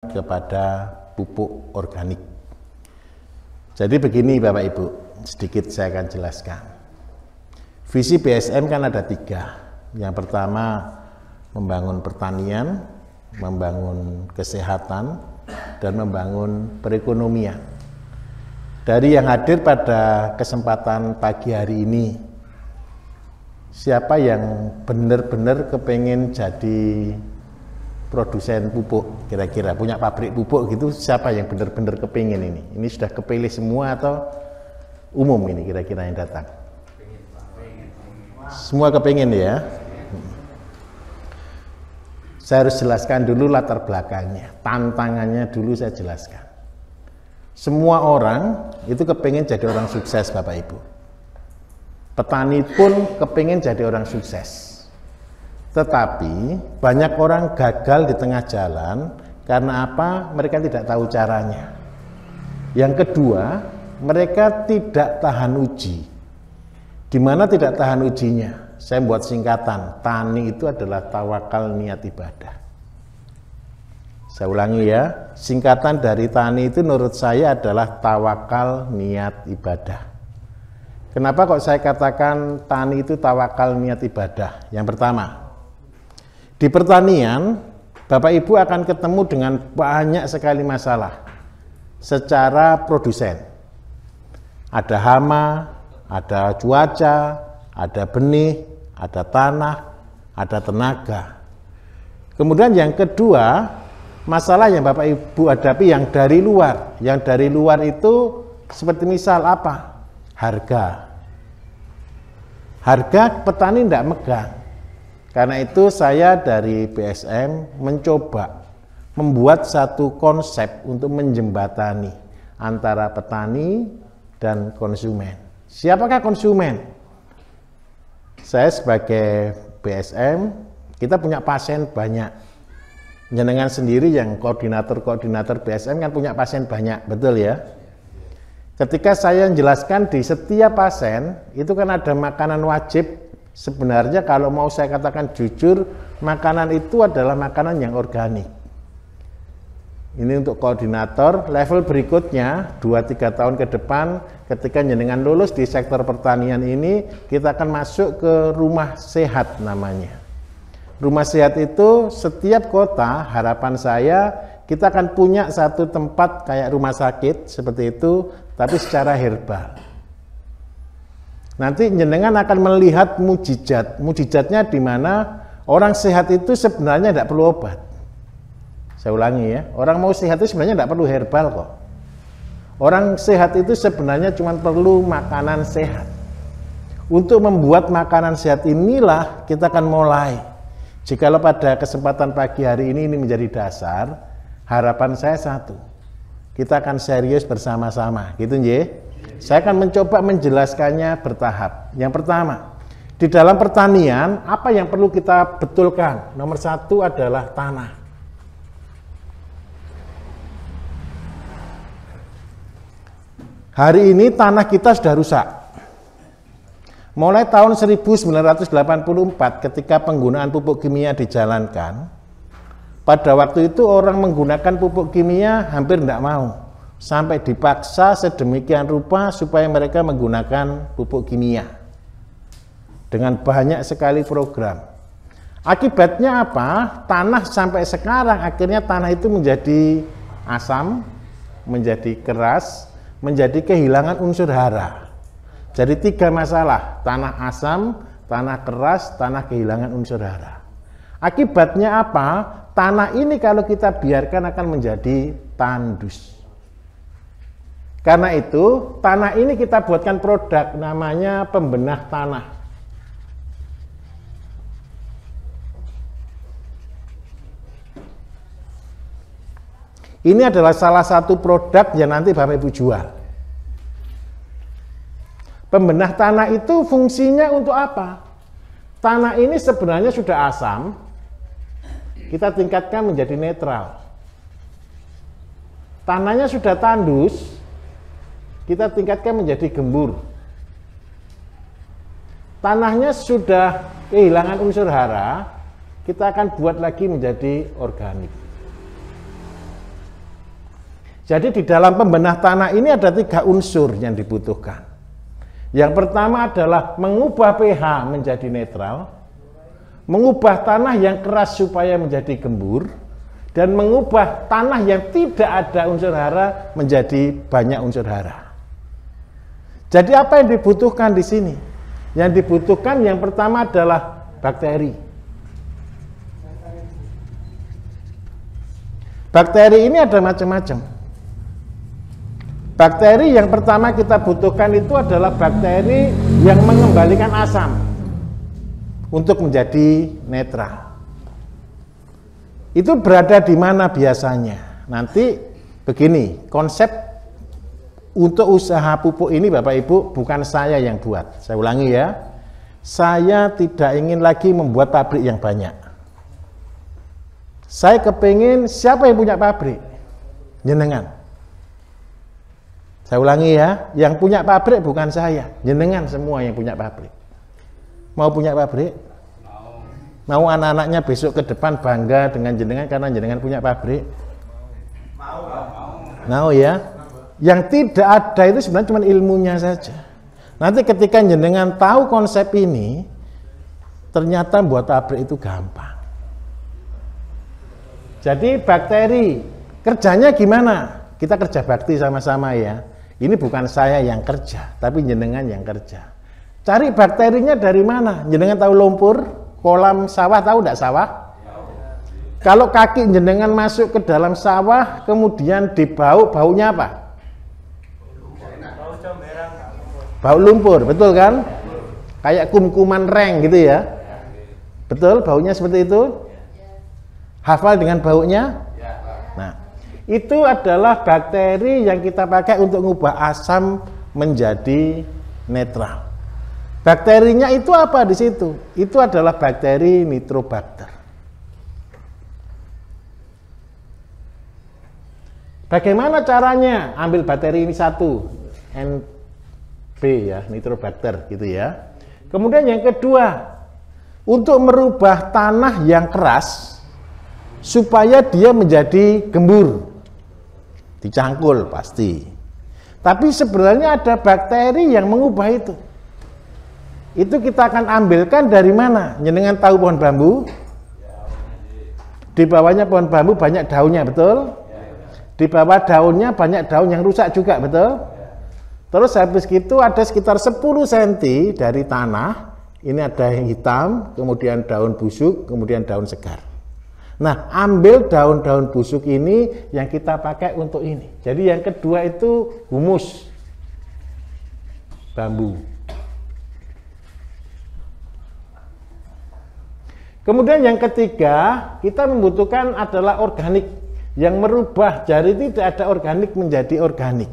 kepada pupuk organik. Jadi begini Bapak Ibu, sedikit saya akan jelaskan. Visi BSM kan ada 3. Yang pertama membangun pertanian, membangun kesehatan, dan membangun perekonomian. Dari yang hadir pada kesempatan pagi hari ini, siapa yang benar-benar kepengen jadi produsen pupuk, kira-kira punya pabrik pupuk gitu, siapa yang benar-benar kepingin ini? Ini sudah kepilih semua atau umum ini kira-kira yang datang? Semua kepingin ya? Saya harus jelaskan dulu latar belakangnya, tantangannya dulu saya jelaskan. Semua orang itu kepingin jadi orang sukses Bapak Ibu. Petani pun kepingin jadi orang sukses. Tetapi banyak orang gagal di tengah jalan karena apa? Mereka tidak tahu caranya. Yang kedua, mereka tidak tahan uji. Di mana tidak tahan ujinya? Saya buat singkatan, tani itu adalah tawakal niat ibadah. Saya ulangi ya, singkatan dari tani itu menurut saya adalah tawakal niat ibadah. Kenapa kok saya katakan tani itu tawakal niat ibadah? Yang pertama, di pertanian, Bapak Ibu akan ketemu dengan banyak sekali masalah secara produsen. Ada hama, ada cuaca, ada benih, ada tanah, ada tenaga. Kemudian yang kedua, masalah yang Bapak Ibu hadapi yang dari luar. Yang dari luar itu seperti misal apa? Harga. Harga petani tidak megang. Karena itu saya dari BSM mencoba membuat satu konsep untuk menjembatani antara petani dan konsumen. Siapakah konsumen? Saya sebagai BSM, kita punya pasien banyak. Jenengan sendiri yang koordinator BSM kan punya pasien banyak, betul ya? Ketika saya menjelaskan di setiap pasien, itu kan ada makanan wajib. Sebenarnya kalau mau saya katakan jujur, makanan itu adalah makanan yang organik. Ini untuk koordinator. Level berikutnya 2-3 tahun ke depan, ketika jenengan lulus di sektor pertanian ini, kita akan masuk ke rumah sehat namanya. Rumah sehat itu setiap kota, harapan saya kita akan punya satu tempat kayak rumah sakit seperti itu, tapi secara herbal. Nanti jenengan akan melihat mujizat. Mujizatnya di mana orang sehat itu sebenarnya tidak perlu obat. Saya ulangi ya, orang mau sehat itu sebenarnya tidak perlu herbal kok. Orang sehat itu sebenarnya cuma perlu makanan sehat. Untuk membuat makanan sehat inilah kita akan mulai. Jikalau pada kesempatan pagi hari ini menjadi dasar, harapan saya satu, kita akan serius bersama-sama, gitu nggih. Saya akan mencoba menjelaskannya bertahap. Yang pertama, di dalam pertanian, apa yang perlu kita betulkan? Nomor 1 adalah tanah. Hari ini tanah kita sudah rusak. Mulai tahun 1984 ketika penggunaan pupuk kimia dijalankan, pada waktu itu orang menggunakan pupuk kimia hampir tidak mau. Sampai dipaksa sedemikian rupa supaya mereka menggunakan pupuk kimia dengan banyak sekali program. Akibatnya apa? Tanah sampai sekarang akhirnya tanah itu menjadi asam, menjadi keras, menjadi kehilangan unsur hara. Jadi 3 masalah, tanah asam, tanah keras, tanah kehilangan unsur hara. Akibatnya apa? Tanah ini kalau kita biarkan akan menjadi tandus. Karena itu, tanah ini kita buatkan produk namanya pembenah tanah. Ini adalah salah satu produk yang nanti Bapak Ibu jual. Pembenah tanah itu fungsinya untuk apa? Tanah ini sebenarnya sudah asam, kita tingkatkan menjadi netral. Tanahnya sudah tandus, kita tingkatkan menjadi gembur. Tanahnya sudah kehilangan unsur hara, kita akan buat lagi menjadi organik. Jadi di dalam pembenah tanah ini ada 3 unsur yang dibutuhkan. Yang pertama adalah mengubah pH menjadi netral, mengubah tanah yang keras supaya menjadi gembur, dan mengubah tanah yang tidak ada unsur hara menjadi banyak unsur hara. Jadi apa yang dibutuhkan di sini? Yang dibutuhkan yang pertama adalah bakteri. Bakteri ini ada macam-macam. Bakteri yang pertama kita butuhkan itu adalah bakteri yang mengembalikan asam untuk menjadi netral. Itu berada di mana biasanya? Nanti begini, konsep untuk usaha pupuk ini Bapak Ibu bukan saya yang buat. Saya ulangi ya. Saya tidak ingin lagi membuat pabrik yang banyak. Saya kepingin siapa yang punya pabrik? Jenengan. Saya ulangi ya, yang punya pabrik bukan saya, jenengan semua yang punya pabrik. Mau punya pabrik? Mau anak-anaknya besok ke depan bangga dengan jenengan karena jenengan punya pabrik? Mau ya? Yang tidak ada itu sebenarnya cuma ilmunya saja. Nanti ketika jenengan tahu konsep ini, ternyata buat pabrik itu gampang. Jadi bakteri, kerjanya gimana? Kita kerja bakti sama-sama ya. Ini bukan saya yang kerja, tapi jenengan yang kerja. Cari bakterinya dari mana? Jenengan tahu lumpur, kolam sawah, tahu enggak sawah? Kalau kaki jenengan masuk ke dalam sawah, kemudian dibau, baunya apa? Bau lumpur, betul kan? Kayak kum-kuman reng gitu ya. Betul, baunya seperti itu? Hafal dengan baunya? Nah, itu adalah bakteri yang kita pakai untuk mengubah asam menjadi netral. Bakterinya itu apa di situ? Itu adalah bakteri Nitrobacter. Bagaimana caranya? Ambil bakteri ini satu, NB ya, Nitrobacter gitu ya. Kemudian yang kedua, untuk merubah tanah yang keras supaya dia menjadi gembur. Dicangkul pasti. Tapi sebenarnya ada bakteri yang mengubah itu. Itu kita akan ambilkan dari mana? Jenengan tahu pohon bambu? Di bawahnya pohon bambu banyak daunnya, betul? Di bawah daunnya banyak daun yang rusak juga, betul? Terus habis itu ada sekitar 10 cm dari tanah. Ini ada yang hitam, kemudian daun busuk, kemudian daun segar. Nah, ambil daun-daun busuk ini yang kita pakai untuk ini. Jadi yang kedua itu humus bambu. Kemudian yang ketiga, kita membutuhkan adalah organik yang merubah jadi tidak ada organik menjadi organik.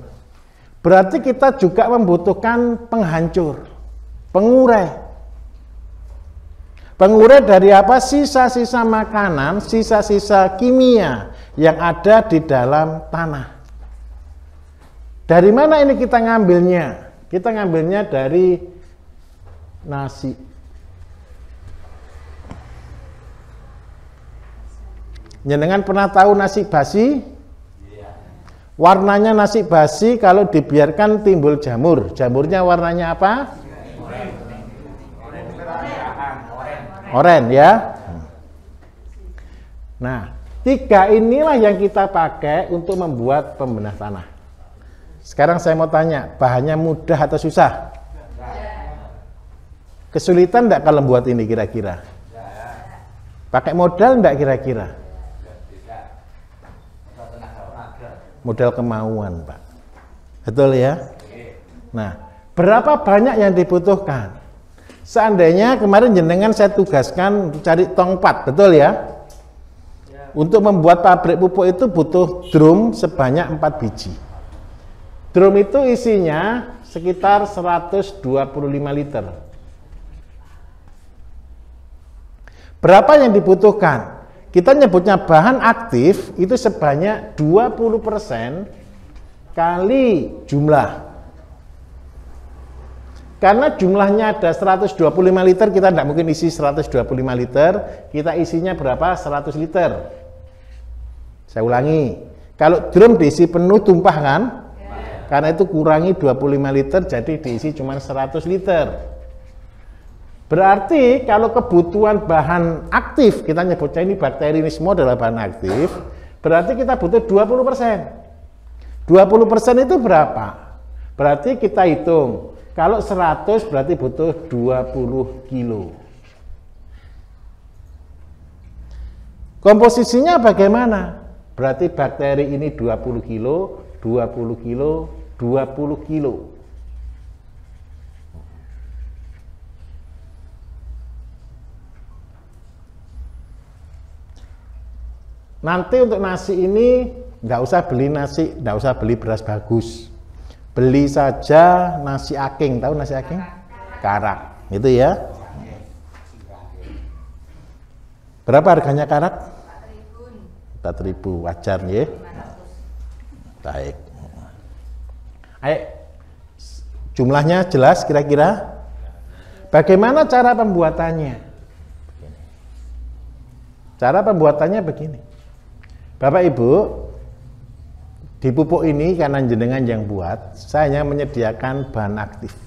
Berarti kita juga membutuhkan penghancur, pengurai. Pengurai dari apa? Sisa-sisa makanan, sisa-sisa kimia yang ada di dalam tanah. Dari mana ini kita ngambilnya? Kita ngambilnya dari nasi. Jenengan pernah tahu nasi basi? Warnanya nasi basi kalau dibiarkan timbul jamur. Jamurnya warnanya apa? Oren ya. Nah, 3 inilah yang kita pakai untuk membuat pembenah tanah. Sekarang saya mau tanya, bahannya mudah atau susah? Kesulitan enggak kalau buat ini kira-kira? Pakai modal enggak kira-kira? Modal kemauan, Pak. Betul ya? Nah, berapa banyak yang dibutuhkan? Seandainya kemarin jenengan saya tugaskan cari tongpat, betul ya? Untuk membuat pabrik pupuk itu butuh drum sebanyak 4 biji. Drum itu isinya sekitar 125 liter. Berapa yang dibutuhkan? Kita nyebutnya bahan aktif itu sebanyak 20% kali jumlah. Karena jumlahnya ada 125 liter, kita tidak mungkin isi 125 liter, kita isinya berapa? 100 liter. Saya ulangi, Kalau drum diisi penuh tumpah kan? Karena itu kurangi 25 liter jadi diisi cuma 100 liter. Berarti kalau kebutuhan bahan aktif, kita nyebutnya ini bakteri ini semua adalah bahan aktif, berarti kita butuh 20%. 20% itu berapa? Berarti kita hitung, kalau 100 berarti butuh 20 kilo. Komposisinya bagaimana? Berarti bakteri ini 20 kilo, 20 kilo, 20 kilo. Nanti untuk nasi ini nggak usah beli nasi, nggak usah beli beras bagus. Beli saja nasi aking, tahu nasi aking? Karak, gitu ya. Berapa harganya karak? 4.000, wajar ya. Baik. Ayo, jumlahnya jelas kira-kira? Bagaimana cara pembuatannya? Cara pembuatannya begini. Bapak Ibu, di pupuk ini karena jenengan yang buat, saya hanya menyediakan bahan aktif.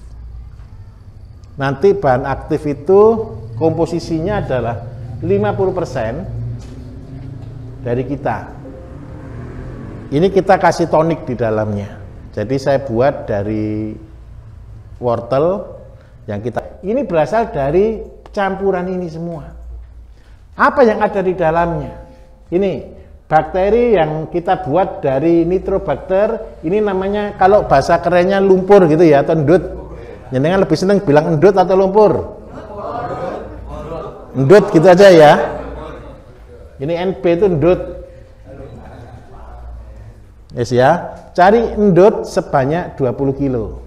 Nanti bahan aktif itu komposisinya adalah 50% dari kita. Ini kita kasih tonik di dalamnya. Jadi saya buat dari wortel yang kita, ini berasal dari campuran ini semua. Apa yang ada di dalamnya? Ini bakteri yang kita buat dari nitrobakter, ini namanya kalau bahasa kerennya lumpur gitu ya, atau endut. Jenengan lebih seneng bilang endut atau lumpur? Endut gitu aja ya. Ini NP itu endut. Yes ya, cari endut sebanyak 20 kilo.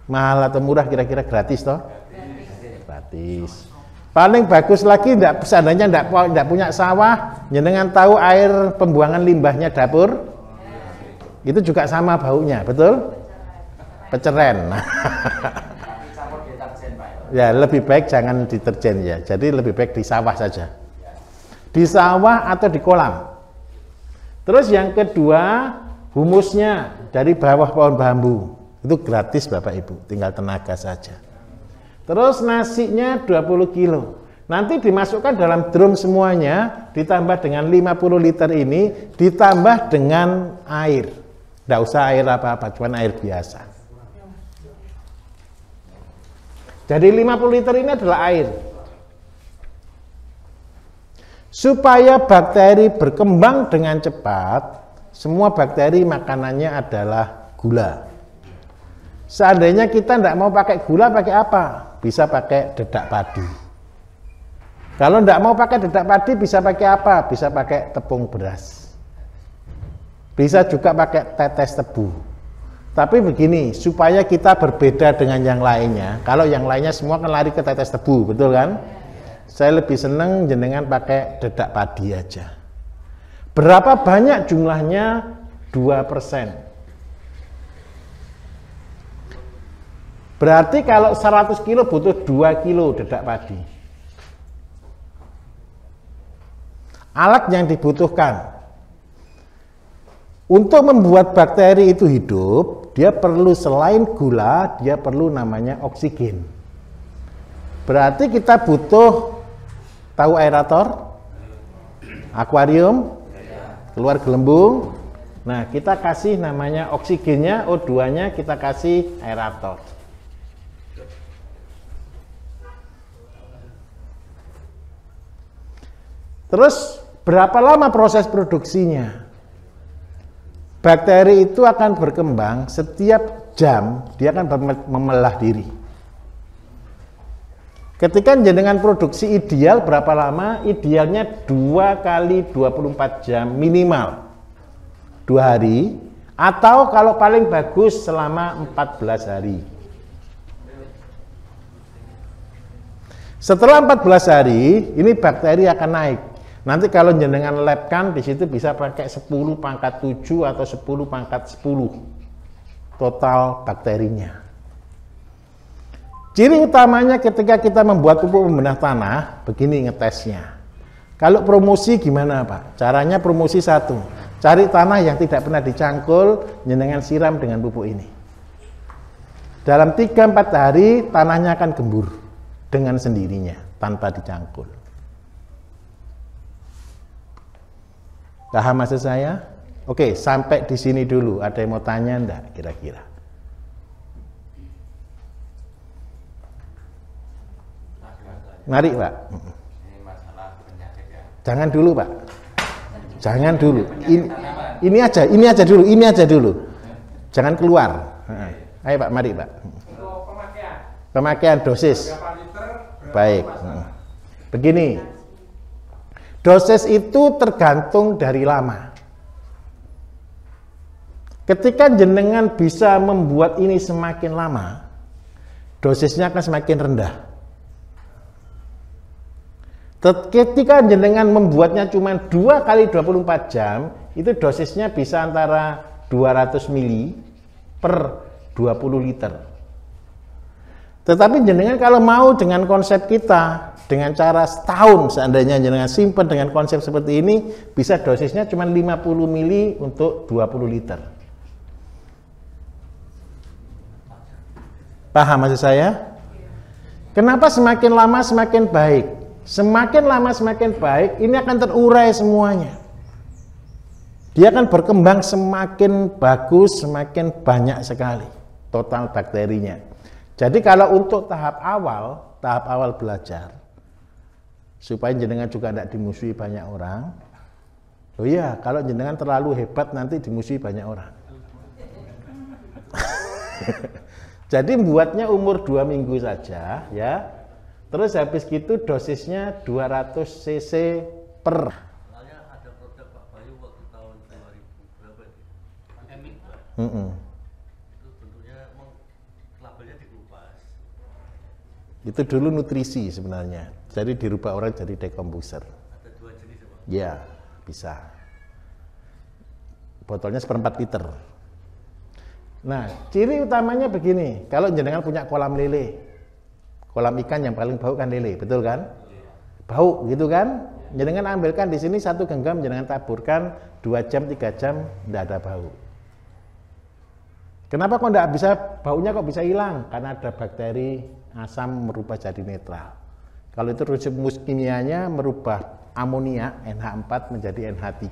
Mahal atau murah kira-kira gratis toh? Gratis. Paling bagus lagi seandainya enggak punya sawah, jenengan tahu air pembuangan limbahnya dapur? Itu juga sama baunya, betul? Peceren. Ya, lebih baik jangan deterjen ya. Jadi lebih baik di sawah saja. Di sawah atau di kolam. Terus yang kedua, humusnya dari bawah pohon bambu. Itu gratis Bapak Ibu, tinggal tenaga saja. Terus nasinya 20 kilo. Nanti dimasukkan dalam drum semuanya, ditambah dengan 50 liter ini, ditambah dengan air. Tidak usah air apa-apa, cuma air biasa. Jadi 50 liter ini adalah air. Supaya bakteri berkembang dengan cepat, semua bakteri makanannya adalah gula. Seandainya kita tidak mau pakai gula, pakai apa? Bisa pakai dedak padi. Kalau tidak mau pakai dedak padi, bisa pakai apa? Bisa pakai tepung beras. Bisa juga pakai tetes tebu. Tapi begini, supaya kita berbeda dengan yang lainnya. Kalau yang lainnya semua kan lari ke tetes tebu, betul kan? Saya lebih seneng jenengan pakai dedak padi aja. Berapa banyak jumlahnya? 2%. Berarti kalau 100 kilo butuh 2 kilo dedak padi. Alat yang dibutuhkan untuk membuat bakteri itu hidup, dia perlu selain gula, dia perlu namanya oksigen. Berarti kita butuh, tahu aerator? Akuarium, keluar gelembung. Nah, kita kasih namanya oksigennya, O2-nya kita kasih aerator. Terus berapa lama proses produksinya? Bakteri itu akan berkembang setiap jam, dia akan memelah diri. Ketika jenengan produksi ideal berapa lama? Idealnya 2 kali 24 jam minimal 2 hari, atau kalau paling bagus selama 14 hari. Setelah 14 hari, ini bakteri akan naik. Nanti kalau jenengan labkan di situ bisa pakai 10 pangkat 7 atau 10 pangkat 10 total bakterinya. Ciri utamanya ketika kita membuat pupuk pembenah tanah, begini ngetesnya. Kalau promosi gimana Pak? Caranya promosi 1. Cari tanah yang tidak pernah dicangkul, jenengan siram dengan pupuk ini. Dalam 3-4 hari tanahnya akan gembur dengan sendirinya tanpa dicangkul. Paham maksud saya? Oke, sampai di sini dulu. Ada yang mau tanya enggak kira-kira? Mari Pak. Jangan dulu Pak. Jangan dulu. Ini aja dulu. Jangan keluar. Ayo Pak, mari Pak. Pemakaian dosis. Baik. Begini. Dosis itu tergantung dari lama. Ketika jenengan bisa membuat ini semakin lama, dosisnya akan semakin rendah. Ketika jenengan membuatnya cuma 2 kali 24 jam, itu dosisnya bisa antara 200 mili per 20 liter. Tetapi jenengan kalau mau dengan konsep kita, dengan cara setahun seandainya jenengan simpan dengan konsep seperti ini, bisa dosisnya cuma 50 mili untuk 20 liter. Paham maksud saya? Kenapa semakin lama semakin baik? Semakin lama semakin baik, ini akan terurai semuanya. Dia akan berkembang semakin bagus, semakin banyak sekali total bakterinya. Jadi kalau untuk tahap awal belajar, supaya jenengan juga tidak dimusuhi banyak orang. Oh iya, kalau jenengan terlalu hebat nanti dimusuhi banyak orang. Jadi buatnya umur 2 minggu saja ya. Terus habis gitu dosisnya 200 cc per. Ada produk Pak Bayu waktu tahun 2000 berapa itu? Pandemi. Itu bentuknya emang labelnya dikelupas. Itu dulu nutrisi sebenarnya. Jadi dirubah orang jadi decomposer. Ada 2 jenis ya Pak? Ya, bisa. Botolnya 1/4 liter. Nah, ciri utamanya begini. Kalau jenengan punya kolam lele, kolam ikan yang paling bau kan lele, betul kan? Bau gitu kan? Jenengan ambilkan di sini 1 genggam, jenengan taburkan 2 jam 3 jam tidak ada bau. Kenapa kok tidak bisa, baunya kok bisa hilang? Karena ada bakteri asam merubah jadi netral. Kalau itu rumus kimianya merubah amonia NH4 menjadi NH3.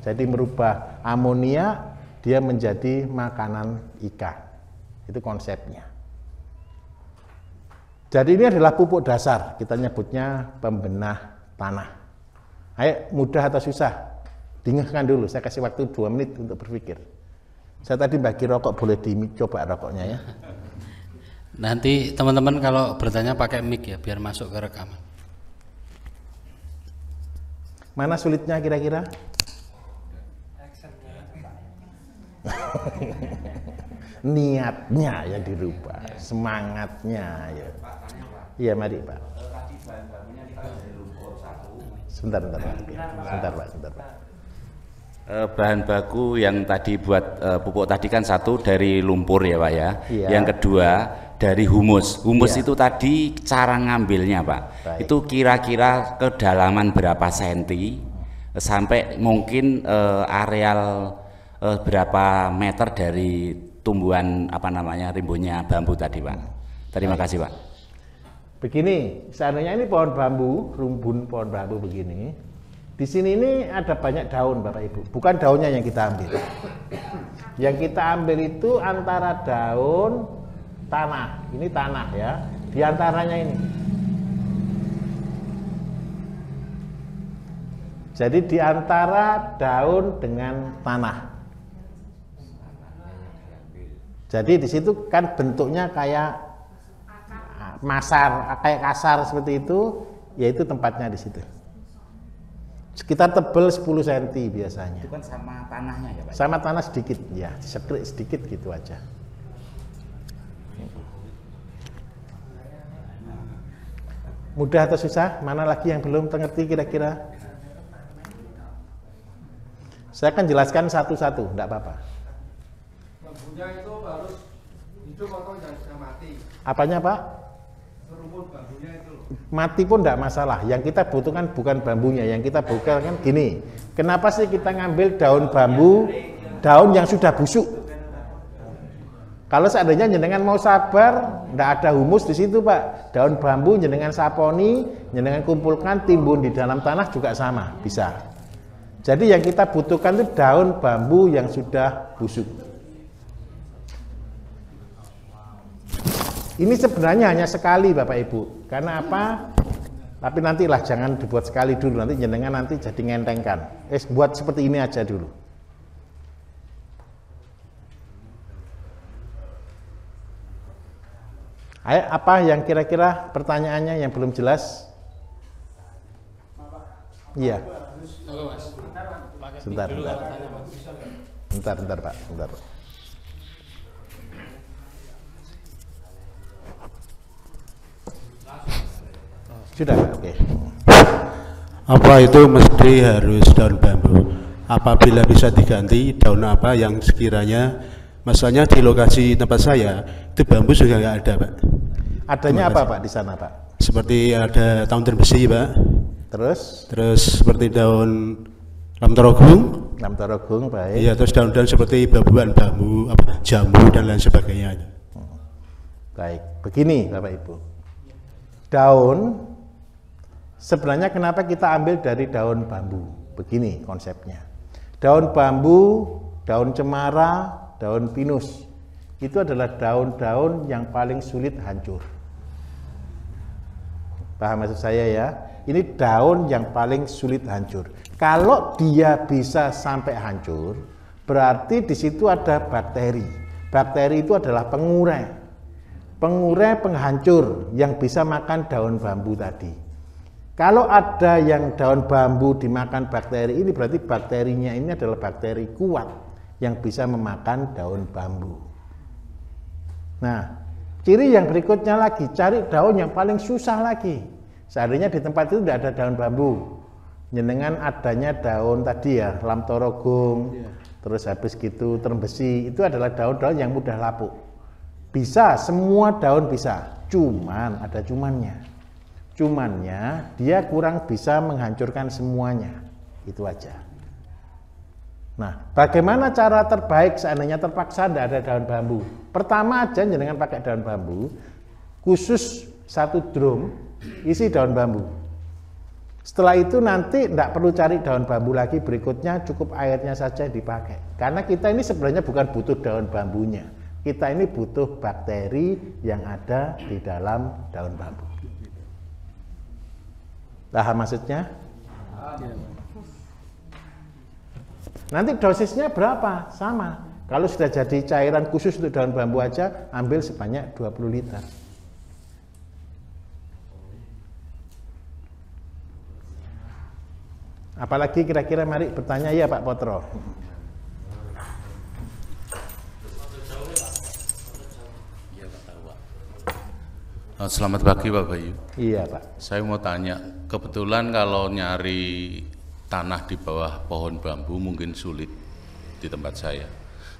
Jadi merubah amonia dia menjadi makanan ikan. Itu konsepnya. Jadi ini adalah pupuk dasar, kita nyebutnya pembenah tanah. Ayo, mudah atau susah? Dengarkan dulu, saya kasih waktu 2 menit untuk berpikir. Saya tadi bagi rokok, boleh dicoba rokoknya ya. Nanti teman-teman kalau bertanya pakai mic ya, biar masuk ke rekaman. Mana sulitnya kira-kira? Niatnya yang dirubah, semangatnya ya. Iya, mari Pak. Sebentar Pak. Bahan baku yang tadi buat pupuk tadi kan satu dari lumpur ya Pak ya. Iya. Yang kedua dari humus. Humus itu tadi cara ngambilnya Pak. Baik. Itu kira-kira kedalaman berapa senti sampai mungkin areal berapa meter dari tumbuhan rimbunnya bambu tadi Pak. Terima kasih Pak. Begini, seandainya ini pohon bambu, rumpun pohon bambu begini. Di sini ini ada banyak daun Bapak Ibu, bukan daunnya yang kita ambil. Yang kita ambil itu antara daun tanah, ini tanah ya, di antaranya ini. Jadi di antara daun dengan tanah. Jadi di situ kan bentuknya kayak masar, kayak kasar seperti itu, yaitu tempatnya di situ. Sekitar tebal 10 cm biasanya. Itu kan sama tanahnya ya Pak? Sama tanah sedikit, ya, sekrik sedikit gitu aja. Mudah atau susah? Mana lagi yang belum mengerti kira-kira? Saya akan jelaskan satu-satu, enggak apa-apa. Bambunya itu harus hidup atau yang sudah mati? Apanya Pak? Rumpun bambunya itu. mati pun tidak masalah. Yang kita butuhkan bukan bambunya, yang kita butuhkan gini. Kenapa sih kita ngambil daun bambu, daun yang sudah busuk? Kalau seandainya jenengan mau sabar, tidak ada humus di situ Pak. Daun bambu jenengan saponi, jenengan kumpulkan, timbun di dalam tanah juga sama, bisa. Jadi yang kita butuhkan itu daun bambu yang sudah busuk. Ini sebenarnya hanya sekali Bapak Ibu. Karena apa? Tapi nantilah jangan dibuat sekali dulu, nanti jenengan nanti jadi ngentengkan. Buat seperti ini aja dulu. Ayo, apa yang kira-kira pertanyaannya yang belum jelas? Iya. Sebentar, Pak. Bentar. Sudah, oke. Apa itu mesti harus daun bambu? Apabila bisa diganti daun apa yang sekiranya, masalahnya di lokasi tempat saya itu bambu juga nggak ada Pak. Adanya apa Pak di sana Pak? Seperti ada daun besi Pak. Terus seperti daun lamtorogung. Lamtorogung, baik. Iya, terus daun-daun seperti bambuan bambu, jambu dan lain sebagainya. Baik, begini Bapak Ibu. Daun sebenarnya kenapa kita ambil dari daun bambu? Begini konsepnya. Daun bambu, daun cemara, daun pinus itu adalah daun-daun yang paling sulit hancur. Paham maksud saya ya? Ini daun yang paling sulit hancur. Kalau dia bisa sampai hancur, berarti di situ ada bakteri. Bakteri itu adalah pengurai. Pengurai penghancur yang bisa makan daun bambu tadi. Kalau ada yang daun bambu dimakan bakteri ini, berarti bakterinya ini adalah bakteri kuat yang bisa memakan daun bambu. Nah, ciri yang berikutnya lagi, cari daun yang paling susah lagi. Seandainya di tempat itu tidak ada daun bambu, jenengan adanya daun tadi ya, lamtorogung, terus habis gitu terembesi, itu adalah daun-daun yang mudah lapuk. Bisa, semua daun bisa, cuman ada cumannya. Cumannya dia kurang bisa menghancurkan semuanya, itu aja. Nah, bagaimana cara terbaik seandainya terpaksa tidak ada daun bambu? Pertama aja jenengan pakai daun bambu, khusus 1 drum isi daun bambu. Setelah itu nanti tidak perlu cari daun bambu lagi, berikutnya cukup airnya saja dipakai. Karena kita ini sebenarnya bukan butuh daun bambunya, kita ini butuh bakteri yang ada di dalam daun bambu. Paham maksudnya? Nanti dosisnya berapa? Sama. Kalau sudah jadi cairan khusus untuk daun bambu aja, ambil sebanyak 20 liter. Apalagi kira-kira, mari bertanya ya Pak Potro. Selamat pagi Pak Bayu. Iya Pak. Saya mau tanya, kebetulan kalau nyari tanah di bawah pohon bambu mungkin sulit di tempat saya.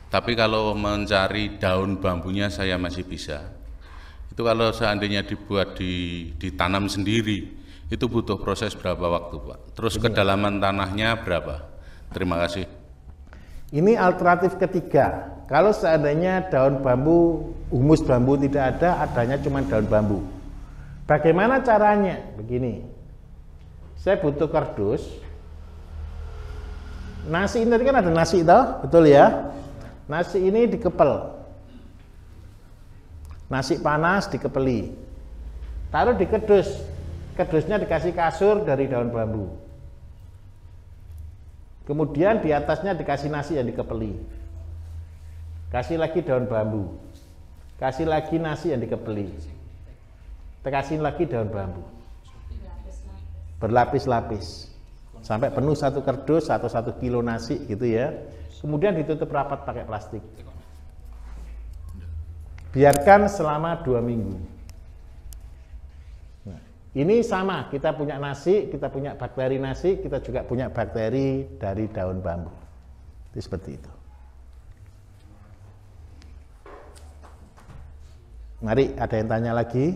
Tapi kalau mencari daun bambunya saya masih bisa. Itu kalau seandainya dibuat ditanam sendiri, itu butuh proses berapa waktu Pak? Terus kedalaman tanahnya berapa? Terima kasih. Ini alternatif ketiga. Kalau seandainya daun bambu, humus bambu tidak ada, adanya cuma daun bambu. Bagaimana caranya? Begini. Saya butuh kardus. Nasi ini kan ada nasi toh, betul ya? Nasi ini dikepel. Nasi panas dikepeli. Taruh di kedus. Kedusnya dikasih kasur dari daun bambu. Kemudian di atasnya dikasih nasi yang dikepeli. Kasih lagi daun bambu. Kasih lagi nasi yang dikepeli. Kasih lagi daun bambu. Berlapis-lapis. Sampai penuh 1 kardus atau 1 kilo nasi gitu ya. Kemudian ditutup rapat pakai plastik. Biarkan selama 2 minggu. Nah, ini sama, kita punya nasi, kita punya bakteri nasi, kita juga punya bakteri dari daun bambu. Itu seperti itu. Mari, ada yang tanya lagi?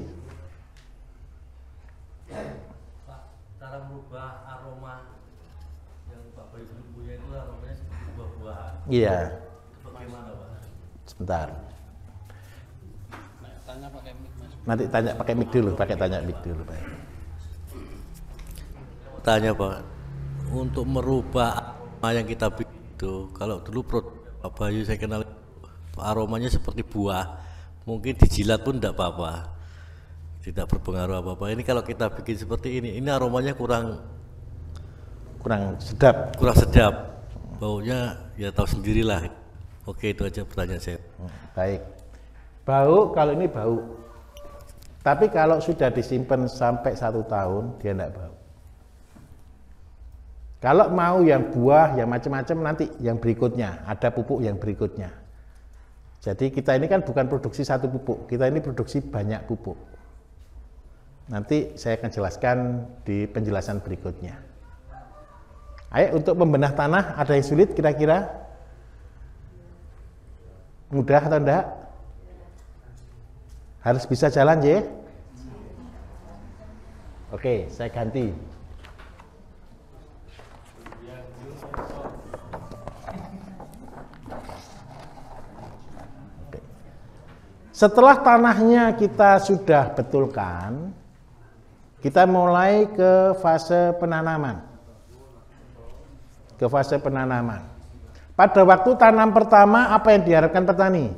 Iya. Bagaimana Pak? Sebentar. Tanya pakai mic Mas. Nanti tanya pakai mic dulu, tanya mic dulu, Pak. Tanya Pak, untuk merubah aroma yang kita bikin itu, kalau dulu produk Pak Bayu saya kenal aromanya seperti buah, mungkin dijilat pun tidak apa-apa, tidak berpengaruh apa-apa. Ini kalau kita bikin seperti ini aromanya kurang sedap. Baunya ya tahu sendirilah. Oke, itu aja pertanyaan saya. Baik. Bau, kalau ini bau. Tapi kalau sudah disimpan sampai 1 tahun, dia tidak bau. Kalau mau yang buah, yang macam-macam nanti yang berikutnya, ada pupuk yang berikutnya. Jadi kita ini kan bukan produksi 1 pupuk, kita ini produksi banyak pupuk. Nanti saya akan jelaskan di penjelasan berikutnya. Ayo, untuk membenah tanah ada yang sulit kira-kira? Mudah atau enggak? Harus bisa jalan ya? Oke, saya ganti. Oke. Setelah tanahnya kita sudah betulkan, kita mulai ke fase penanaman. Pada waktu tanam pertama, apa yang diharapkan petani?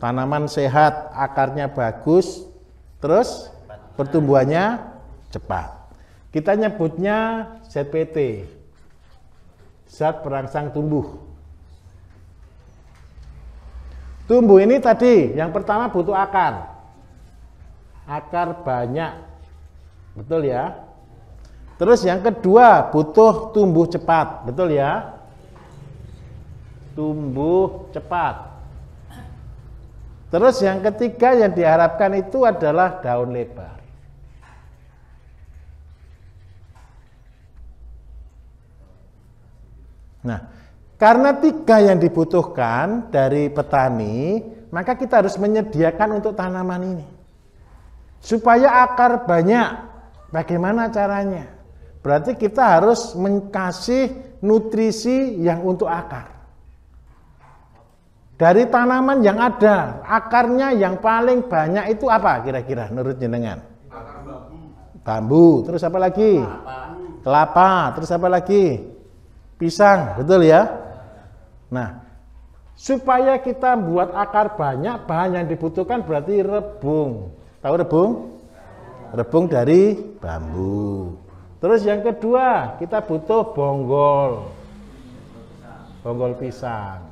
Tanaman sehat, akarnya bagus, terus pertumbuhannya cepat. Kita nyebutnya ZPT, zat perangsang tumbuh. Tumbuh ini tadi, yang pertama butuh akar. Akar banyak, betul ya? Terus yang kedua butuh tumbuh cepat, betul ya? Tumbuh cepat. Terus yang ketiga yang diharapkan itu adalah daun lebar. Nah, karena 3 yang dibutuhkan dari petani, maka kita harus menyediakan untuk tanaman ini. Supaya akar banyak, bagaimana caranya? Berarti kita harus mengkasih nutrisi yang untuk akar. Dari tanaman yang ada, akarnya yang paling banyak itu apa kira-kira menurut jenengan? Akar Bambu, terus apa lagi? Kelapa, terus apa lagi? Pisang, betul ya? Nah, supaya kita buat akar banyak, bahan yang dibutuhkan berarti rebung. Tahu rebung? Rebung dari bambu. Terus yang kedua, kita butuh bonggol. Bonggol pisang.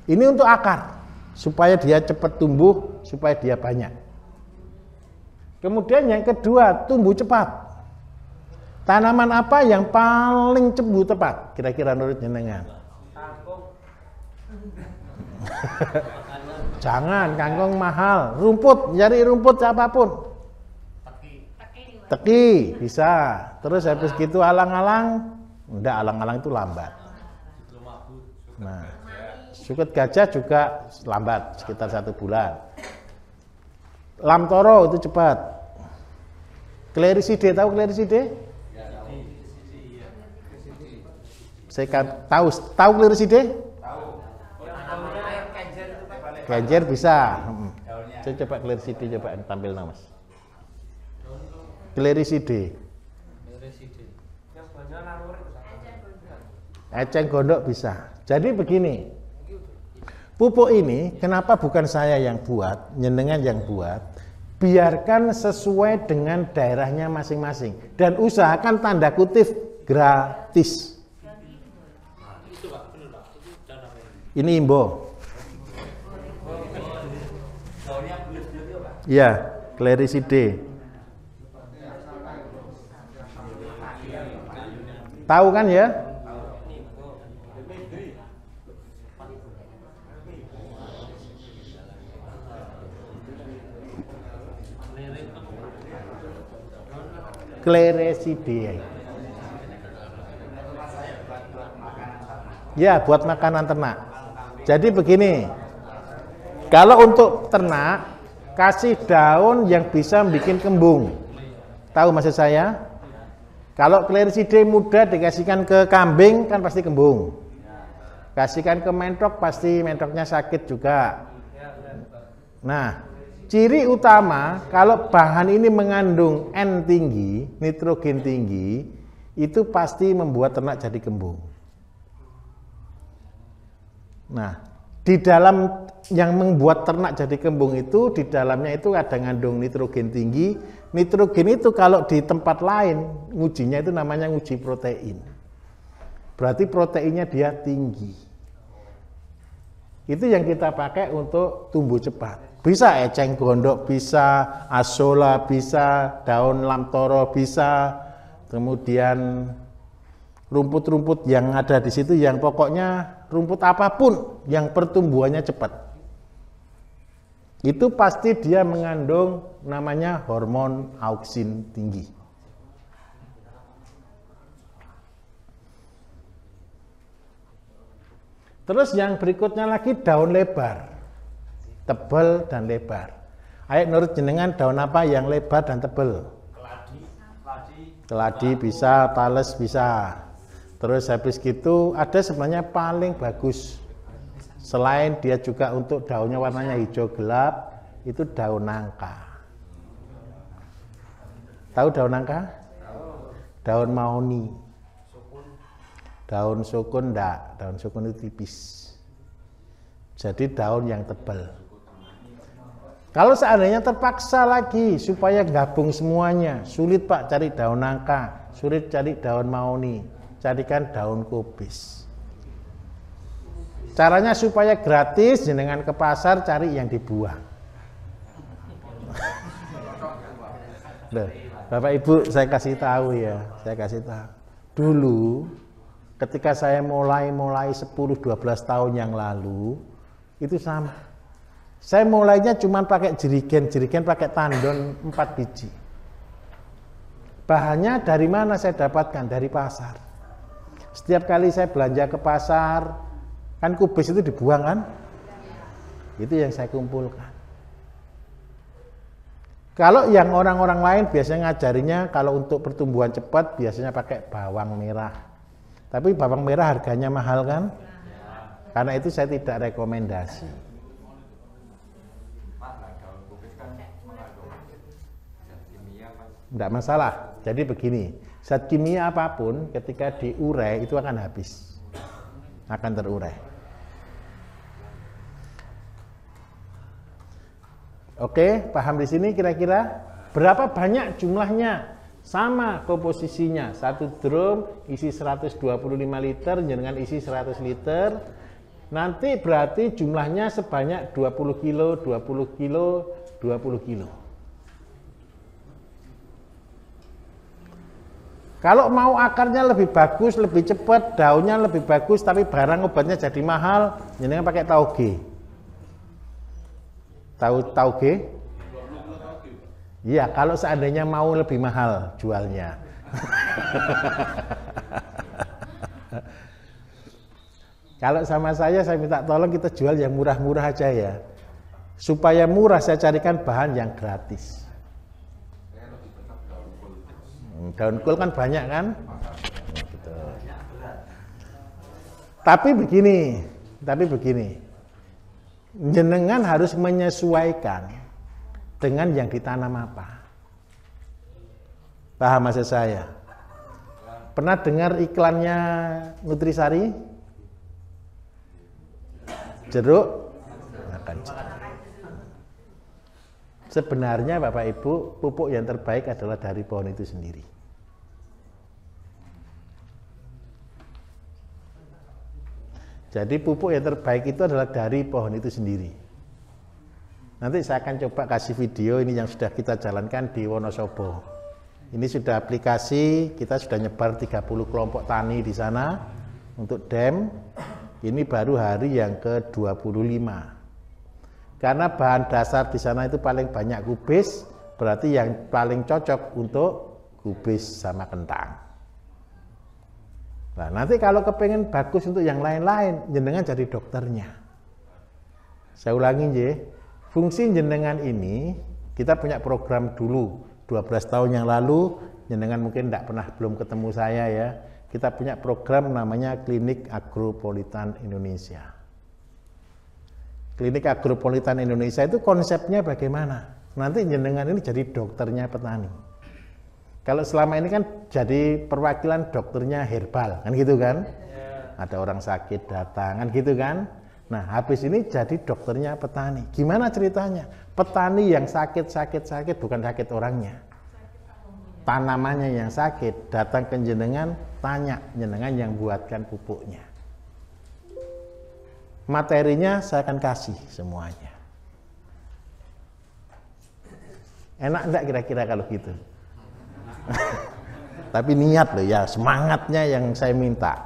Ini untuk akar, supaya dia cepat tumbuh, supaya dia banyak. Kemudian yang kedua, tumbuh cepat. Tanaman apa yang paling tumbuh cepat? Kira-kira menurut jenengan? Jangan, kangkung mahal. Rumput, nyari rumput siapapun. Teki bisa. Terus habis gitu alang-alang, enggak, alang-alang itu lambat. Nah, sukut gajah juga lambat, sekitar 1 bulan. Lamtoro itu cepat. Kleriside, tahu kleriside? Saya kan tahu kleriside? Kenjer bisa. Saya coba kleriside, coba tampil nama Mas. Kleriside. Eceng gondok bisa. Jadi begini, pupuk ini kenapa bukan saya yang buat, jenengan yang buat, biarkan sesuai dengan daerahnya masing-masing dan usahakan tanda kutip gratis. Ini imbo. Ya, kleriside. Tahu kan ya? Kleriside. Ya, buat makanan ternak. Jadi begini, kalau untuk ternak, kasih daun yang bisa bikin kembung. Tahu maksud saya? Kalau clearsidae muda dikasihkan ke kambing kan pasti kembung. Kasihkan ke mentok pasti mentoknya sakit juga. Nah, ciri utama kalau bahan ini mengandung N tinggi, nitrogen tinggi, itu pasti membuat ternak jadi kembung. Nah, di dalam yang membuat ternak jadi kembung itu, di dalamnya itu ada ngandung nitrogen tinggi. Nitrogen itu kalau di tempat lain, ngujinya itu namanya nguji protein. Berarti proteinnya dia tinggi. Itu yang kita pakai untuk tumbuh cepat. Bisa eceng gondok, bisa azolla, bisa daun lamtoro, bisa kemudian rumput-rumput yang ada di situ, yang pokoknya rumput apapun yang pertumbuhannya cepat. Itu pasti dia mengandung namanya hormon auksin tinggi. Terus yang berikutnya lagi daun lebar, tebal dan lebar. Ayo menurut jenengan daun apa yang lebar dan tebal? Keladi bisa, tales bisa. Terus habis gitu ada sebenarnya paling bagus. Selain dia juga untuk daunnya warnanya hijau gelap, itu daun nangka. Tahu daun nangka? Daun mahoni. Daun sukun enggak, daun sukun itu tipis. Jadi daun yang tebal. Kalau seandainya terpaksa lagi supaya gabung semuanya, sulit Pak cari daun nangka, sulit cari daun mahoni, carikan daun kubis. Caranya supaya gratis, jenengan ke pasar cari yang dibuang. Loh, Bapak Ibu saya kasih tahu ya, saya kasih tahu. Dulu ketika saya mulai 10-12 tahun yang lalu, itu sama. Saya mulainya cuma pakai jerigen pakai tandon 4 biji. Bahannya dari mana saya dapatkan? Dari pasar. Setiap kali saya belanja ke pasar, kan kubis itu dibuang kan? Itu yang saya kumpulkan. Kalau yang orang-orang lain biasanya ngajarinya kalau untuk pertumbuhan cepat biasanya pakai bawang merah. Tapi bawang merah harganya mahal kan? Karena itu saya tidak rekomendasi. Tidak masalah. Jadi begini, zat kimia apapun ketika diurai itu akan habis, akan terurai. Oke, paham di sini kira-kira berapa banyak jumlahnya? Sama komposisinya, satu drum isi 125 liter dengan isi 100 liter. Nanti berarti jumlahnya sebanyak 20 kilo, 20 kilo, 20 kilo. Kalau mau akarnya lebih bagus, lebih cepat, daunnya lebih bagus, tapi barang obatnya jadi mahal, jenengan pakai tauge. Tahu tauge? Iya, kalau seandainya mau lebih mahal jualnya. Kalau sama saya minta tolong kita jual yang murah-murah aja ya. Supaya murah saya carikan bahan yang gratis. Daun kol kan banyak kan? Gitu. Tapi begini, jenengan harus menyesuaikan dengan yang ditanam apa. Paham maksud saya? Pernah dengar iklannya Nutrisari? Jeruk, makan jeruk. Sebenarnya Bapak Ibu, pupuk yang terbaik adalah dari pohon itu sendiri. Jadi pupuk yang terbaik itu adalah dari pohon itu sendiri. Nanti saya akan coba kasih video ini yang sudah kita jalankan di Wonosobo. Ini sudah aplikasi, kita sudah nyebar 30 kelompok tani di sana untuk DEM. Ini baru hari yang ke-25. Karena bahan dasar di sana itu paling banyak kubis, berarti yang paling cocok untuk kubis sama kentang. Nah, nanti kalau kepengen bagus untuk yang lain-lain, jenengan jadi dokternya. Saya ulangi ya, fungsi jenengan ini, kita punya program dulu, 12 tahun yang lalu, jenengan mungkin belum ketemu saya ya. Kita punya program namanya Klinik Agropolitan Indonesia. Klinik Agropolitan Indonesia itu konsepnya bagaimana? Nanti jenengan ini jadi dokternya petani. Kalau selama ini kan jadi perwakilan dokternya herbal, kan gitu kan? Ada orang sakit datang, kan gitu kan? Nah, habis ini jadi dokternya petani. Gimana ceritanya? Petani yang sakit bukan sakit orangnya. Tanamannya yang sakit, datang ke jenengan, tanya jenengan yang buatkan pupuknya. Materinya saya akan kasih semuanya. Enak enggak kira-kira kalau gitu? Tapi niat loh ya, semangatnya yang saya minta.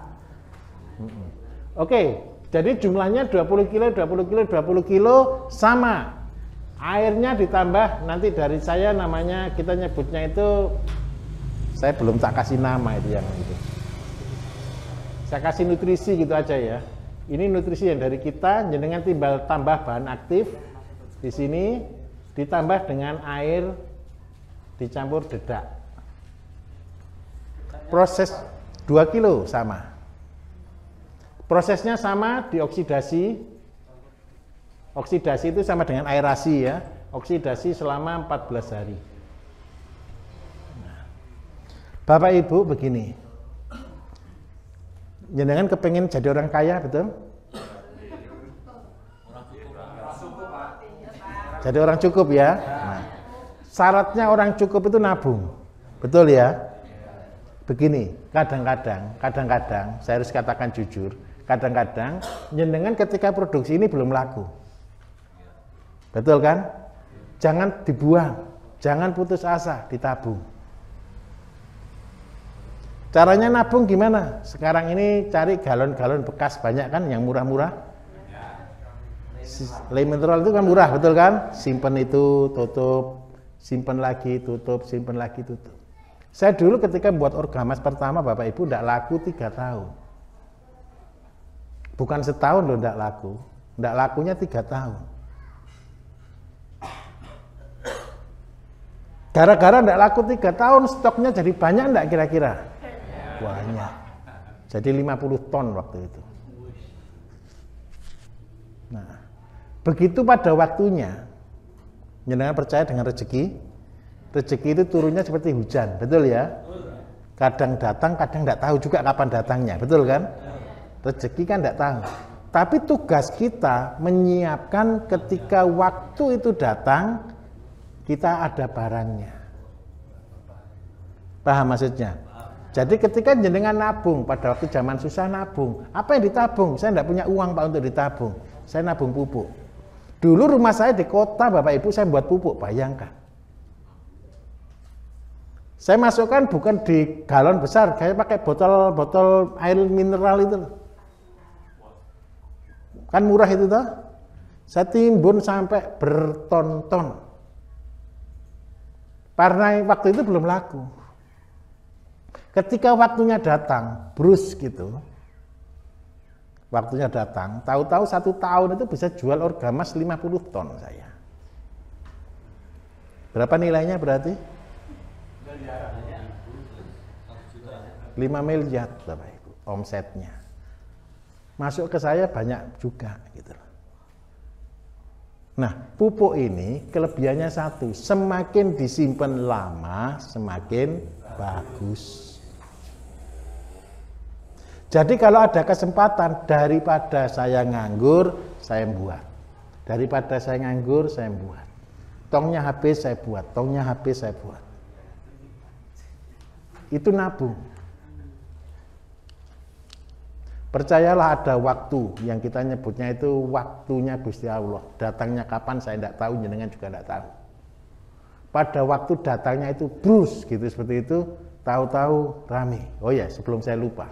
Oke, jadi jumlahnya 20 kilo sama. Airnya ditambah nanti dari saya namanya, kita nyebutnya itu, saya belum tak kasih nama itu yang itu. Saya kasih nutrisi gitu aja ya. Ini nutrisi yang dari kita, jenengan tambah bahan aktif di sini, ditambah dengan air dicampur dedak. Proses 2 kilo sama. Prosesnya sama, dioksidasi. Oksidasi itu sama dengan aerasi ya. Oksidasi selama 14 hari. Nah, Bapak Ibu begini. Jenengan kepengen jadi orang kaya, betul? Jadi orang cukup ya. Nah, syaratnya orang cukup itu nabung. Betul ya? Begini, kadang-kadang saya harus katakan jujur, kadang-kadang jenengan ketika produksi ini belum laku. Betul kan? Jangan dibuang, jangan putus asa, ditabung. Caranya nabung gimana? Sekarang ini cari galon-galon bekas banyak kan yang murah-murah. Le mineral itu kan murah, betul kan? Simpen itu, tutup, simpen lagi, tutup, simpen lagi, tutup. Saya dulu ketika buat Orgamas pertama Bapak Ibu tidak laku 3 tahun. Bukan setahun loh tidak laku. Tidak lakunya 3 tahun. Gara-gara tidak laku 3 tahun, stoknya jadi banyak enggak kira-kira? Banyak. Jadi 50 ton waktu itu. Nah, begitu pada waktunya, jenengan percaya dengan rezeki? Rezeki itu turunnya seperti hujan, betul ya? Kadang datang, kadang tidak tahu juga kapan datangnya, betul kan? Rezeki kan tidak tahu. Tapi tugas kita menyiapkan ketika waktu itu datang, kita ada barangnya. Paham maksudnya? Jadi ketika jenengan nabung, pada waktu zaman susah nabung, apa yang ditabung? Saya tidak punya uang Pak untuk ditabung. Saya nabung pupuk. Dulu rumah saya di kota, Bapak Ibu, saya buat pupuk, bayangkan. Saya masukkan bukan di galon besar, saya pakai botol air mineral itu. Kan murah itu toh? Saya timbun sampai berton-ton. Karena waktu itu belum laku. Ketika waktunya datang, brus gitu. Waktunya datang, tahu-tahu 1 tahun itu bisa jual Orgamas 50 ton saya. Berapa nilainya berarti? 5 miliar Bapak Ibu, omsetnya. Masuk ke saya banyak juga gitu loh. Nah, pupuk ini kelebihannya satu, semakin disimpan lama semakin bagus. Jadi kalau ada kesempatan, daripada saya nganggur, saya buat. Daripada saya nganggur, saya buat. Tongnya habis, saya buat. Tongnya habis, saya buat. Itu nabung. Percayalah ada waktu yang kita nyebutnya itu waktunya Gusti Allah. Datangnya kapan saya tidak tahu, jenengan juga tidak tahu. Pada waktu datangnya itu brus gitu seperti itu, tahu-tahu rame. Oh ya, sebelum saya lupa.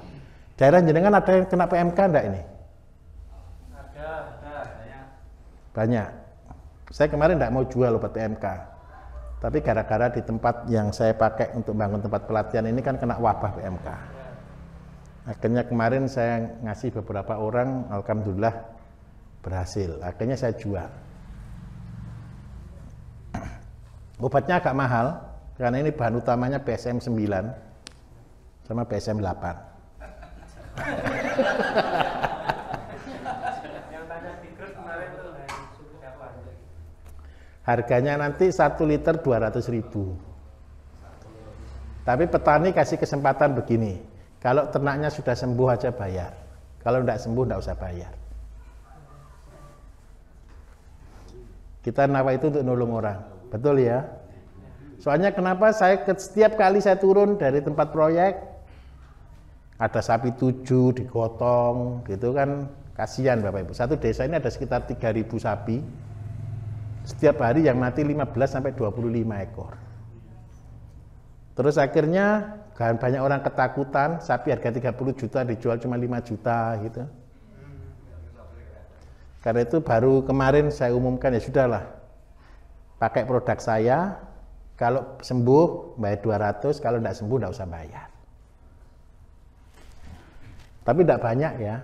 Daerah jenengan ada yang kena PMK enggak ini? Ada, banyak. Saya kemarin tidak mau jual obat PMK. Tapi gara-gara di tempat yang saya pakai untuk bangun tempat pelatihan ini kan kena wabah PMK. Akhirnya kemarin saya ngasih beberapa orang, alhamdulillah berhasil. Akhirnya saya jual. Obatnya agak mahal, karena ini bahan utamanya PSM 9 sama PSM 8. Yang tanya tiket kemarin tuh siapa? Harganya nanti 1 liter 200.000. Tapi petani kasih kesempatan begini, kalau ternaknya sudah sembuh aja bayar, kalau tidak sembuh tidak usah bayar. Kita nawa itu untuk nolong orang, betul ya? Soalnya kenapa setiap kali saya turun dari tempat proyek, ada sapi 7 digotong, gitu kan, kasihan Bapak Ibu. Satu desa ini ada sekitar 3.000 sapi, setiap hari yang mati 15 sampai 25 ekor. Terus akhirnya banyak orang ketakutan, sapi harga 30 juta dijual cuma 5 juta gitu. Karena itu baru kemarin saya umumkan, ya sudahlah, pakai produk saya, kalau sembuh bayar 200, kalau tidak sembuh tidak usah bayar. Tapi tidak banyak ya.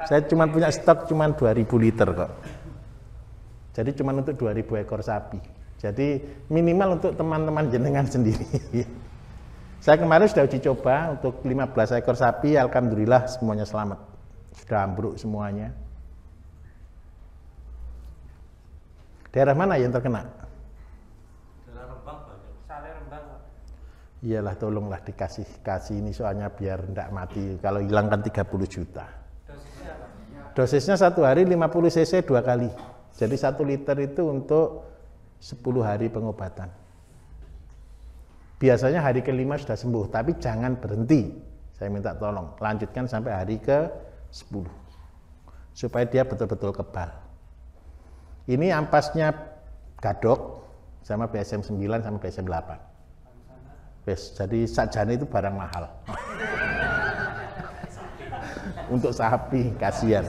Saya cuma punya stok cuma 2.000 liter kok. Jadi cuma untuk 2.000 ekor sapi. Jadi minimal untuk teman-teman jenengan sendiri. Saya kemarin sudah uji coba untuk 15 ekor sapi, alhamdulillah semuanya selamat. Sudah ambruk semuanya. Daerah mana yang terkena? Daerah Rembang banyak. Sale Rembang, Pak. Iyalah, tolonglah kasih ini soalnya biar tidak mati. Kalau hilangkan 30 juta. Dosisnya apa? Dosisnya 1 hari 50 cc 2 kali. Jadi 1 liter itu untuk 10 hari pengobatan. Biasanya hari ke-5 sudah sembuh, tapi jangan berhenti. Saya minta tolong, lanjutkan sampai hari ke-10. Supaya dia betul-betul kebal. Ini ampasnya gadok sama PSM 9 sama PSM 8. Jadi sakjane itu barang mahal. Untuk sapi, kasihan.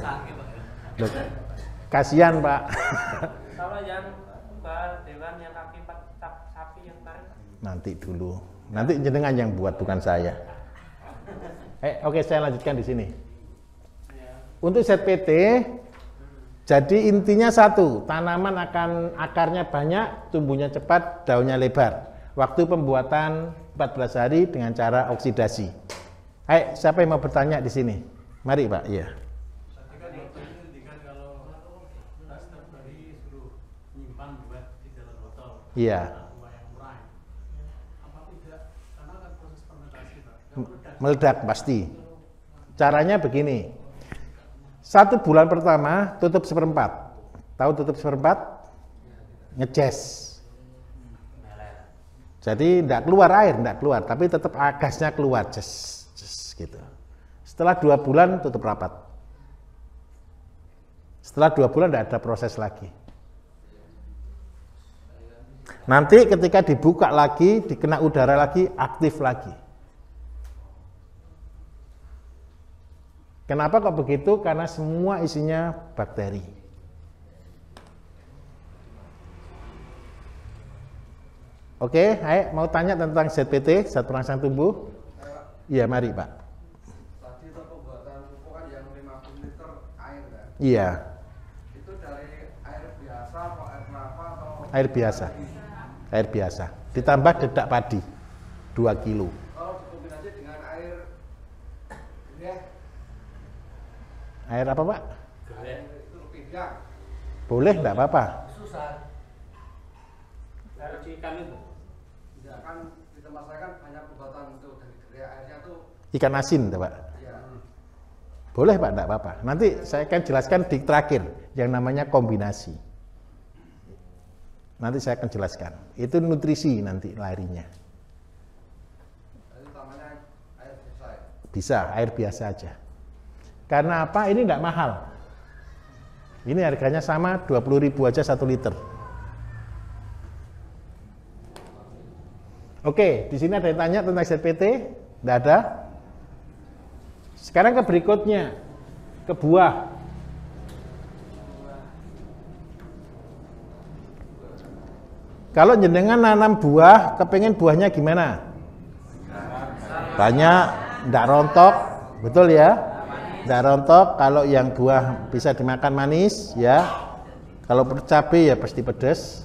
Loh, kasihan Pak. Kalau yang dewan yang kaki 4 sapi yang tarik. Nanti dulu. Nanti jenengan yang buat, bukan saya. Oke, saya lanjutkan di sini. Untuk ZPT, jadi intinya satu, tanaman akan akarnya banyak, tumbuhnya cepat, daunnya lebar. Waktu pembuatan 14 hari dengan cara oksidasi. Siapa yang mau bertanya di sini? Mari Pak. Iya. Iya. Meledak pasti. Caranya begini. 1 bulan pertama tutup 1/4. Tahu tutup 1/4? Ngejes. Jadi tidak keluar air, tidak keluar, tapi tetap gasnya keluar, jes, gitu. Setelah 2 bulan tutup rapat. Setelah 2 bulan tidak ada proses lagi. Nanti ketika dibuka lagi, dikena udara lagi, aktif lagi. Kenapa kok begitu? Karena semua isinya bakteri. Oke, mau tanya tentang ZPT, zat perangsang tumbuh? Iya, mari Pak. Tadi itu pembuatan pupuk kan yang 50 liter air kan? Iya. Itu dari air biasa atau air kelapa atau? Air biasa. Air biasa. Ditambah dedak padi 2 kilo. Kalau dikombinasi dengan air greh, Air apa Pak? air itu pinggang. Boleh, enggak apa-apa. Susah. Air ikan itu. Ya kan di tempat saya kan banyak pembuatan itu dari greh, airnya tuh Ikan asin, Pak. ya. Boleh Pak, enggak apa-apa. Nanti saya akan jelaskan di terakhir yang namanya kombinasi. Nanti saya akan jelaskan. Itu nutrisi nanti larinya. Jadi utamanya air biasa ya. Bisa, air biasa aja. Karena apa? Ini enggak mahal. Ini harganya sama, 20.000 aja 1 liter. Oke, di sini ada yang tanya tentang ZPT? Enggak ada? Sekarang ke berikutnya, ke buah. Kalau jenengan nanam buah, kepengen buahnya gimana? Banyak, enggak rontok, betul ya? Enggak rontok. Kalau yang buah bisa dimakan manis, ya. Kalau cabai ya pasti pedas.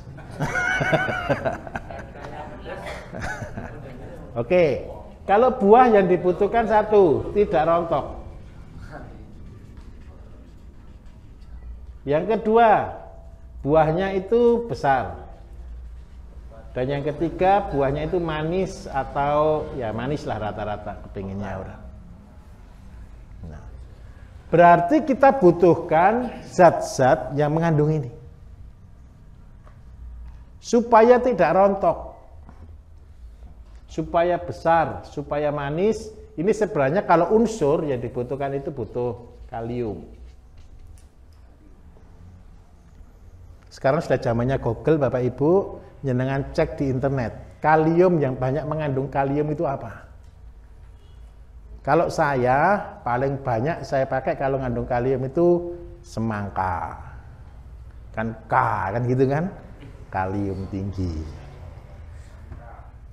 Oke, kalau buah yang dibutuhkan satu, tidak rontok. Yang kedua, buahnya itu besar. Dan yang ketiga, buahnya itu manis atau ya manis lah rata-rata kepinginnya orang. Nah, berarti kita butuhkan zat-zat yang mengandung ini supaya tidak rontok, supaya besar, supaya manis. Ini sebenarnya kalau unsur yang dibutuhkan itu butuh kalium. Sekarang sudah zamannya Google, Bapak Ibu, jenengan cek di internet, kalium yang banyak mengandung kalium itu apa? Kalau saya paling banyak saya pakai kalau mengandung kalium itu semangka. Kan K kan gitu kan? Kalium tinggi.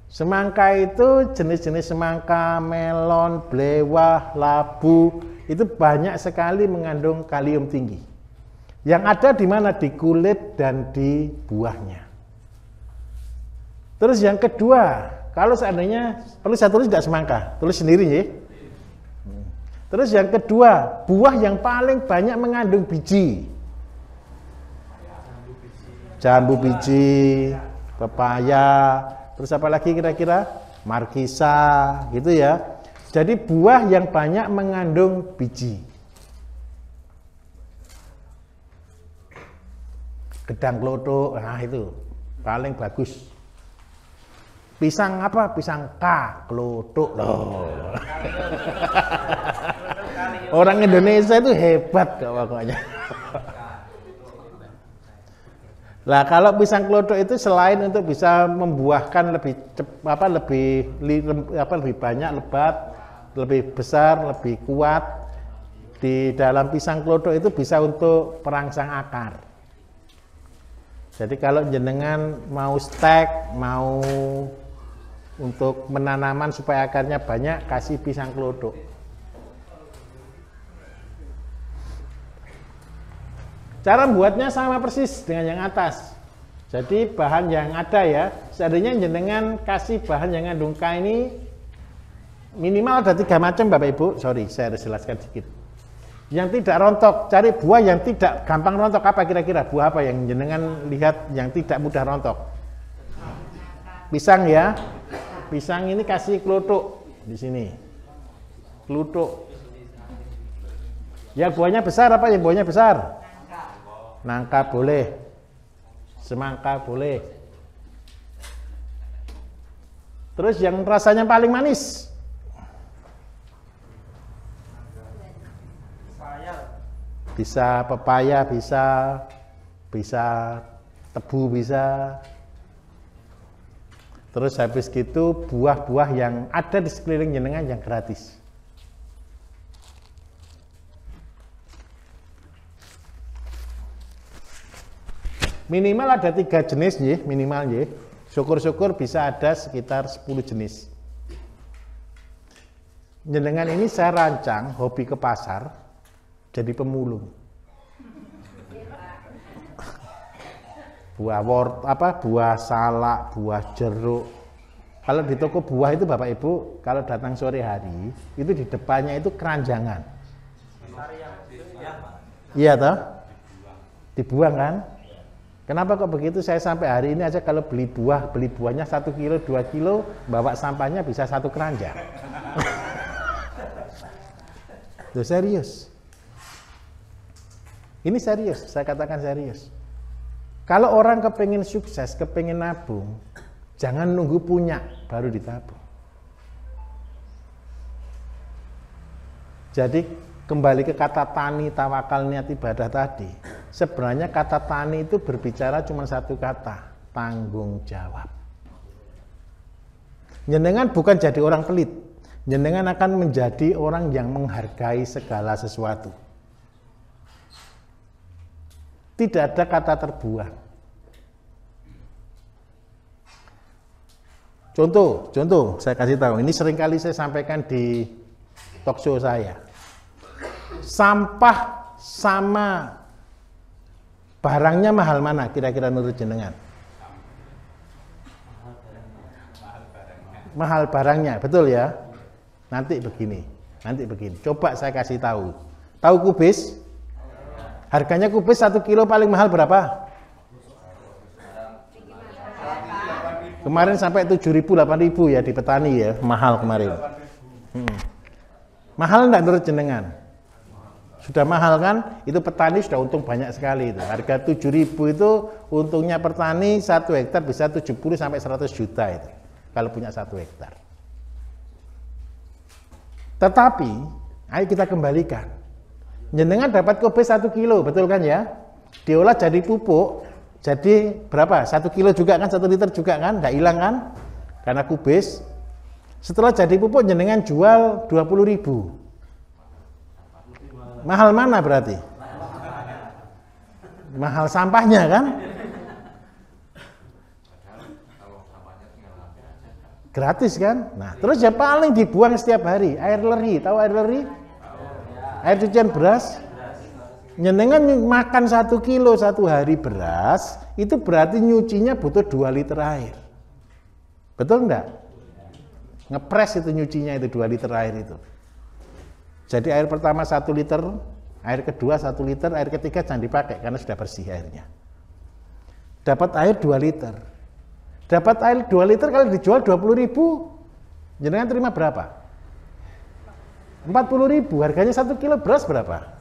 Semangka itu jenis-jenis semangka, melon, blewah, labu, itu banyak sekali mengandung kalium tinggi. Yang ada di mana? Di kulit dan di buahnya. Terus yang kedua, kalau seandainya, perlu saya tulis tidak semangka, tulis sendiri ya. Terus yang kedua, buah yang paling banyak mengandung biji. Jambu biji, pepaya, terus apa lagi kira-kira? Markisa, gitu ya. Jadi buah yang banyak mengandung biji. Gedang klothok, nah itu paling bagus. Pisang apa? Pisang K, klothok loh. Orang Indonesia itu hebat pokoknya. Lah kalau pisang klothok itu selain untuk bisa membuahkan lebih lebih banyak lebat, lebih besar, lebih kuat, di dalam pisang klothok itu bisa untuk perangsang akar. Jadi kalau jenengan mau stek, mau untuk menanaman supaya akarnya banyak, kasih pisang klothok. Cara membuatnya sama persis dengan yang atas. Jadi bahan yang ada ya, seandainya jenengan kasih bahan yang mengandung K ini minimal ada 3 macam Bapak Ibu. Sorry, saya harus jelaskan sedikit. Yang tidak rontok, cari buah yang tidak gampang rontok. Apa kira-kira buah apa yang jenengan lihat yang tidak mudah rontok? Pisang ya. Pisang ini kasih klothok di sini. Klothok. Yang buahnya besar apa yang buahnya besar? Nangka boleh. Semangka boleh. Terus yang rasanya paling manis? Bisa pepaya, bisa tebu, bisa. Terus habis gitu buah-buah yang ada di sekeliling jenengan yang gratis. Minimal ada 3 jenis ya, minimal ya. Syukur-syukur bisa ada sekitar 10 jenis. Jenengan ini saya rancang hobi ke pasar. Jadi pemulung. Buah salak, buah jeruk. Kalau di toko buah itu Bapak Ibu, kalau datang sore hari, itu di depannya itu keranjangan. Iya toh? Dibuang kan? Kenapa kok begitu? Saya sampai hari ini aja kalau beli buahnya 1 kilo, 2 kilo, bawa sampahnya bisa 1 keranjang. Loh, serius. Ini serius, saya katakan serius. Kalau orang kepengen sukses, kepengen nabung, jangan nunggu punya baru ditabung. Jadi kembali ke kata tani, tawakal, niat ibadah tadi. Sebenarnya kata tani itu berbicara cuma 1 kata, tanggung jawab. Jenengan bukan jadi orang pelit, jenengan akan menjadi orang yang menghargai segala sesuatu. Tidak ada kata terbuang. Contoh, saya kasih tahu. Ini seringkali saya sampaikan di talk show saya. Sampah sama barangnya mahal mana kira-kira menurut jenengan? mahal barangnya, betul ya? Nanti begini. Coba saya kasih tahu. Tahu kubis? Harganya kubis 1 kilo paling mahal berapa? Kemarin sampai 7.000, 8.000 ya di petani ya, mahal kemarin. Mahal enggak menurut jenengan? Sudah mahal kan? Itu petani sudah untung banyak sekali itu. Harga 7.000 itu untungnya petani 1 hektar bisa 70 sampai 100 juta itu. Kalau punya 1 hektar. Tetapi, ayo kita kembalikan. Jenengan dapat kubis 1 kilo, betul kan ya? Diolah jadi pupuk, jadi berapa? 1 kilo juga kan, 1 liter juga kan? Nggak hilang kan? Karena kubis. Setelah jadi pupuk jenengan jual 20.000. Mahal mana berarti? Mahal sampahnya kan? Gratis kan? Nah, terus yang paling dibuang setiap hari air leri. Tahu air leri? Air cucian beras. Jenengan makan 1 kilo 1 hari beras, itu berarti nyucinya butuh 2 liter air. Betul enggak? Ngepres itu nyucinya itu 2 liter air itu. Jadi air pertama 1 liter, air kedua 1 liter, air ketiga jangan dipakai karena sudah bersih airnya. Dapat air 2 liter. Dapat air 2 liter kalau dijual 20.000, jenengan terima berapa? 40.000. Harganya 1 kilo beras berapa?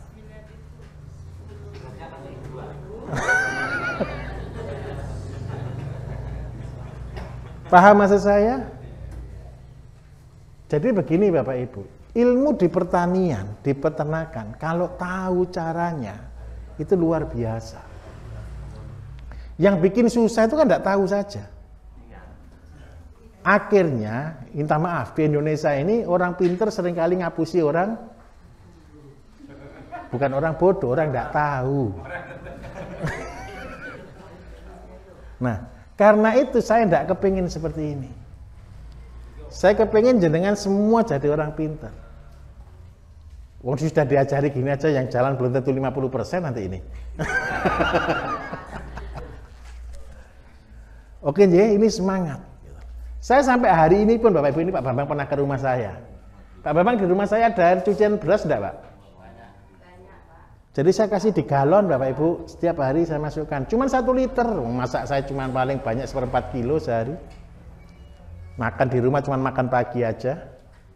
Paham maksud saya? Jadi begini Bapak Ibu, ilmu di pertanian, di peternakan, kalau tahu caranya, itu luar biasa. Yang bikin susah itu kan tidak tahu saja. Akhirnya, minta maaf, di Indonesia ini orang pinter seringkali ngapusi orang, bukan orang bodoh, orang tidak tahu. Nah, karena itu saya tidak kepingin seperti ini. Saya kepingin jenengan semua jadi orang pinter. Wong sudah diajari gini aja, yang jalan belum tentu 50% nanti ini. Oke, ini semangat. Saya sampai hari ini pun Bapak Ibu, ini Pak Bambang pernah ke rumah saya. Pak Bambang di rumah saya ada cucian beras enggak, Pak? Jadi saya kasih di galon Bapak Ibu, setiap hari saya masukkan. Cuman 1 liter, masak saya cuman paling banyak 1/4 kilo sehari. Makan di rumah cuman makan pagi aja.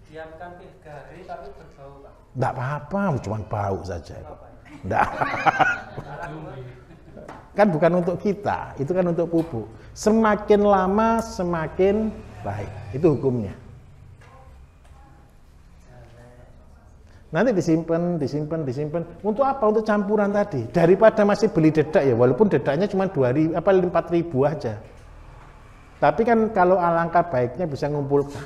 Diamkan 3 hari tapi berbau, Pak. Enggak apa-apa, cuman bau saja. Enggak. Kan bukan untuk kita, itu kan untuk pupuk. Semakin lama semakin baik, itu hukumnya. Nanti disimpan. Untuk apa? Untuk campuran tadi. Daripada masih beli dedak ya, walaupun dedaknya cuma 4.000 aja. Tapi kan kalau alangkah baiknya bisa ngumpulkan.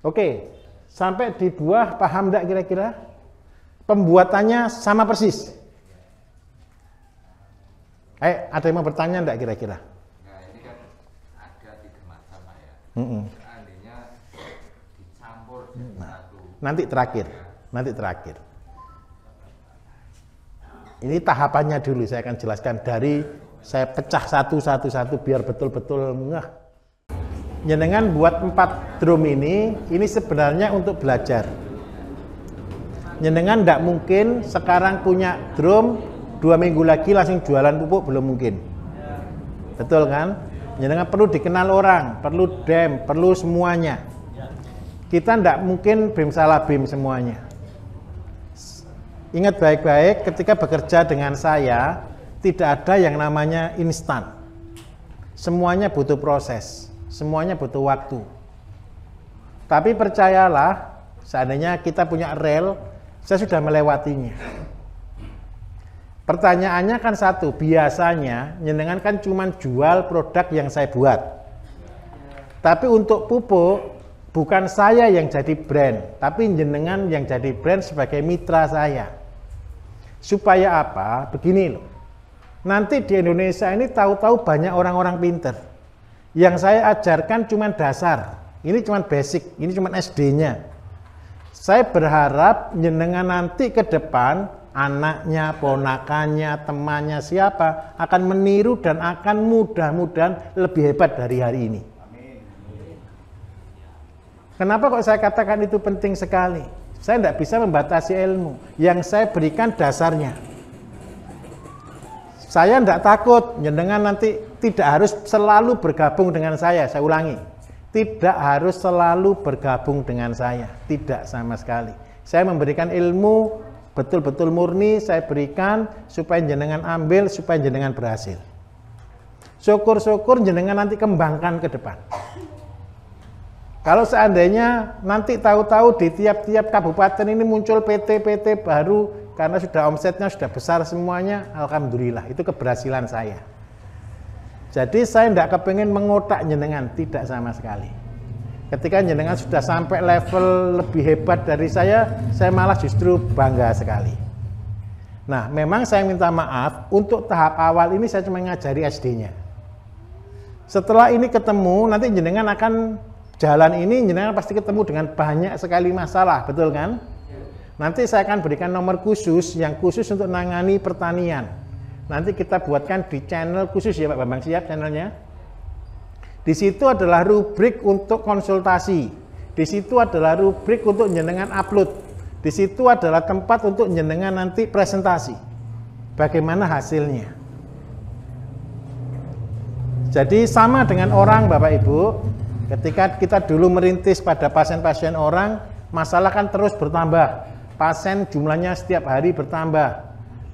Oke, sampai di buah paham enggak kira-kira? Pembuatannya sama persis. Ada yang mau bertanya enggak kira-kira? Nah, ini kan ada 3 macam Pak ya. Seandainya dicampur jadi satu. Nanti terakhir. Ini tahapannya dulu saya akan jelaskan dari saya pecah satu biar betul-betul ngeh. Jenengan buat 4 drum ini sebenarnya untuk belajar. Jenengan enggak mungkin sekarang punya drum 2 minggu lagi langsung jualan pupuk, belum mungkin. Betul kan? Jenengan perlu dikenal orang, perlu dem, perlu semuanya. Kita enggak mungkin bim salah bim semuanya. Ingat baik-baik, ketika bekerja dengan saya, tidak ada yang namanya instan. Semuanya butuh proses, semuanya butuh waktu. Tapi percayalah, seandainya kita punya rel, saya sudah melewatinya. Pertanyaannya kan satu, biasanya jenengan kan cuma jual produk yang saya buat. Tapi untuk pupuk, bukan saya yang jadi brand, tapi jenengan yang jadi brand sebagai mitra saya. Supaya apa? Begini loh. Nanti di Indonesia ini tahu-tahu banyak orang-orang pinter. Yang saya ajarkan cuma dasar. Ini cuma basic, ini cuma SD-nya. Saya berharap jenengan nanti ke depan, anaknya, ponakannya, temannya siapa akan meniru dan akan mudah-mudahan lebih hebat dari hari ini. Kenapa kok saya katakan itu penting sekali? Saya tidak bisa membatasi ilmu. Yang saya berikan dasarnya. Saya tidak takut, jenengan nanti tidak harus selalu bergabung dengan saya ulangi. Tidak harus selalu bergabung dengan saya, tidak sama sekali. Saya memberikan ilmu betul-betul murni, saya berikan supaya jenengan ambil, supaya jenengan berhasil. Syukur-syukur jenengan nanti kembangkan ke depan. Kalau seandainya nanti tahu-tahu di tiap-tiap kabupaten ini muncul PT-PT baru karena sudah omsetnya sudah besar semuanya, alhamdulillah itu keberhasilan saya. Jadi saya tidak kepengen mengotak jenengan, tidak sama sekali. Ketika jenengan sudah sampai level lebih hebat dari saya malah justru bangga sekali. Nah, memang saya minta maaf untuk tahap awal ini saya cuma ngajari SD-nya. Setelah ini ketemu, nanti jenengan akan jalan ini jenengan pasti ketemu dengan banyak sekali masalah, betul kan? Nanti saya akan berikan nomor khusus yang khusus untuk nangani pertanian. Nanti kita buatkan di channel khusus ya Pak Bambang, siap channelnya? Di situ adalah rubrik untuk konsultasi. Di situ adalah rubrik untuk jenengan upload. Di situ adalah tempat untuk jenengan nanti presentasi. Bagaimana hasilnya? Jadi sama dengan orang Bapak Ibu, ketika kita dulu merintis pada pasien-pasien orang, masalah kan terus bertambah. Pasien jumlahnya setiap hari bertambah.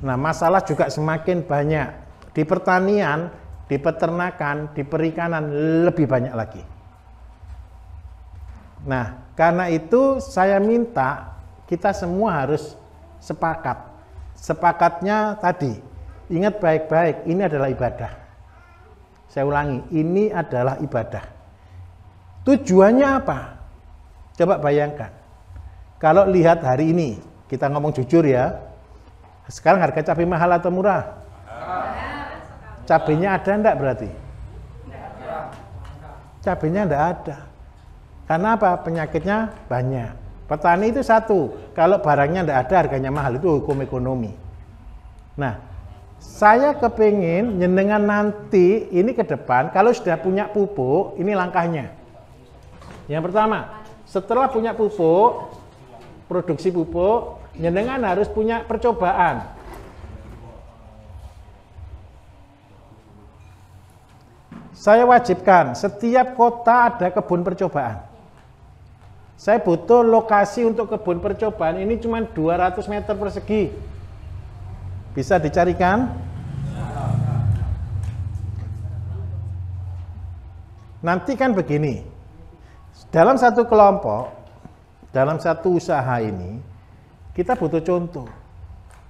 Nah, masalah juga semakin banyak. Di pertanian, di peternakan, di perikanan lebih banyak lagi. Nah, karena itu saya minta kita semua harus sepakat. Sepakatnya tadi, ingat baik-baik, ini adalah ibadah. Saya ulangi, ini adalah ibadah. Tujuannya apa? Coba bayangkan. Kalau lihat hari ini, kita ngomong jujur ya. Sekarang harga cabai mahal atau murah? Cabainya ada enggak berarti? Cabainya enggak ada. Karena apa? Penyakitnya banyak. Petani itu satu. Kalau barangnya enggak ada, harganya mahal. Itu hukum ekonomi. Nah, saya kepingin jenengan nanti ini ke depan, kalau sudah punya pupuk, ini langkahnya. Yang pertama, setelah punya pupuk, produksi pupuk, jenengan harus punya percobaan. Saya wajibkan setiap kota ada kebun percobaan. Saya butuh lokasi untuk kebun percobaan ini cuma 200 meter persegi. Bisa dicarikan? Nanti kan begini, dalam satu kelompok, dalam satu usaha ini, kita butuh contoh.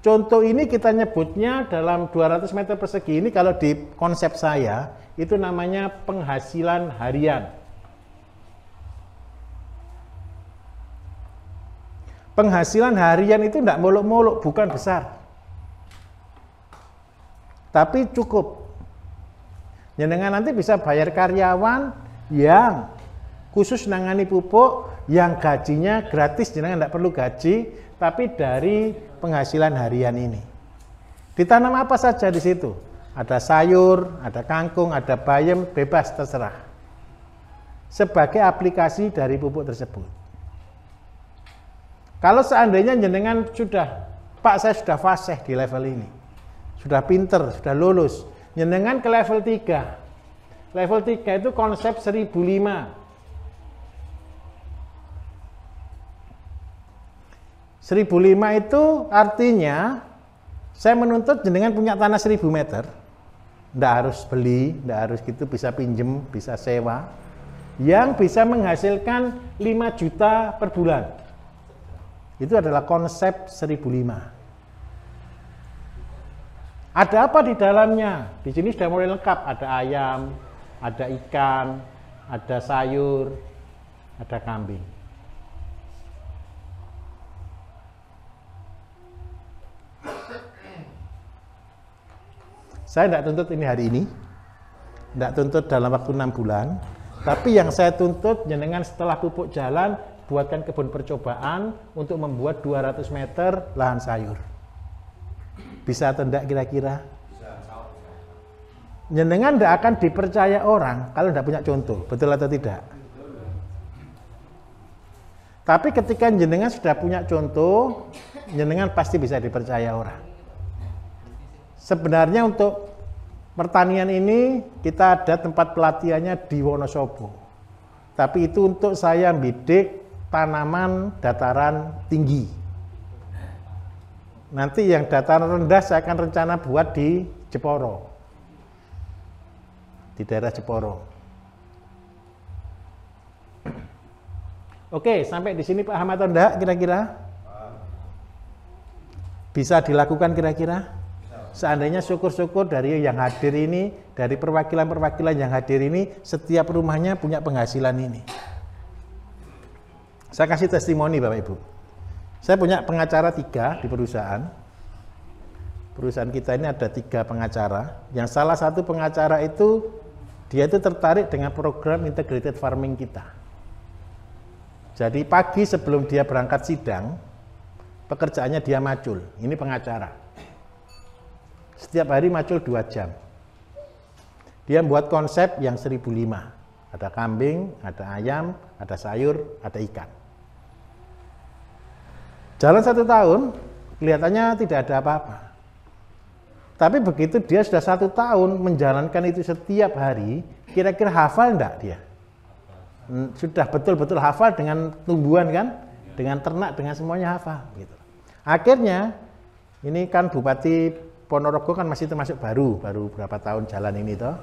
Contoh ini kita nyebutnya dalam 200 meter persegi ini, kalau di konsep saya, itu namanya penghasilan harian. Penghasilan harian itu tidak muluk-muluk, bukan besar. Tapi cukup. Jenengan nanti bisa bayar karyawan yang khusus nangani pupuk, yang gajinya gratis, jenengan tidak perlu gaji, tapi dari penghasilan harian ini. Ditanam apa saja di situ? Ada sayur, ada kangkung, ada bayam, bebas terserah. Sebagai aplikasi dari pupuk tersebut. Kalau seandainya jenengan sudah, Pak saya sudah fasih di level ini, sudah pinter, sudah lulus, jenengan ke level 3. Level 3 itu konsep 1005. 1005 itu artinya saya menuntut jenengan punya tanah 1000 meter. Nggak harus beli, nggak harus gitu, bisa pinjem, bisa sewa. Yang bisa menghasilkan 5 juta per bulan. Itu adalah konsep 1005. Ada apa di dalamnya? Di sini sudah mulai lengkap. Ada ayam, ada ikan, ada sayur, ada kambing. Saya tidak tuntut ini hari ini, tidak tuntut dalam waktu 6 bulan, tapi yang saya tuntut jenengan setelah pupuk jalan, buatkan kebun percobaan untuk membuat 200 meter lahan sayur. Bisa atau tidak kira-kira? Jenengan tidak akan dipercaya orang kalau tidak punya contoh, betul atau tidak? Tapi ketika jenengan sudah punya contoh, jenengan pasti bisa dipercaya orang. Sebenarnya untuk pertanian ini kita ada tempat pelatihannya di Wonosobo. Tapi itu untuk saya bidik tanaman dataran tinggi. Nanti yang dataran rendah saya akan rencana buat di Jeporo. Di daerah Jeporo. Oke, sampai di sini Pak Ahmad atau enggak kira-kira? Bisa dilakukan kira-kira? Seandainya syukur-syukur dari yang hadir ini, dari perwakilan-perwakilan yang hadir ini, setiap rumahnya punya penghasilan ini. Saya kasih testimoni Bapak Ibu. Saya punya pengacara 3 di perusahaan. Perusahaan kita ini ada 3 pengacara. Yang salah satu pengacara itu, dia itu tertarik dengan program integrated farming kita. Jadi pagi sebelum dia berangkat sidang, pekerjaannya dia macul. Ini pengacara. Setiap hari macul 2 jam. Dia membuat konsep yang 1.005. Ada kambing, ada ayam, ada sayur, ada ikan. Jalan 1 tahun, kelihatannya tidak ada apa-apa. Tapi begitu dia sudah 1 tahun menjalankan itu setiap hari, kira-kira hafal enggak dia? Sudah betul-betul hafal dengan tumbuhan kan, dengan ternak, dengan semuanya hafal gitu. Akhirnya ini kan Bupati Ponorogo kan masih termasuk baru berapa tahun jalan ini toh.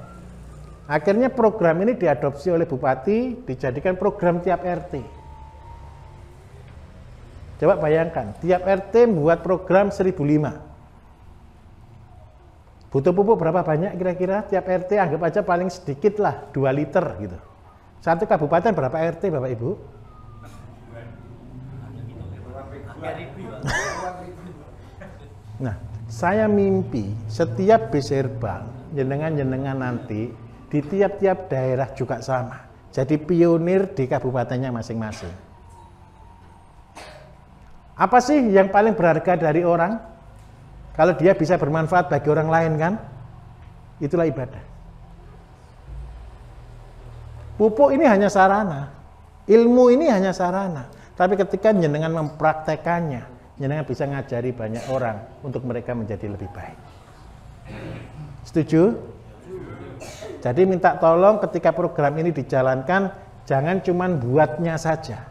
Akhirnya program ini diadopsi oleh Bupati, dijadikan program tiap RT. Coba bayangkan, tiap RT membuat program 1.005. Butuh pupuk berapa banyak kira-kira? Tiap RT anggap aja paling sedikit lah 2 liter gitu. Satu kabupaten berapa RT Bapak Ibu? Nah, saya mimpi setiap bis herbal jenengan nanti di tiap-tiap daerah juga sama. Jadi pionir di kabupatennya masing-masing. Apa sih yang paling berharga dari orang? Kalau dia bisa bermanfaat bagi orang lain kan? Itulah ibadah. Pupuk ini hanya sarana, ilmu ini hanya sarana. Tapi ketika jenengan mempraktekannya, jenengan bisa ngajari banyak orang untuk mereka menjadi lebih baik. Setuju? Jadi minta tolong ketika program ini dijalankan, jangan cuma buatnya saja,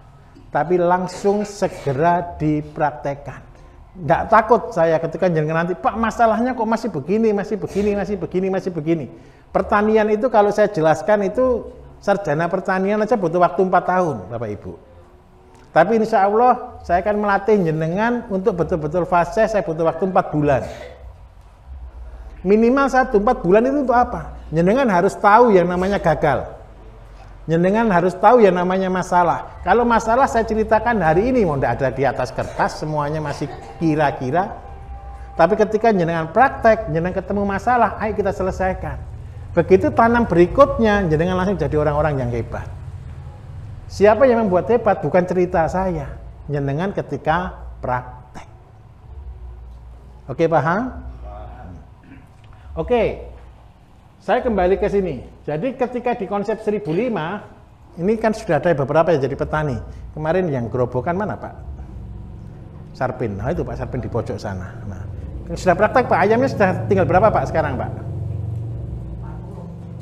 tapi langsung segera dipraktekkan. Nggak takut saya ketika jenengan nanti, Pak masalahnya kok masih begini, masih begini. Pertanian itu kalau saya jelaskan itu, sarjana pertanian aja butuh waktu 4 tahun Bapak Ibu. Tapi insya Allah saya akan melatih jenengan untuk betul-betul fase, saya butuh waktu 4 bulan. Minimal 1-4 bulan itu untuk apa? Jenengan harus tahu yang namanya gagal. Jenengan harus tahu yang namanya masalah. Kalau masalah saya ceritakan hari ini, mau tidak ada di atas kertas, semuanya masih kira-kira. Tapi ketika jenengan praktek, jenengan ketemu masalah, ayo kita selesaikan. Begitu tanam berikutnya, jenengan langsung jadi orang-orang yang hebat. Siapa yang membuat hebat? Bukan cerita saya, jenengan ketika praktek. Oke, paham? Oke, saya kembali ke sini. Jadi ketika di konsep 1.005, ini kan sudah ada beberapa yang jadi petani. Kemarin yang gerobokan mana Pak? Sarpin, nah itu Pak Sarpin di pojok sana. Nah, sudah praktek Pak, ayamnya sudah tinggal berapa Pak sekarang Pak?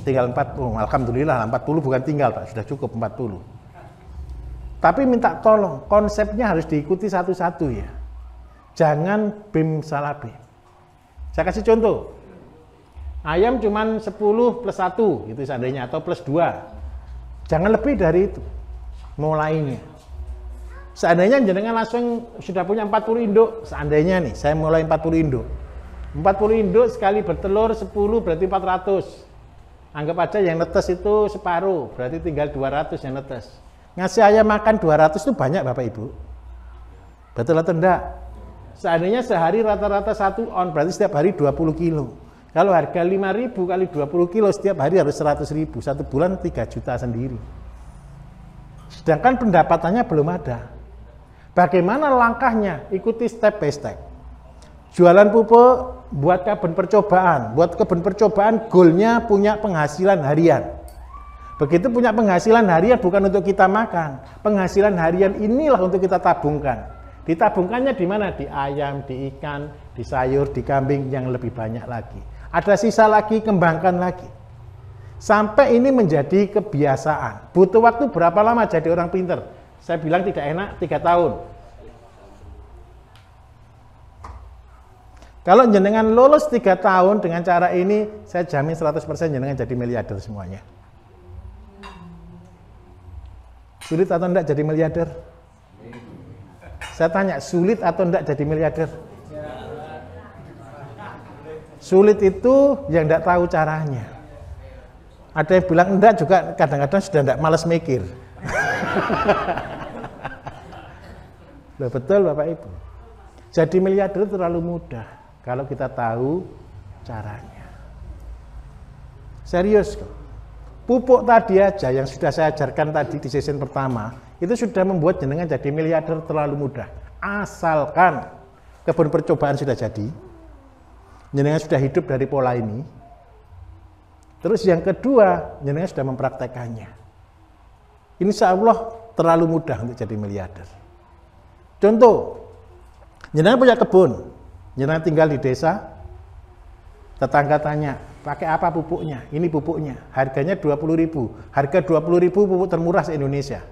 Tinggal 40, alhamdulillah 40 bukan tinggal Pak, sudah cukup 40. Tapi minta tolong, konsepnya harus diikuti satu-satu ya. Jangan bim salah bim. Saya kasih contoh. Ayam cuman 10 plus 1 gitu seandainya, atau plus 2. Jangan lebih dari itu mulainya. Seandainya jenengan langsung sudah punya 40 induk, seandainya nih saya mulai 40 induk. 40 induk sekali bertelur 10 berarti 400. Anggap aja yang netes itu separuh, berarti tinggal 200 yang netes. Ngasih ayam makan 200 itu banyak Bapak Ibu. Betul atau enggak? Seandainya sehari rata-rata 1 on, berarti setiap hari 20 kilo. Kalau harga 5.000 kali 20 kilo setiap hari harus 100.000, 1 bulan 3 juta sendiri. Sedangkan pendapatannya belum ada. Bagaimana langkahnya? Ikuti step by step. Jualan pupuk, buat kebun percobaan. Buat kebun percobaan, goalnya punya penghasilan harian. Begitu punya penghasilan harian bukan untuk kita makan. Penghasilan harian inilah untuk kita tabungkan. Ditabungkannya di mana? Di ayam, di ikan, di sayur, di kambing yang lebih banyak lagi. Ada sisa lagi, kembangkan lagi. Sampai ini menjadi kebiasaan. Butuh waktu berapa lama jadi orang pinter? Saya bilang tidak enak, 3 tahun. Kalau jenengan lulus 3 tahun dengan cara ini, saya jamin 100% jenengan jadi miliarder semuanya. Sulit atau enggak jadi miliarder? Saya tanya, sulit atau enggak jadi miliarder? Sulit itu yang enggak tahu caranya. Ada yang bilang enggak juga kadang-kadang sudah enggak malas mikir. Loh, betul Bapak Ibu. Jadi miliarder terlalu mudah kalau kita tahu caranya. Serius kok. Pupuk tadi aja yang sudah saya ajarkan tadi di season pertama, itu sudah membuat jenengan jadi miliarder terlalu mudah. Asalkan kebun percobaan sudah jadi, jenengan sudah hidup dari pola ini. Terus yang kedua, jenengan sudah mempraktekannya. Insya Allah terlalu mudah untuk jadi miliarder. Contoh, jenengan punya kebun, jenengan tinggal di desa, tetangga tanya, pakai apa pupuknya? Ini pupuknya, harganya 20.000. Harga 20.000 pupuk termurah se-Indonesia.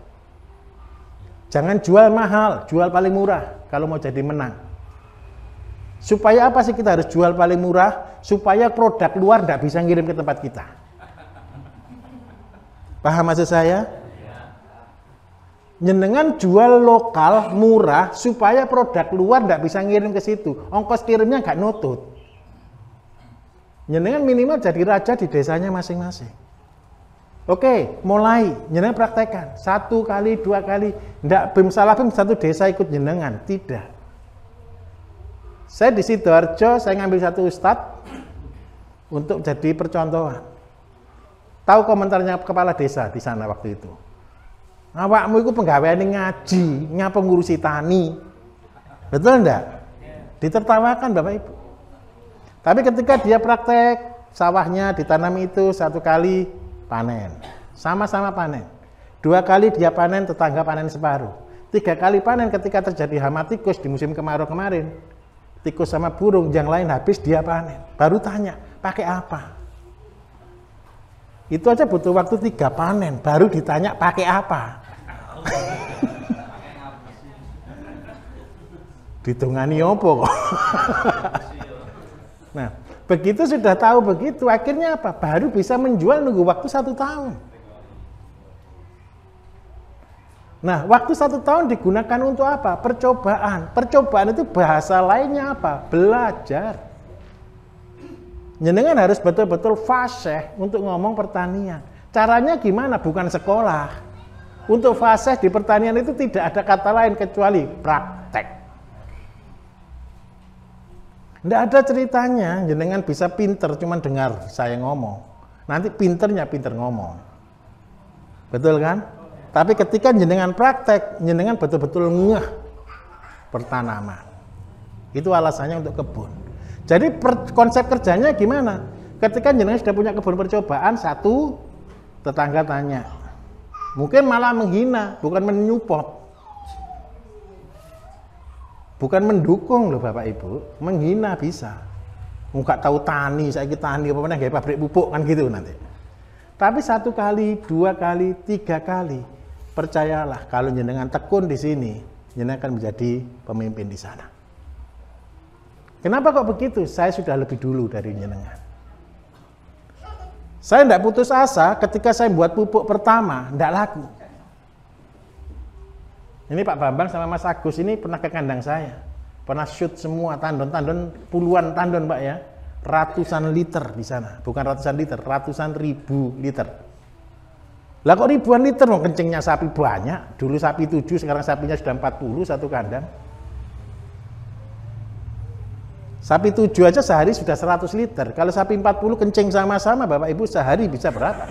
Jangan jual mahal, jual paling murah kalau mau jadi menang. Supaya apa sih kita harus jual paling murah? Supaya produk luar tidak bisa ngirim ke tempat kita. Paham maksud saya? Jenengan jual lokal murah supaya produk luar tidak bisa ngirim ke situ. Ongkos kirimnya nggak nutut. Jenengan minimal jadi raja di desanya masing-masing. Oke, mulai jenengan praktekkan 1 kali, 2 kali, ndak bim salah bim satu desa ikut jenengan, tidak. Saya di Sidoarjo, saya ngambil satu ustadz untuk jadi percontohan. Tahu komentarnya kepala desa di sana waktu itu. Awakmu itu penggawean ngaji, ngapa ngurusi tani, betul ndak? Ditertawakan Bapak Ibu. Tapi ketika dia praktek, sawahnya ditanami itu 1 kali panen, sama-sama panen. 2 kali dia panen, tetangga panen separuh. 3 kali panen ketika terjadi hama tikus di musim kemarau kemarin. Tikus sama burung, yang lain habis dia panen. Baru tanya, pakai apa? Itu aja butuh waktu 3 panen, baru ditanya pakai apa? Ditungani opo kok? Nah, begitu sudah tahu begitu, akhirnya apa? Baru bisa menjual nunggu waktu 1 tahun. Nah, waktu 1 tahun digunakan untuk apa? Percobaan. Percobaan itu bahasa lainnya apa? Belajar. Jenengan harus betul-betul fasih untuk ngomong pertanian. Caranya gimana? Bukan sekolah. Untuk fasih di pertanian itu tidak ada kata lain kecuali praktek. Tidak ada ceritanya, jenengan bisa pinter cuman dengar saya ngomong. Nanti pinternya pinter ngomong. Betul kan? Tapi ketika jenengan praktek, jenengan betul-betul ngeh pertanaman. Itu alasannya untuk kebun. Jadi konsep kerjanya gimana? Ketika jenengan sudah punya kebun percobaan, 1, tetangga tanya. Mungkin malah menghina, bukan menyupport. Bukan mendukung loh Bapak Ibu, menghina bisa. Enggak tahu tani, saya tani apa mana kayak pabrik pupuk kan gitu nanti. Tapi 1 kali, 2 kali, 3 kali, percayalah kalau jenengan tekun di sini, jenengan akan menjadi pemimpin di sana. Kenapa kok begitu? Saya sudah lebih dulu dari jenengan. Saya tidak putus asa ketika saya buat pupuk pertama, tidak laku. Ini Pak Bambang sama Mas Agus ini pernah ke kandang saya. Pernah shoot semua tandon-tandon, puluhan tandon Pak ya. Ratusan liter di sana. Bukan ratusan liter, ratusan ribu liter. Lah kok ribuan liter loh, kencingnya sapi banyak. Dulu sapi 7, sekarang sapinya sudah 40 satu kandang. Sapi 7 aja sehari sudah 100 liter. Kalau sapi 40 kencing sama-sama Bapak Ibu sehari bisa berapa?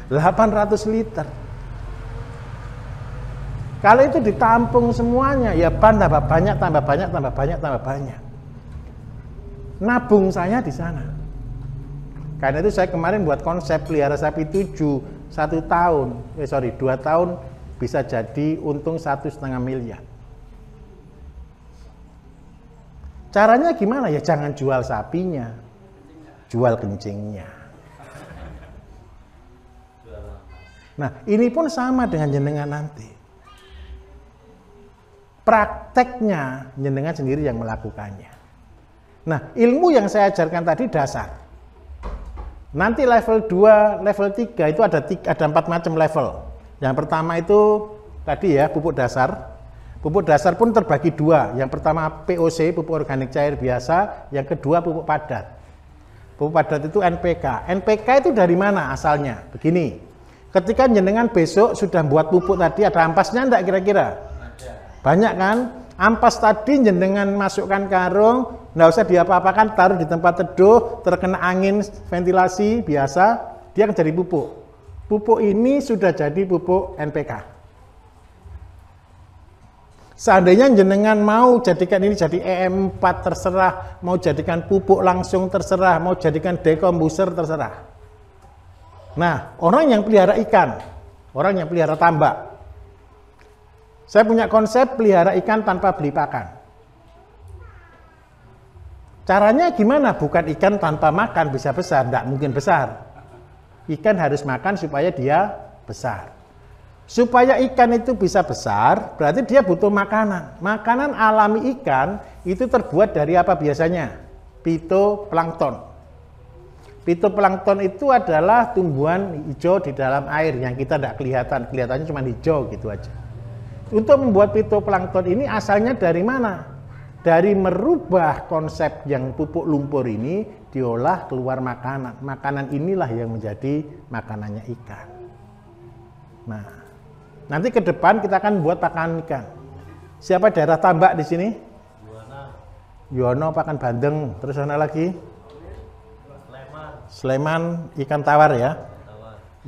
800 liter. Kalau itu ditampung semuanya, ya tambah banyak, tambah banyak, tambah banyak, tambah banyak. Nabung saya di sana. Karena itu saya kemarin buat konsep pelihara sapi 7 2 tahun bisa jadi untung 1,5 miliar. Caranya gimana ya? Jangan jual sapinya, jual kencingnya. Nah, ini pun sama dengan jenengan nanti. Prakteknya jenengan sendiri yang melakukannya. Nah, ilmu yang saya ajarkan tadi dasar. Nanti level 2, level 3 itu ada 4 macam level. Yang pertama itu tadi ya, pupuk dasar. Pupuk dasar pun terbagi 2. Yang pertama POC, pupuk organik cair biasa. Yang kedua pupuk padat. Pupuk padat itu NPK. NPK itu dari mana asalnya? Begini, ketika jenengan besok sudah buat pupuk tadi, ada ampasnya enggak kira-kira? Banyak kan? Ampas tadi jenengan masukkan karung, nggak usah diapa-apakan, taruh di tempat teduh, terkena angin, ventilasi biasa, dia akan jadi pupuk. Pupuk ini sudah jadi pupuk NPK. Seandainya jenengan mau jadikan ini jadi EM4 terserah, mau jadikan pupuk langsung terserah, mau jadikan dekomposer terserah. Nah, orang yang pelihara ikan, orang yang pelihara tambak, saya punya konsep pelihara ikan tanpa beli pakan. Caranya gimana? Bukan ikan tanpa makan bisa besar, tidak mungkin besar. Ikan harus makan supaya dia besar. Supaya ikan itu bisa besar, berarti dia butuh makanan. Makanan alami ikan itu terbuat dari apa biasanya? Fitoplankton. Fitoplankton itu adalah tumbuhan hijau di dalam air yang kita tidak kelihatan, kelihatannya cuma hijau gitu aja. Untuk membuat fitoplankton ini asalnya dari mana? Dari merubah konsep yang pupuk lumpur ini diolah keluar makanan. Makanan inilah yang menjadi makanannya ikan. Nah, nanti ke depan kita akan buat pakan ikan. Siapa daerah tambak di sini? Yono, pakan bandeng. Terus mana lagi? Sleman, ikan tawar ya?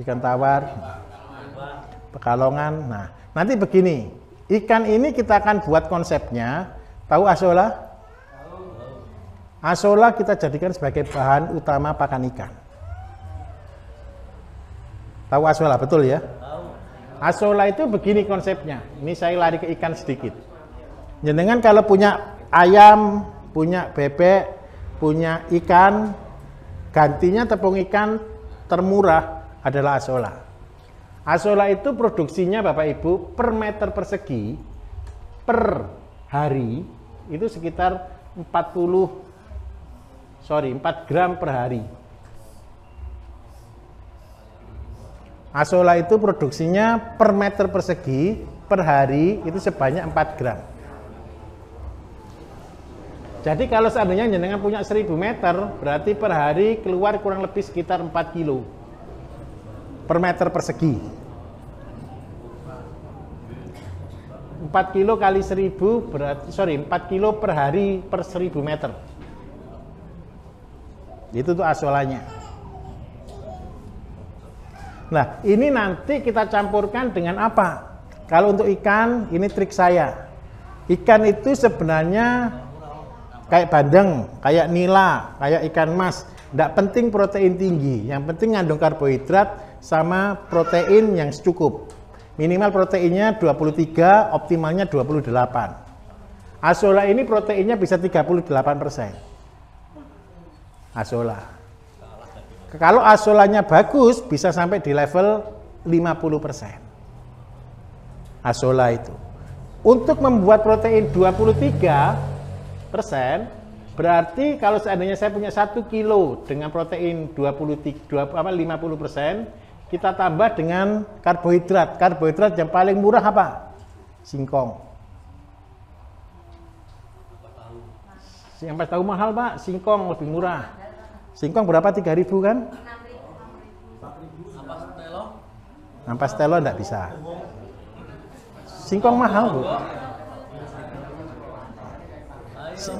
Ikan tawar. Pekalongan. Nah, nanti begini, ikan ini kita akan buat konsepnya. Tahu asola? Asola kita jadikan sebagai bahan utama pakan ikan. Tahu asola, betul ya? Asola itu begini konsepnya. Ini saya lari ke ikan sedikit. Jenengan kalau punya ayam, punya bebek, punya ikan, gantinya tepung ikan termurah adalah asola. Asola itu produksinya Bapak Ibu per meter persegi per hari itu sekitar 4 gram per hari. Asola itu produksinya per meter persegi per hari itu sebanyak 4 gram. Jadi kalau seandainya jenengan punya 1000 meter, berarti per hari keluar kurang lebih sekitar 4 kilo per meter persegi. 4 kilo kali 1000 berarti 4 kilo per hari per 1000 meter. Itu tuh asolanya. Nah, ini nanti kita campurkan dengan apa? Kalau untuk ikan, ini trik saya. Ikan itu sebenarnya kayak bandeng, kayak nila, kayak ikan mas. Tidak penting protein tinggi, yang penting ngandung karbohidrat sama protein yang cukup. Minimal proteinnya 23, optimalnya 28. Asola ini proteinnya bisa 38%. Asola. Kalau asolanya bagus, bisa sampai di level 50%. Asola itu. Untuk membuat protein 23%, berarti kalau seandainya saya punya 1 kilo dengan protein 50%, kita tambah dengan karbohidrat. Karbohidrat yang paling murah apa? Singkong. Yang pas tahu mahal Pak, singkong lebih murah. Singkong berapa? 3.000 kan? 6.000. Ampas telo enggak bisa. Singkong mahal Bu.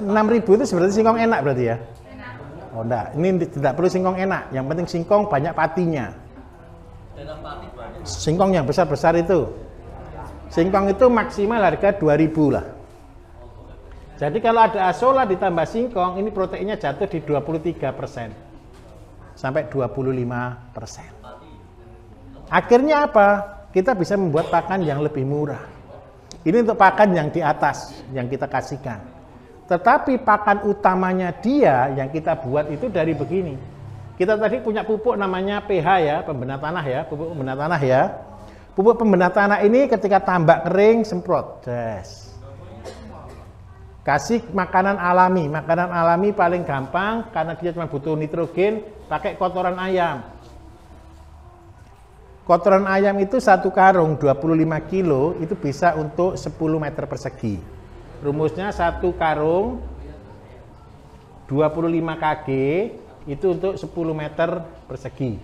6.000 itu sebenarnya singkong enak berarti ya? Oh enggak, ini tidak perlu singkong enak. Yang penting singkong banyak patinya. Singkong yang besar-besar itu. Singkong itu maksimal harga 2.000 lah. Jadi kalau ada asola ditambah singkong, ini proteinnya jatuh di 23%. sampai 25%. Akhirnya apa? Kita bisa membuat pakan yang lebih murah. Ini untuk pakan yang di atas yang kita kasihkan. Tetapi pakan utamanya dia yang kita buat itu dari begini. Kita tadi punya pupuk namanya PH ya, pembenar tanah ya, pupuk pembenar tanah ya. Pupuk pembenar tanah ini ketika tambak kering semprot. Yes. Kasih makanan alami. Makanan alami paling gampang karena dia cuma butuh nitrogen, pakai kotoran ayam. Kotoran ayam itu satu karung 25 kilo itu bisa untuk 10 meter persegi. Rumusnya satu karung 25 kg itu untuk 10 meter persegi.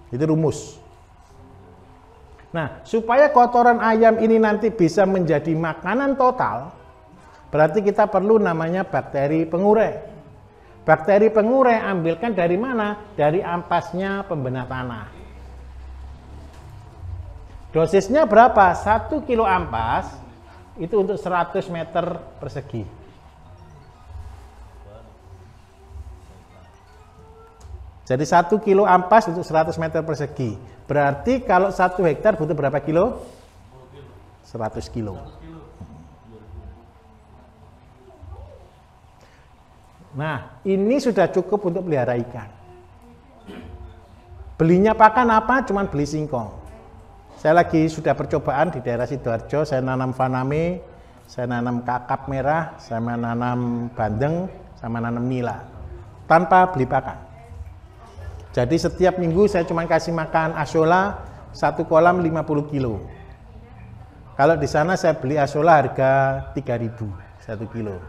Itu rumus. Nah, supaya kotoran ayam ini nanti bisa menjadi makanan total, berarti kita perlu namanya bakteri pengurai. Bakteri pengurai ambilkan dari mana? Dari ampasnya pembenar tanah. Dosisnya berapa? 1 kilo ampas itu untuk 100 meter persegi. Jadi 1 kilo ampas untuk 100 meter persegi. Berarti kalau 1 hektar butuh berapa kilo? 100 kilo. Nah, ini sudah cukup untuk pelihara ikan. Belinya pakan apa? Cuman beli singkong. Saya lagi sudah percobaan di daerah Sidoarjo, saya nanam faname, saya nanam kakap merah, saya menanam bandeng, sama nanam nila. Tanpa beli pakan. Jadi setiap minggu saya cuma kasih makan asola 1 kolam 50 kilo. Kalau di sana saya beli asola harga 3.000 1 kilo.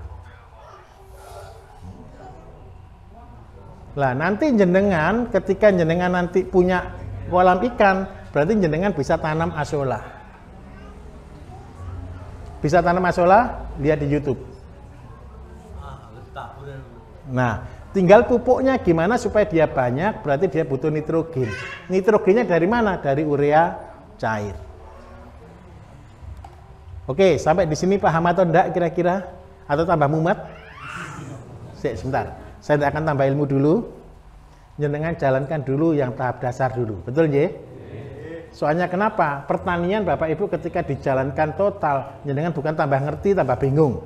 Lah nanti jenengan ketika jenengan nanti punya kolam ikan, berarti jenengan bisa tanam asola. Bisa tanam asola? Lihat di YouTube. Nah, tinggal pupuknya gimana supaya dia banyak, berarti dia butuh nitrogen. Nitrogennya dari mana? Dari urea cair. Oke, sampai di sini paham atau enggak kira-kira? Atau tambah mumet? Sebentar, saya tidak akan tambah ilmu dulu. Jenengan jalankan dulu yang tahap dasar dulu. Betul ya? Soalnya kenapa? Pertanian Bapak Ibu ketika dijalankan total, jenengan bukan tambah ngerti, tambah bingung.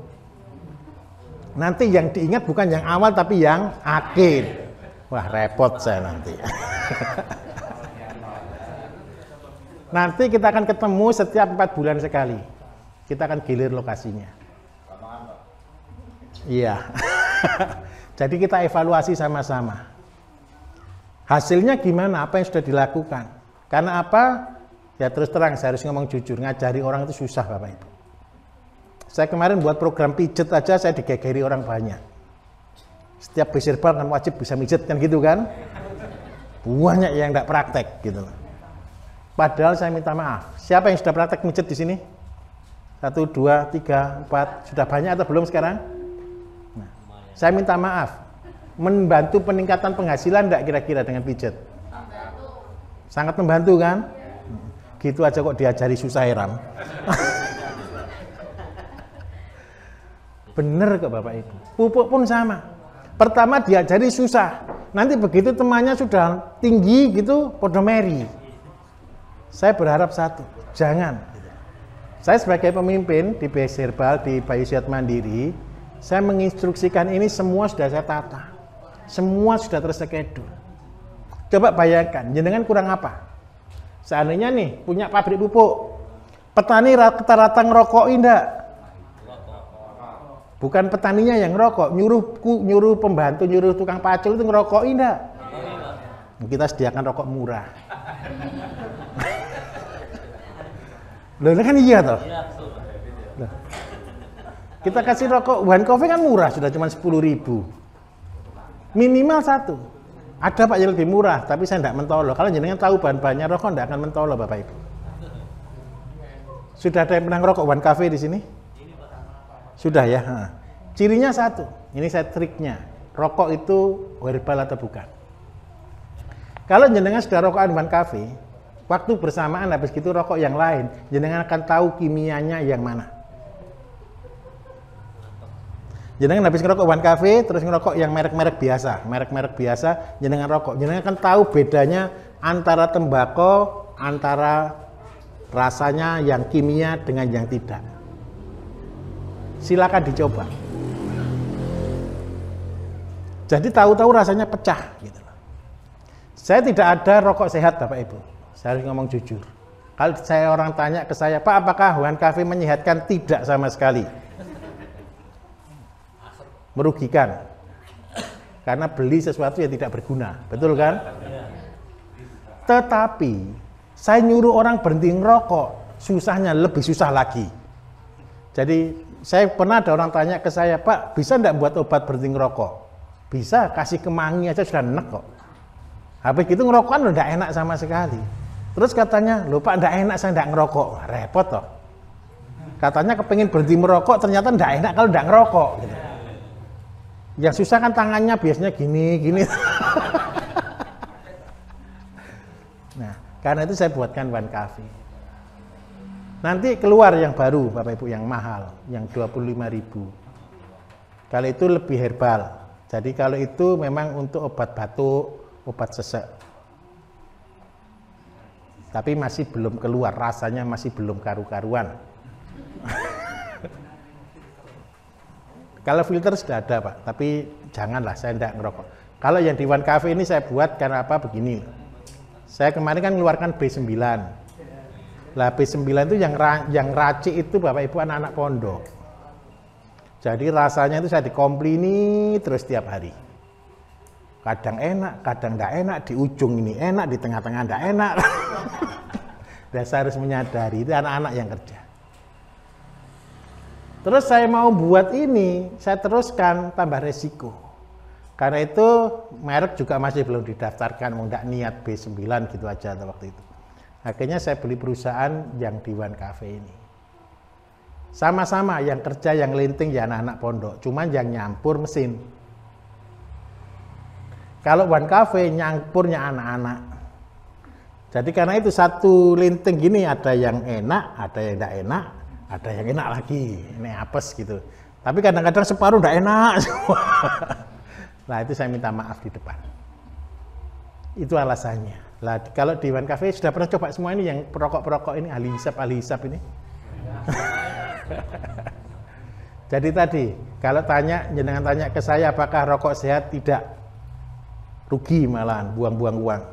Nanti yang diingat bukan yang awal tapi yang akhir. Wah, repot saya nanti. Nanti kita akan ketemu setiap 4 bulan sekali. Kita akan gilir lokasinya. Iya. Jadi kita evaluasi sama-sama. Hasilnya gimana? Apa yang sudah dilakukan? Karena apa? Ya terus terang saya harus ngomong jujur, ngajari orang itu susah Bapak Ibu. Saya kemarin buat program pijet aja saya digegeri orang banyak. Setiap bersirbal kan wajib bisa mijet kan gitu kan? Banyak yang enggak praktek gitu. Padahal saya minta maaf. Siapa yang sudah praktek mijet di sini? 1, 2, 3, 4. Sudah banyak atau belum sekarang? Nah, saya minta maaf. Membantu peningkatan penghasilan enggak kira-kira dengan pijet? Sangat membantu kan? Gitu aja kok diajari susah heran. Bener kok Bapak Ibu. Pupuk pun sama. Pertama diajari susah. Nanti begitu temannya sudah tinggi gitu, podomeri. Saya berharap satu, jangan. Saya sebagai pemimpin di BS Herbal, di Bayu Sehat Mandiri, saya menginstruksikan ini semua sudah saya tata. Semua sudah terschedule. Coba bayangkan, jenengan kurang apa? Seandainya nih, punya pabrik pupuk. Petani rata-rata ngerokok enggak? Bukan petaninya yang ngerokok, nyuruh pembantu, nyuruh tukang pacul itu ngerokok enggak? Kita sediakan rokok murah. Loh, kan iya toh? Loh. Kita kasih rokok One Coffee kan murah, sudah cuma 10.000. Minimal 1. Ada Pak yang lebih murah, tapi saya tidak mentolo. Kalau jenengan tahu bahan-bahannya rokok, tidak akan mentolo Bapak Ibu. Sudah ada yang pernah ngerokok One Coffee di sini? Sudah ya. Cirinya satu. Ini saya triknya. Rokok itu herbal atau bukan? Kalau jenengan sudah rokokan One Coffee, waktu bersamaan habis gitu rokok yang lain, jenengan akan tahu kimianya yang mana. Jenengan habis ngerokok One Cafe, terus ngerokok yang merek-merek biasa, jenengan rokok. Jenengan kan tahu bedanya antara tembakau, antara rasanya yang kimia dengan yang tidak. Silakan dicoba. Jadi tahu-tahu rasanya pecah gitu loh. Saya tidak ada rokok sehat Bapak Ibu. Saya harus ngomong jujur. Kalau saya orang tanya ke saya, Pak, apakah One Cafe menyehatkan? Tidak sama sekali. Merugikan. Karena beli sesuatu yang tidak berguna. Betul kan? Tetapi saya nyuruh orang berhenti ngerokok, susahnya lebih susah lagi. Jadi saya pernah ada orang tanya ke saya, Pak, bisa enggak buat obat berhenti ngerokok? Bisa, kasih kemangi aja sudah enak kok. Habis itu ngerokokan udah enak sama sekali. Terus katanya, loh Pak, enggak enak saya enggak ngerokok. Repot toh. Katanya kepengin berhenti merokok, ternyata enggak enak kalau enggak ngerokok gitu. Yang susah kan tangannya biasanya gini. Nah, karena itu saya buatkan One Cafe. Nanti keluar yang baru, Bapak Ibu, yang mahal, yang 25.000. Kalau itu lebih herbal. Jadi kalau itu memang untuk obat batuk, obat sesek. Tapi masih belum keluar, rasanya masih belum karu-karuan. Kalau filter sudah ada Pak, tapi janganlah, saya tidak ngerokok. Kalau yang di One Cafe ini saya buat karena apa? Begini. Saya kemarin kan mengeluarkan B9. Lah B9 itu yang racik itu Bapak Ibu anak-anak pondok. Jadi rasanya itu saya dikomplini terus tiap hari. Kadang enak, kadang tidak enak, di ujung ini enak, di tengah-tengah tidak enak. Dan saya harus menyadari itu anak-anak yang kerja. Terus saya mau buat ini, saya teruskan tambah resiko. Karena itu merek juga masih belum didaftarkan, mau tidak niat B9 gitu aja waktu itu. Akhirnya saya beli perusahaan yang di One Cafe ini. Sama-sama yang kerja, yang linting ya anak-anak pondok, cuman yang nyampur mesin. Kalau One Cafe nyampurnya anak-anak. Jadi karena itu satu linting gini ada yang enak, ada yang tidak enak, ada yang enak lagi, ini apes gitu. Tapi kadang-kadang separuh tidak enak semua. Nah itu saya minta maaf di depan. Itu alasannya. Lah kalau di One Cafe sudah pernah coba semua ini yang perokok-perokok ini, ahli hisap ini. Jadi tadi kalau jenengan tanya ke saya apakah rokok sehat, tidak, rugi malahan, buang-buang uang.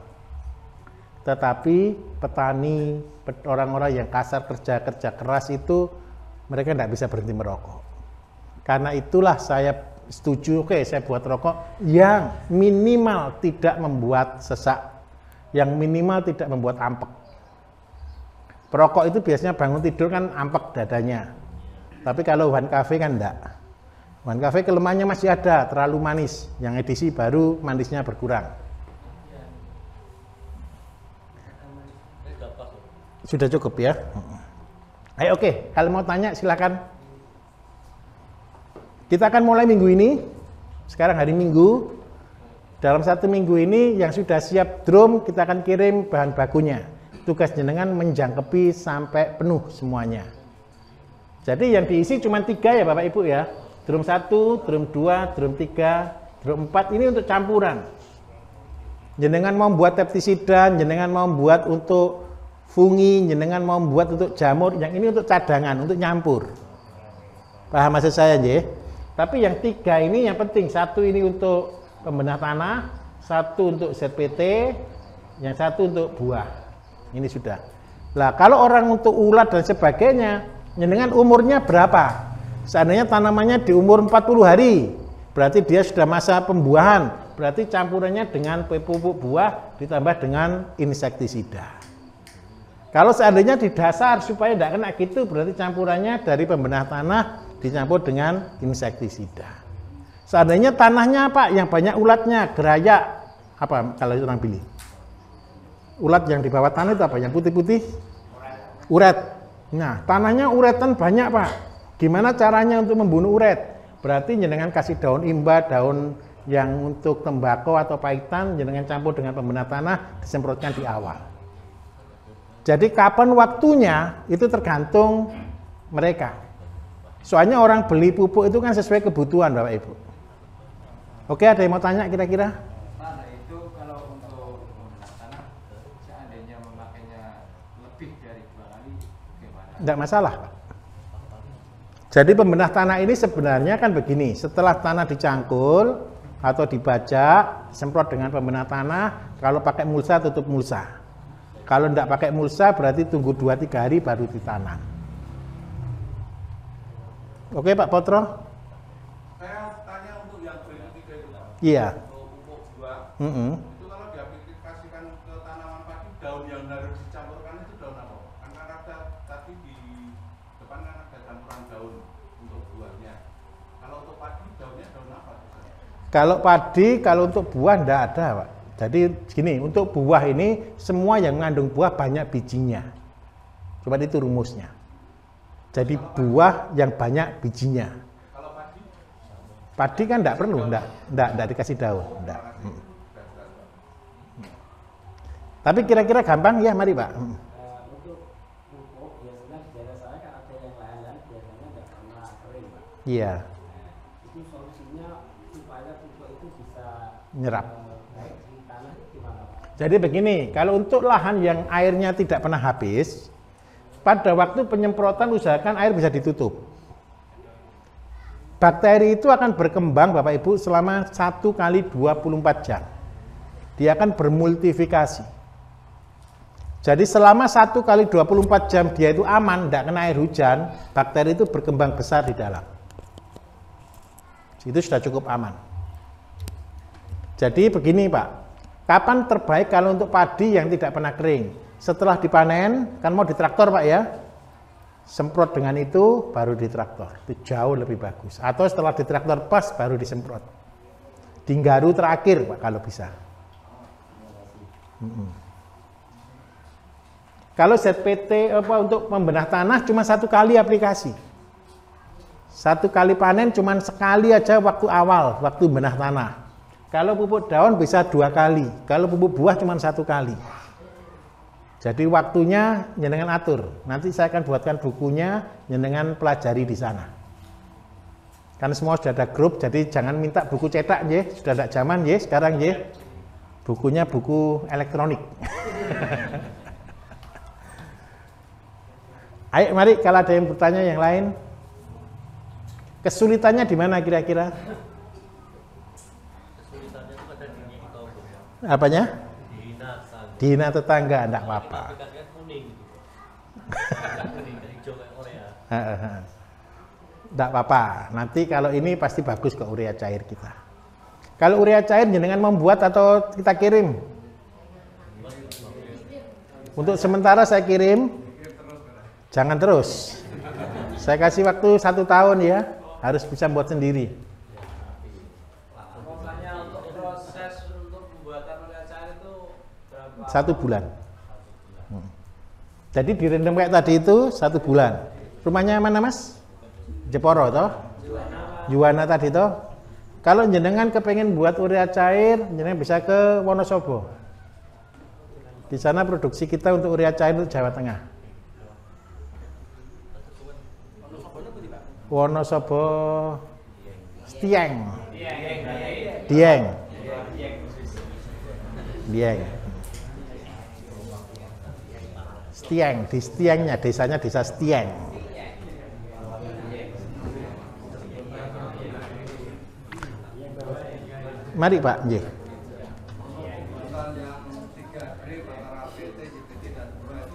Tetapi petani, orang-orang yang kasar kerja keras itu mereka tidak bisa berhenti merokok. Karena itulah saya setuju, oke saya buat rokok yang minimal tidak membuat sesak, yang minimal tidak membuat ampek. Perokok itu biasanya bangun tidur kan ampek dadanya. Tapi kalau One Cafe kan enggak. One Cafe kelemahannya masih ada, terlalu manis. Yang edisi baru manisnya berkurang. Sudah cukup ya. Ayo oke, kalau mau tanya silakan. Kita akan mulai minggu ini. Sekarang hari Minggu. Dalam 1 minggu ini yang sudah siap drum kita akan kirim bahan bakunya. Tugas jenengan menjangkepi sampai penuh semuanya. Jadi yang diisi cuma 3 ya Bapak Ibu ya. Drum 1, drum 2, drum 3, drum 4 ini untuk campuran. Jenengan mau buat peptisida, jenengan mau buat untuk fungi, jenengan mau buat untuk jamur, yang ini untuk cadangan, untuk nyampur. Paham maksud saya nggih? Tapi yang 3 ini yang penting, 1 ini untuk pembenah tanah, 1 untuk ZPT, yang 1 untuk buah. Ini sudah. Lah kalau orang untuk ulat dan sebagainya, jenengan umurnya berapa? Seandainya tanamannya di umur 40 hari, berarti dia sudah masa pembuahan, berarti campurannya dengan pupuk buah ditambah dengan insektisida. Kalau seandainya di dasar supaya tidak kena gitu, berarti campurannya dari pembenah tanah dicampur dengan insektisida. Seandainya tanahnya apa? Yang banyak ulatnya, gerayak, apa kalau orang pilih? Ulat yang di bawah tanah itu apa? Yang putih-putih? Uret. Nah, tanahnya uretan banyak Pak. Gimana caranya untuk membunuh uret? Berarti jenengan kasih daun imba, daun yang untuk tembakau atau pahitan, jenengan campur dengan pembenah tanah, disemprotkan di awal. Jadi kapan waktunya itu tergantung mereka. Soalnya orang beli pupuk itu kan sesuai kebutuhan Bapak Ibu. Oke, ada yang mau tanya kira-kira? Nah, itu kalau untuk pembenahan tanah, seandainya memakainya lebih dari 2 kali, gimana? Tidak masalah, Pak. Jadi pembenah tanah ini sebenarnya kan begini, setelah tanah dicangkul atau dibajak, semprot dengan pembenah tanah, kalau pakai mulsa tutup mulsa. Kalau tidak pakai mulsa berarti tunggu 2-3 hari baru ditanam. Oke Pak Potro? Saya tanya untuk yang beristika itu Pak. Iya. Untuk pupuk buah. Itu kalau diaplikasikan ke tanaman padi, daun yang harus dicampurkan itu daun apa? Kan ada tadi di depan kan ada campuran daun untuk buahnya. Kalau untuk padi daunnya daun apa? Kalau padi, kalau untuk buah tidak ada Pak. Jadi gini, untuk buah ini semua yang mengandung buah banyak bijinya. Coba itu rumusnya. Jadi buah yang banyak bijinya. Kalau padi? Padi kan tidak perlu, tidak dikasih daun. Enggak. Tapi kira-kira gampang ya, mari Pak. Untuk pupuk biasanya di daerah saya kan ada yang lahan-lahan biasanya nggak pernah kering Pak. Iya. Itu solusinya supaya pupuk itu bisa Nyerap. baik di tanah gimana Pak? Jadi begini, kalau untuk lahan yang airnya tidak pernah habis, pada waktu penyemprotan usahakan air bisa ditutup. Bakteri itu akan berkembang Bapak Ibu selama 1 kali 24 jam. Dia akan bermultifikasi. Jadi selama 1 kali 24 jam dia itu aman, tidak kena air hujan, bakteri itu berkembang besar di dalam. Itu sudah cukup aman. Jadi begini Pak, kapan terbaik kalau untuk padi yang tidak pernah kering? Setelah dipanen, kan mau ditraktor Pak ya, semprot dengan itu baru ditraktor, itu jauh lebih bagus. Atau setelah ditraktor pas baru disemprot. Dinggaru terakhir Pak kalau bisa. Kalau ZPT untuk membenah tanah cuma 1 kali aplikasi. 1 kali panen cuma sekali aja waktu awal, waktu benah tanah. Kalau pupuk daun bisa 2 kali, kalau pupuk buah cuma 1 kali. Jadi waktunya jenengan atur. Nanti saya akan buatkan bukunya, jenengan pelajari di sana. Kan semua sudah ada grup, jadi jangan minta buku cetak, ye. Sudah tidak zaman, ye. Sekarang, ye. Bukunya buku elektronik. Ayo, mari kalau ada yang bertanya yang lain. Kesulitannya di mana kira-kira? Kesulitannya itu ada di kita. Apanya? Dihina tetangga, enggak apa-apa. Enggak apa-apa. Nanti kalau ini pasti bagus ke urea cair kita. Kalau urea cair jenengan membuat atau kita kirim? Untuk sementara saya kirim. Jangan terus. Saya kasih waktu 1 tahun ya. Harus bisa buat sendiri. Proses untuk pembuatan urea cair itu 1 bulan. Jadi direndam kayak tadi itu 1 bulan. Rumahnya mana Mas? Jeporo toh? Juwana tadi toh? Kalau jenengan kepengen buat urea cair, jenengan bisa ke Wonosobo. Di sana produksi kita untuk urea cair untuk Jawa Tengah. Wonosobo Stieng. Dieng. Stieng, di Stiengnya, desanya desa Stieng. Mari Pak, nggih. Yang 3D antara PT, JPT dan buah.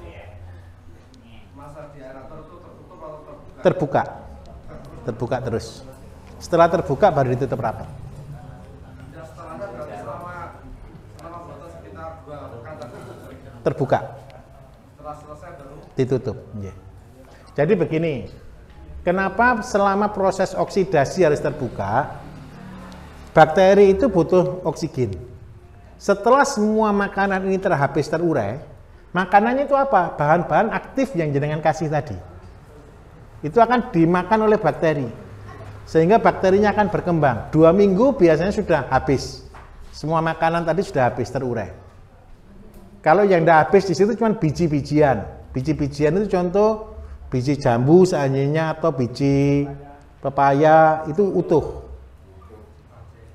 Masa di aerator itu tertutup atau terbuka? Terbuka. Terbuka terus. Setelah terbuka baru ditutup rapat. Ya setelahnya berarti selama batas sekitar 2 pekan tertutup. Terbuka. Setelah selesai baru Ditutup. Nggih. Jadi begini. Kenapa selama proses oksidasi harus terbuka? Bakteri itu butuh oksigen. Setelah semua makanan ini terhabis terurai, makanannya itu apa? Bahan-bahan aktif yang jenengan kasih tadi. Itu akan dimakan oleh bakteri. Sehingga bakterinya akan berkembang. 2 minggu biasanya sudah habis. Semua makanan tadi sudah habis terurai. Kalau yang tidak habis di situ cuma biji-bijian. Biji-bijian itu contoh biji jambu seandainya atau biji pepaya itu utuh.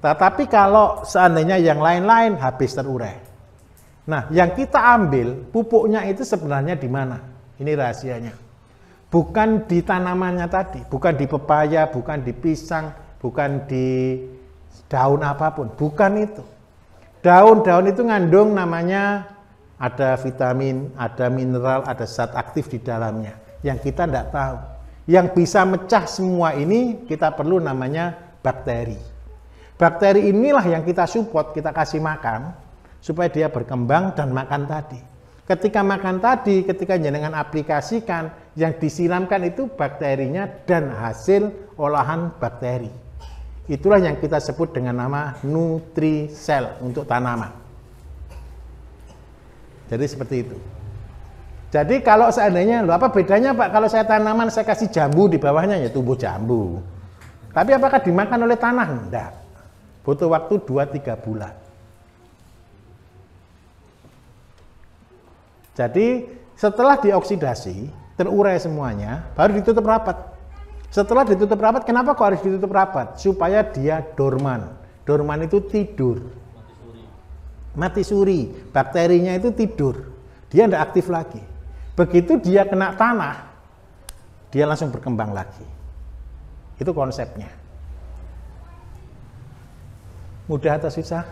Tetapi kalau seandainya yang lain-lain habis terurai. Nah, yang kita ambil pupuknya itu sebenarnya di mana? Ini rahasianya. Bukan di tanamannya tadi, bukan di pepaya, bukan di pisang, bukan di daun apapun, bukan itu. Daun-daun itu ngandung namanya ada vitamin, ada mineral, ada zat aktif di dalamnya yang kita tidak tahu. Yang bisa mecah semua ini kita perlu namanya bakteri. Bakteri inilah yang kita support, kita kasih makan supaya dia berkembang dan makan tadi. Ketika makan tadi, ketika jenengan aplikasikan, yang disiramkan itu bakterinya dan hasil olahan bakteri. Itulah yang kita sebut dengan nama Nutrisel untuk tanaman. Jadi seperti itu. Jadi kalau seandainya, loh apa bedanya Pak kalau saya tanaman saya kasih jambu di bawahnya, ya tumbuh jambu. Tapi apakah dimakan oleh tanah? Enggak. Butuh waktu 2-3 bulan. Jadi setelah dioksidasi, terurai semuanya, baru ditutup rapat. Setelah ditutup rapat, kenapa kok harus ditutup rapat? Supaya dia dorman. Dorman itu tidur. Mati suri. Bakterinya itu tidur. Dia tidak aktif lagi. Begitu dia kena tanah, dia langsung berkembang lagi. Itu konsepnya. Mudah atau susah?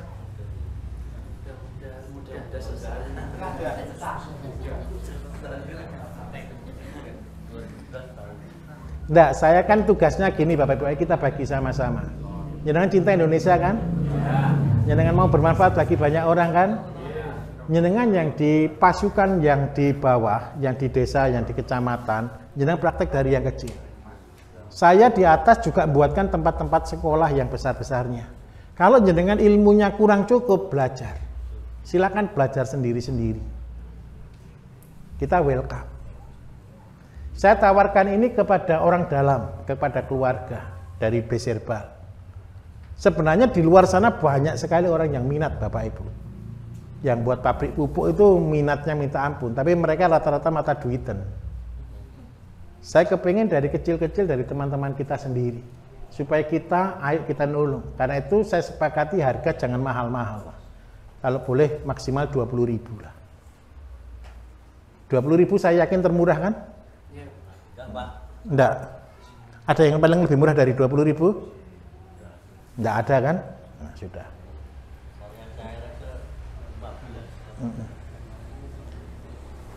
Enggak, saya kan tugasnya gini Bapak Ibu, kita bagi sama-sama. Jenengan cinta Indonesia kan? Jenengan mau bermanfaat bagi banyak orang kan? Jenengan yang di pasukan, yang di bawah, yang di desa, yang di kecamatan, jenengan praktek dari yang kecil. Saya di atas juga buatkan tempat-tempat sekolah yang besar-besarnya. Kalau jenengan ilmunya kurang cukup, belajar. Silakan belajar sendiri-sendiri. Kita welcome. Saya tawarkan ini kepada orang dalam, kepada keluarga dari Beserbal. Sebenarnya di luar sana banyak sekali orang yang minat Bapak Ibu. Yang buat pabrik pupuk itu minatnya minta ampun, tapi mereka rata-rata mata duitan. Saya kepingin dari kecil-kecil dari teman-teman kita sendiri. Supaya kita, ayo kita nolong. Karena itu saya sepakati harga jangan mahal-mahal. Kalau boleh maksimal 20.000 lah. 20.000 saya yakin termurah kan? Enggak. Ada yang paling lebih murah dari 20.000? Enggak ada kan? Nah, sudah.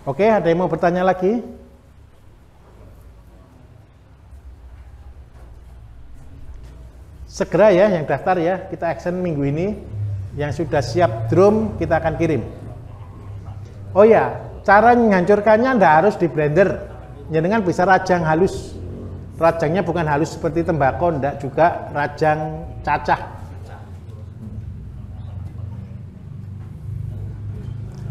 Oke, ada yang mau bertanya lagi? Segera ya yang daftar ya, kita action minggu ini. Yang sudah siap drum kita akan kirim. Oh ya, cara menghancurkannya ndak harus di blender. Jenengan bisa rajang halus. Rajangnya bukan halus seperti tembakau, ndak juga rajang cacah.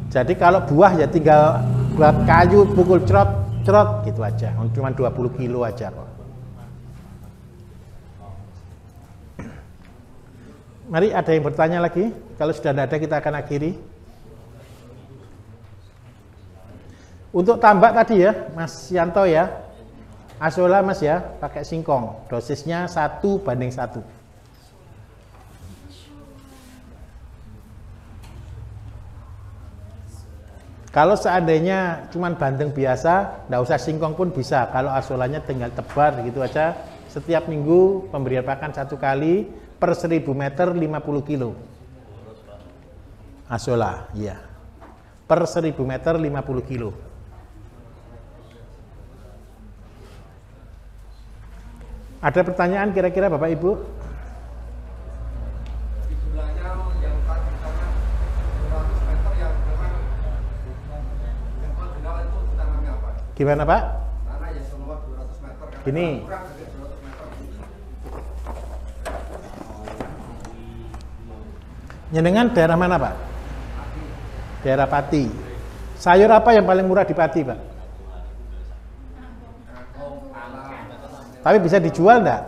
Jadi kalau buah ya tinggal buat kayu pukul cerot gitu aja. Cuma 20 kilo aja kok. Mari ada yang bertanya lagi? Kalau sudah tidak ada kita akan akhiri. Untuk tambak tadi ya, Mas Yanto ya. Azolla Mas ya, pakai singkong. Dosisnya 1:1. Kalau seandainya cuman bandeng biasa, tidak usah singkong pun bisa. Kalau azollanya tinggal tebar gitu aja. Setiap minggu pemberian pakan 1 kali per 1000 meter 50 kilo. Azolla, iya. Per 1000 meter 50 kilo. Ada pertanyaan kira-kira Bapak Ibu? Di sebelahnya yang tadi misalnya 200 meter yang memang yang marginal itu tanamnya apa? Gimana Pak? Tanah yang seluas 200 meter kan Gini. kurang dari 200 meter. Jenengan daerah mana Pak? Daerah Pati. Sayur apa yang paling murah di Pati Pak? Tapi bisa dijual enggak?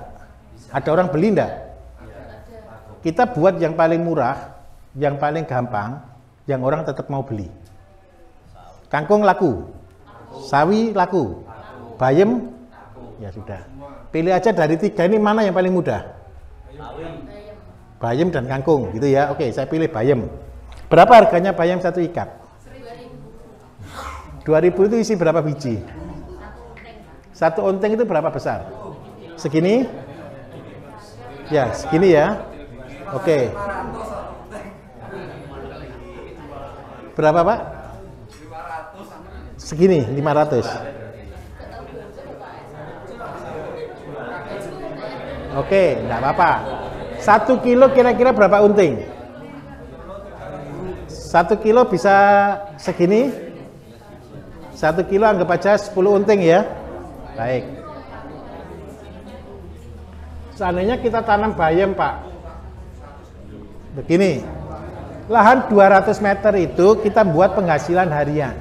Ada orang beli enggak? Kita buat yang paling murah, yang paling gampang, yang orang tetap mau beli. Kangkung laku, sawi laku, bayam, ya sudah. Pilih aja dari 3 ini mana yang paling mudah? Bayam dan kangkung, gitu ya. Oke, saya pilih bayam. Berapa harganya bayam 1 ikat? 2.000 itu isi berapa biji? 1 onteng itu berapa besar? Segini? Ya, segini ya. Oke. Berapa, Pak? Segini, 500. Oke, enggak apa-apa. 1 kilo kira-kira berapa unting? 1 kilo bisa segini? 1 kilo anggap aja 10 unting ya. Baik. Seandainya kita tanam bayam, Pak. Begini. Lahan 200 meter itu kita buat penghasilan harian.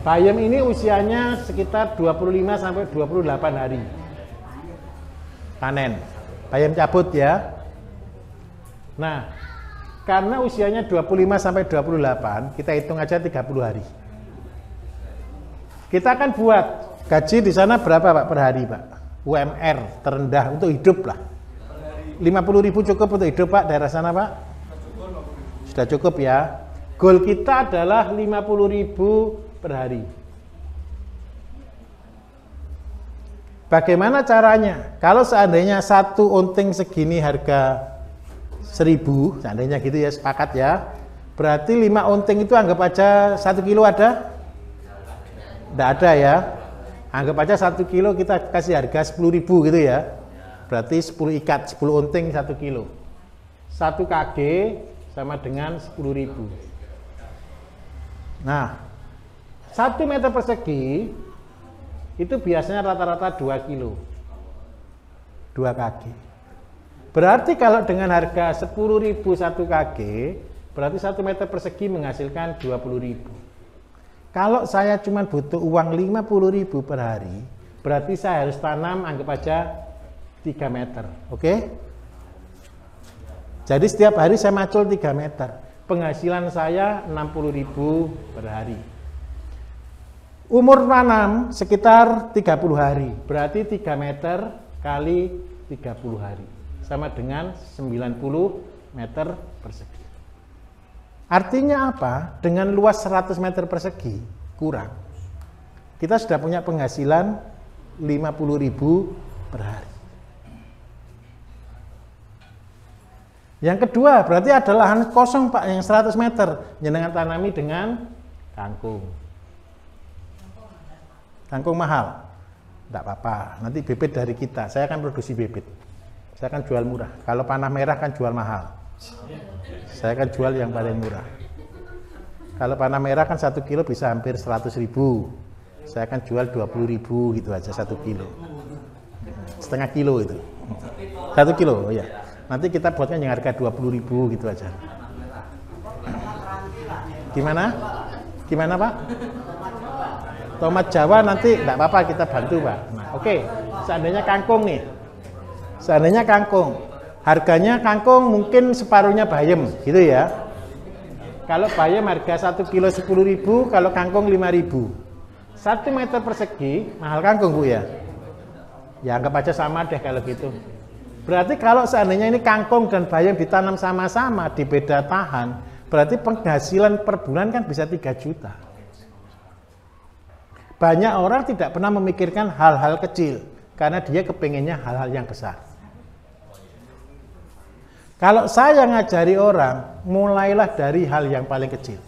Bayam ini usianya sekitar 25 sampai 28 hari. Panen. Bayam cabut ya. Nah, karena usianya 25 sampai 28, kita hitung aja 30 hari. Kita akan buat gaji di sana berapa, Pak, per hari, Pak? UMR terendah untuk hidup lah. 50.000 cukup untuk hidup, Pak, daerah sana, Pak? Sudah cukup ya. Goal kita adalah 50.000 per hari. Bagaimana caranya? Kalau seandainya 1 onting segini harga 1.000, seandainya gitu ya, sepakat ya. Berarti 5 onting itu anggap aja 1 kilo ada? Tidak ada ya. Anggap aja 1 kilo kita kasih harga 10.000 gitu ya. Berarti 10 ikat, 10 onting 1 kilo. 1 kg sama dengan 10.000. Nah, 1 meter persegi itu biasanya rata-rata 2 kilo. 2 kg. Berarti kalau dengan harga 10.000 1 kg, berarti 1 meter persegi menghasilkan 20.000. Kalau saya cuma butuh uang 50.000 per hari, berarti saya harus tanam anggap aja 3 meter. Oke? Jadi setiap hari saya macul 3 meter. Penghasilan saya 60.000 per hari. Umur tanam sekitar 30 hari. Berarti 3 meter kali 30 hari. Sama dengan 90 meter persegi. Artinya apa? Dengan luas 100 meter persegi kurang. Kita sudah punya penghasilan 50.000 per hari. Yang kedua, berarti ada lahan kosong, Pak, yang 100 meter. Jenengan tanami dengan kangkung. Kangkung mahal. Tidak apa-apa, nanti bibit dari kita. Saya akan produksi bibit. Saya akan jual murah. Kalau panah merah kan jual mahal. Saya akan jual yang paling murah. Kalau panah merah kan 1 kilo bisa hampir 100.000. Saya akan jual 20.000 gitu aja 1 kilo. Setengah kilo itu. 1 kilo, oh ya. Nanti kita buatnya yang harga 20.000 gitu aja. Gimana? Gimana, Pak? Tomat Jawa nanti enggak apa-apa, kita bantu, Pak. Nah, oke. Seandainya kangkung nih. Seandainya kangkung. Harganya kangkung mungkin separuhnya bayam, gitu ya. Kalau bayam harga 1 kilo 10.000, kalau kangkung 5.000. 1 meter persegi, mahal kangkung, Bu ya? Ya anggap aja sama deh kalau gitu. Berarti kalau seandainya ini kangkung dan bayam ditanam sama-sama di beda tahan, berarti penghasilan per bulan kan bisa 3 juta. Banyak orang tidak pernah memikirkan hal-hal kecil, karena dia kepengennya hal-hal yang besar. Kalau saya ngajari orang, mulailah dari hal yang paling kecil.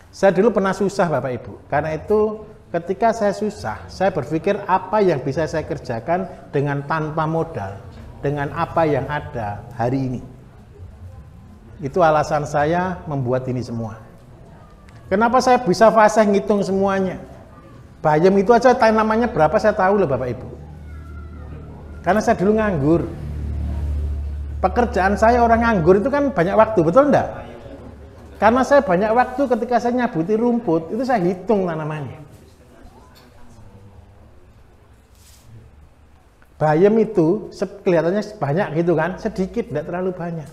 Saya dulu pernah susah, Bapak Ibu. Karena itu ketika saya susah, saya berpikir apa yang bisa saya kerjakan dengan tanpa modal, dengan apa yang ada hari ini. Itu alasan saya membuat ini semua. Kenapa saya bisa fasih ngitung semuanya? Bayam itu aja tanamannya berapa saya tahu loh, Bapak Ibu. Karena saya dulu nganggur. Pekerjaan saya orang nganggur itu kan banyak waktu, betul enggak? Karena saya banyak waktu ketika saya nyabuti rumput, itu saya hitung tanamannya. Bayam itu kelihatannya banyak gitu kan, sedikit, tidak terlalu banyak.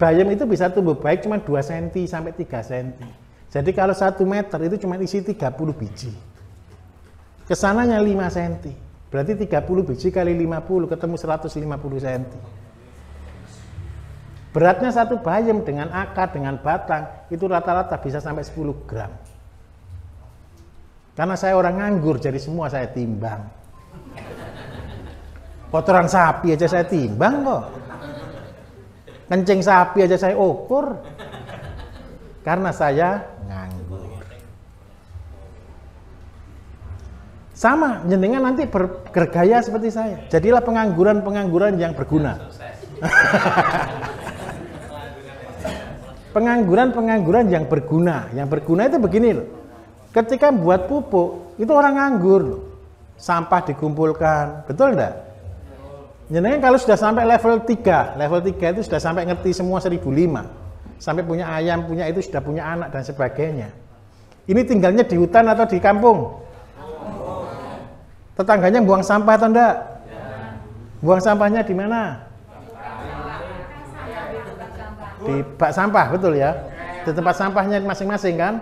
Bayam itu bisa tumbuh baik cuma 2 cm sampai 3 cm. Jadi kalau 1 meter itu cuma isi 30 biji. Kesananya 5 cm. Berarti 30 biji kali 50 ketemu 150 cm. Beratnya satu bayam dengan akar, dengan batang, itu rata-rata bisa sampai 10 gram. Karena saya orang nganggur, jadi semua saya timbang. Kotoran sapi aja saya timbang kok. Kencing sapi aja saya ukur. Karena saya nganggur. Sama, jenengan nanti bergaya seperti saya. Jadilah pengangguran-pengangguran yang berguna. Pengangguran-pengangguran yang berguna. Yang berguna itu begini loh. Ketika buat pupuk, itu orang nganggur loh. Sampah dikumpulkan, betul enggak? Jenengan kalau sudah sampai level 3 itu sudah sampai ngerti semua 1005. Sampai punya ayam, punya itu, sudah punya anak dan sebagainya. Ini tinggalnya di hutan atau di kampung? Tetangganya buang sampah atau enggak? Buang sampahnya di mana? Di bak sampah, betul ya? Di tempat sampahnya masing-masing kan?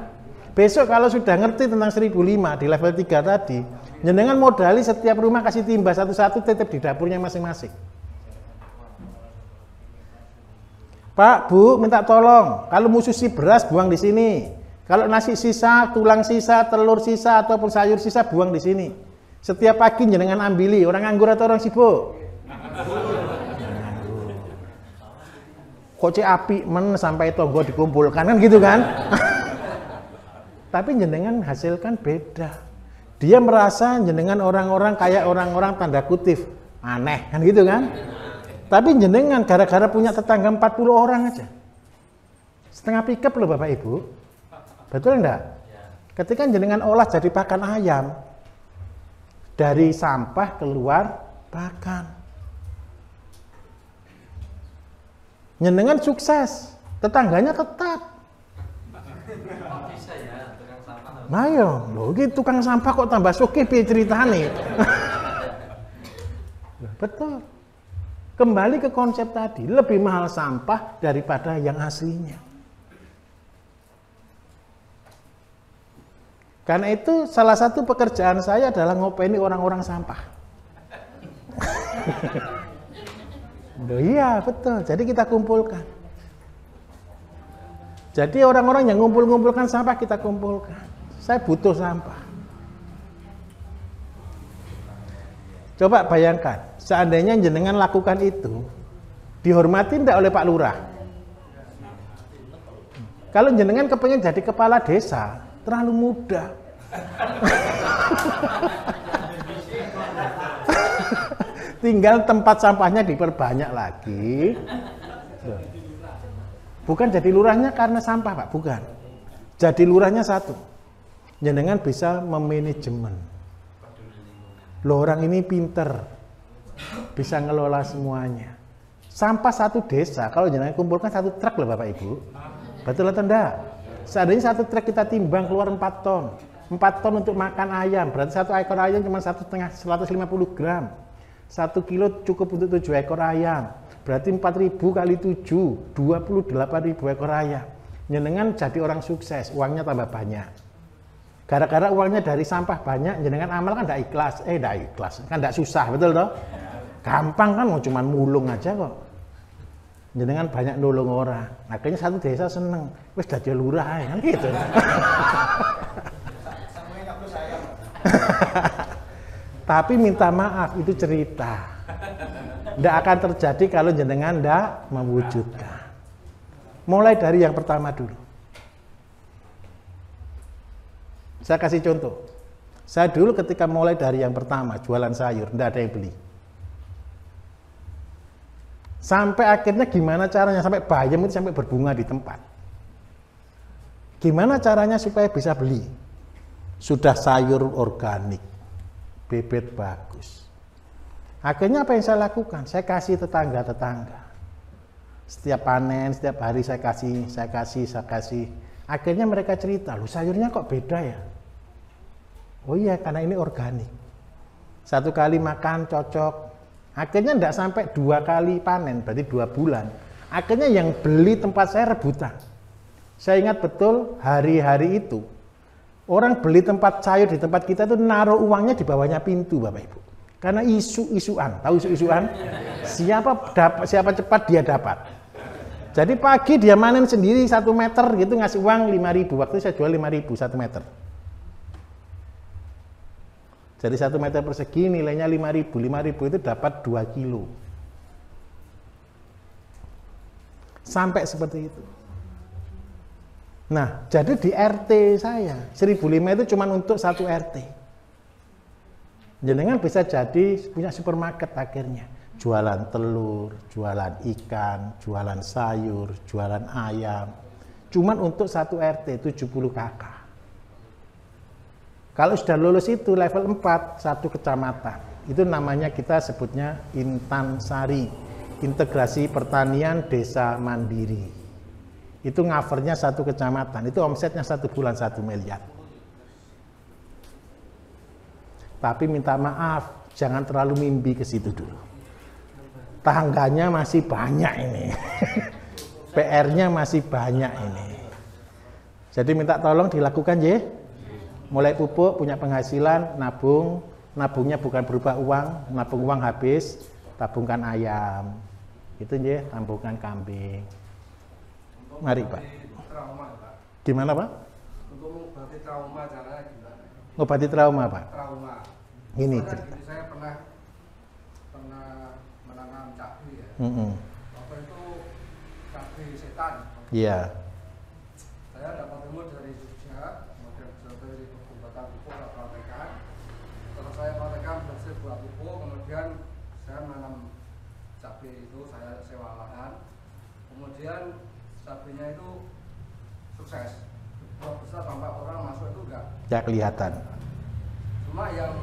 Besok kalau sudah ngerti tentang 1005 di level 3 tadi, jenengan modali setiap rumah kasih timba satu-satu, titip di dapurnya masing-masing. Pak, Bu, minta tolong, kalau mau sushi beras buang di sini. Kalau nasi sisa, tulang sisa, telur sisa ataupun sayur sisa buang di sini. Setiap pagi jenengan ambili, orang nganggur atau orang sibuk? Kok api men sampai tonggo dikumpulkan kan gitu kan? Tapi jenengan hasilkan beda. Dia merasa jenengan orang-orang kayak orang-orang tanda kutip aneh kan gitu kan? Tapi jenengan gara-gara punya tetangga 40 orang aja. Setengah pickup loh Bapak Ibu. Betul enggak? Ketika jenengan olah jadi pakan ayam, dari sampah keluar pakan. Jenengan sukses, tetangganya tetap. Nah yo, loh gitu tukang sampah kok tambah sugih piye ceritane? Betul. Kembali ke konsep tadi, lebih mahal sampah daripada yang aslinya. Karena itu salah satu pekerjaan saya adalah ngopeni orang-orang sampah. Loh iya betul, jadi kita kumpulkan. Jadi orang-orang yang ngumpul-ngumpulkan sampah kita kumpulkan. Saya butuh sampah. Coba bayangkan, seandainya jenengan lakukan itu, dihormati tidak oleh Pak Lurah? Kalau jenengan kepengen jadi kepala desa, terlalu mudah. Tinggal tempat sampahnya diperbanyak lagi. Bukan jadi lurahnya karena sampah Pak, bukan. Jadi lurahnya satu, jenengan bisa memanajemen. Loh orang ini pinter, bisa ngelola semuanya. Sampah satu desa, kalau jenengan kumpulkan satu truk loh Bapak Ibu. Betul atau enggak? Seandainya satu truk kita timbang keluar 4 ton. 4 ton untuk makan ayam, berarti satu ekor ayam cuma 150 gram. 1 kilo cukup untuk 7 ekor ayam. Berarti 4.000 kali 7, 28.000 ekor ayam. Jenengan jadi orang sukses, uangnya tambah banyak. Gara-gara uangnya dari sampah banyak, jenengan amal kan tidak ikhlas. Tidak ikhlas, kan tidak susah, betul toh? Gampang kan, mau cuman mulung aja kok. Jenengan banyak nolong orang. Akhirnya satu desa seneng, wis dadi lurah kan gitu. Tapi minta maaf, itu cerita. Tidak akan terjadi kalau jenengan tidak mewujudkan. Mulai dari yang pertama dulu. Saya kasih contoh. Saya dulu ketika mulai dari yang pertama, jualan sayur, tidak ada yang beli. Sampai akhirnya gimana caranya, sampai bayam itu sampai berbunga di tempat. Gimana caranya supaya bisa beli? Sudah sayur organik, bibit bagus. Akhirnya apa yang saya lakukan? Saya kasih tetangga-tetangga. Setiap panen, setiap hari saya kasih. Akhirnya mereka cerita, loh sayurnya kok beda ya? Oh iya, karena ini organik. Satu kali makan cocok. Akhirnya tidak sampai 2 kali panen, berarti 2 bulan. Akhirnya yang beli tempat saya rebutan. Saya ingat betul hari-hari itu orang beli tempat sayur di tempat kita itu naruh uangnya di bawahnya pintu, Bapak Ibu. Karena isu-isuan, tahu isu-isuan? Siapa cepat dia dapat. Jadi pagi dia manen sendiri 1 meter gitu, ngasih uang 5.000. Waktu saya jual 5.000 1 meter. Jadi 1 meter persegi nilainya 5.000. 5.000 itu dapat 2 kilo. Sampai seperti itu. Nah, jadi di RT saya 1.500 itu cuma untuk 1 RT. Jenengan bisa jadi punya supermarket akhirnya. Jualan telur, jualan ikan, jualan sayur, jualan ayam. Cuman untuk 1 RT 70 KK. Kalau sudah lulus itu level 4, 1 kecamatan. Itu namanya kita sebutnya Intansari, Integrasi Pertanian Desa Mandiri. Itu ngavernya 1 kecamatan, itu omsetnya 1 bulan 1 miliar. Tapi minta maaf, jangan terlalu mimpi ke situ dulu. Tangganya masih banyak ini. PR-nya masih banyak ini. Jadi minta tolong dilakukan ya. Mulai pupuk, punya penghasilan, nabung. Nabungnya bukan berupa uang, nabung uang habis, tabungkan ayam. Itu ya, tabungkan kambing. Mari Pak. Trauma, Pak. Gimana Pak? Untuk mengobati trauma caranya gimana? Ngobati trauma Pak? Trauma. Ini Soalnya cerita. gini, saya pernah menanam cabai ya. Waktu itu cabai setan. Iya. Saya dapat ilmu dari Jogja, kemudian dari pembuatan pupuk saya praktekkan. Setelah saya praktekkan berhasil buat pupuk, kemudian saya menanam cabai itu, saya sewa lahan. Kemudian cabainya itu sukses, buat besar sampai orang masuk itu enggak kelihatan. cuma yang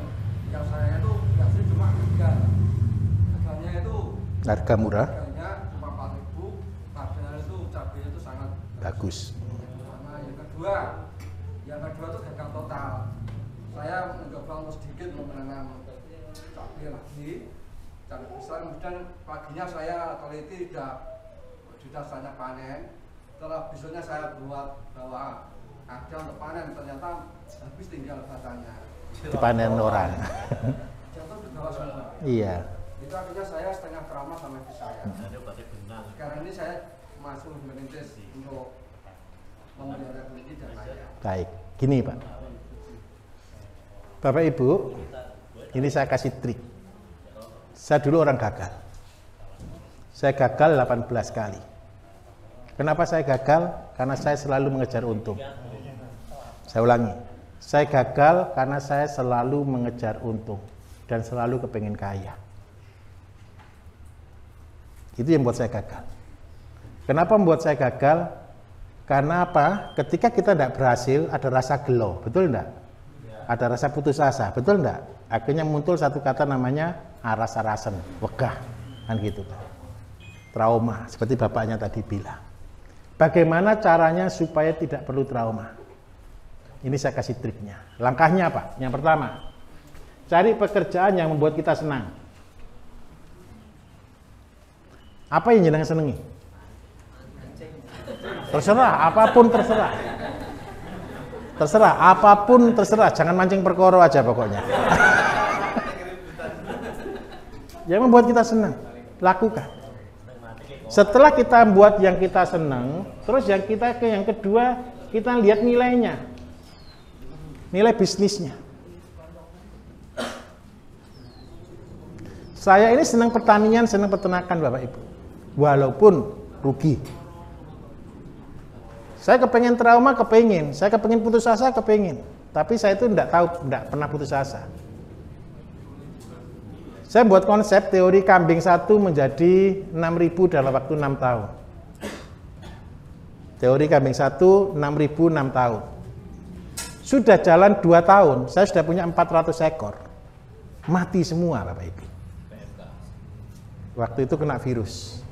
saya itu biasanya cuma harganya itu Harga murah, harganya cuma 4.000, padahal itu cabainya itu sangat bagus. Sama yang kedua itu gagal total. Saya mencoba untuk sedikit menanam cabai lagi, cabai besar, kemudian paginya saya teliti sudah banyak panen. Setelah besoknya saya buat bahwa ada untuk panen, ternyata habis tinggal batangnya. Dipanen orang. Jatuh di bawah semua. Iya. Itu akhirnya saya setengah trauma sama istri saya. Sekarang ini saya masuk merintis untuk memelihara kelinci dan ayam. Baik, gini Pak. Bapak Ibu, ini saya kasih trik. Saya dulu orang gagal. Saya gagal 18 kali. Kenapa saya gagal? Karena saya selalu mengejar untung. Saya ulangi, saya gagal karena saya selalu mengejar untung dan selalu kepengen kaya. Itu yang membuat saya gagal. Kenapa membuat saya gagal? Karena apa? Ketika kita tidak berhasil, ada rasa gelo, betul enggak? Ada rasa putus asa, betul enggak? Akhirnya muncul satu kata namanya aras-arasen, wegah, kan gitu. Trauma, seperti bapaknya tadi bilang. Bagaimana caranya supaya tidak perlu trauma? Ini saya kasih triknya. Langkahnya apa? Yang pertama, cari pekerjaan yang membuat kita senang. Apa yang jenengan senengi? Terserah, apapun terserah. Terserah, apapun terserah. Jangan mancing perkara aja pokoknya. Yang membuat kita senang, lakukan. Setelah kita buat yang kita senang, terus yang kedua, kita lihat nilainya. Nilai bisnisnya. Saya ini senang pertanian, senang peternakan Bapak Ibu. Walaupun rugi. Saya kepengen trauma, kepengen. Saya kepengen putus asa, kepengen. Tapi saya itu tidak pernah putus asa. Saya buat konsep teori kambing 1 menjadi 6.000 dalam waktu 6 tahun. Teori kambing 1, 6.000 6 tahun. Sudah jalan 2 tahun, saya sudah punya 400 ekor. Mati semua Bapak Ibu. Waktu itu kena virus.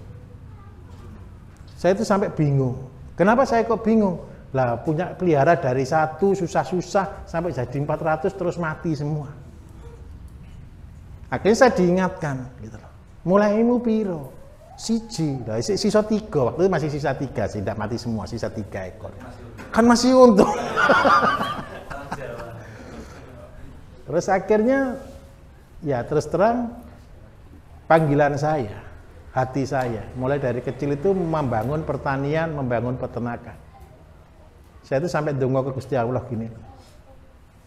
Saya itu sampai bingung. Kenapa saya kok bingung? Lah punya pelihara dari 1 susah-susah sampai jadi 400 terus mati semua. Akhirnya saya diingatkan gitu loh. Mulaimu piro? Siji, nah, sisa 3, waktu itu masih sisa 3 sih, tidak mati semua, sisa 3 ekor. Kan masih untung. Terus akhirnya, ya terus terang, panggilan saya, hati saya, mulai dari kecil itu membangun pertanian, membangun peternakan. Saya itu sampai dongo ke Gusti Allah gini,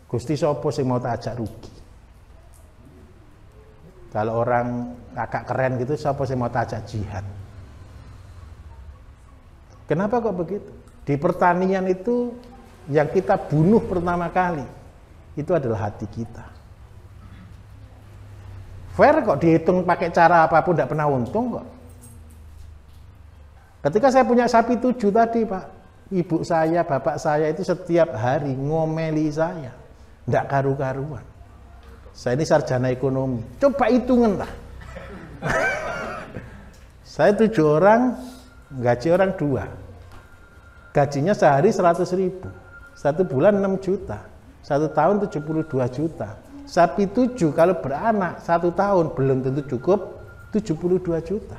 Gusti sopo sing mau tak ajak rugi. Kalau orang agak keren gitu, siapa sih mau tajak jihad? Kenapa kok begitu? Di pertanian itu yang kita bunuh pertama kali itu adalah hati kita. Fair kok, dihitung pakai cara apapun tidak pernah untung kok. Ketika saya punya sapi 7 tadi Pak, ibu saya, bapak saya itu setiap hari ngomeli saya, tidak karu-karuan. Saya ini sarjana ekonomi, coba hitungan lah. Saya 7 orang, gaji orang 2. Gajinya sehari 100.000, 1 bulan 6 juta, 1 tahun 72 juta. Sapi 7 kalau beranak 1 tahun belum tentu cukup 72 juta.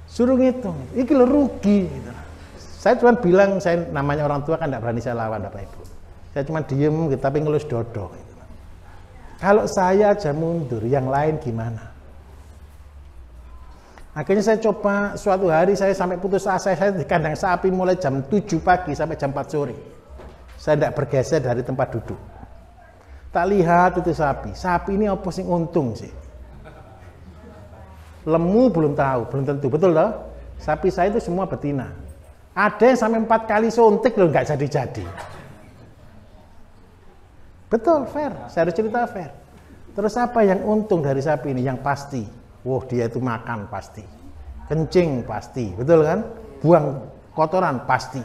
Suruh ngitung, ini lo rugi. Gitu. Saya cuma bilang, saya namanya orang tua kan tidak berani saya lawan Bapak Ibu. Saya cuma diem, gitu, tapi ngelus dodok. Gitu. Kalau saya aja mundur, yang lain gimana? Akhirnya saya coba, suatu hari saya sampai putus asa, saya di kandang sapi mulai jam 7 pagi sampai jam 4 sore. Saya tidak bergeser dari tempat duduk. Tak lihat itu sapi ini apa sih untung sih? Lemu belum tahu, belum tentu, betul loh? Sapi saya itu semua betina. Ada yang sampai 4 kali suntik loh, nggak jadi-jadi. Betul, fair. Saya harus cerita fair. Terus apa yang untung dari sapi ini? Yang pasti, wah dia itu makan pasti, kencing pasti, betul kan? Buang kotoran pasti.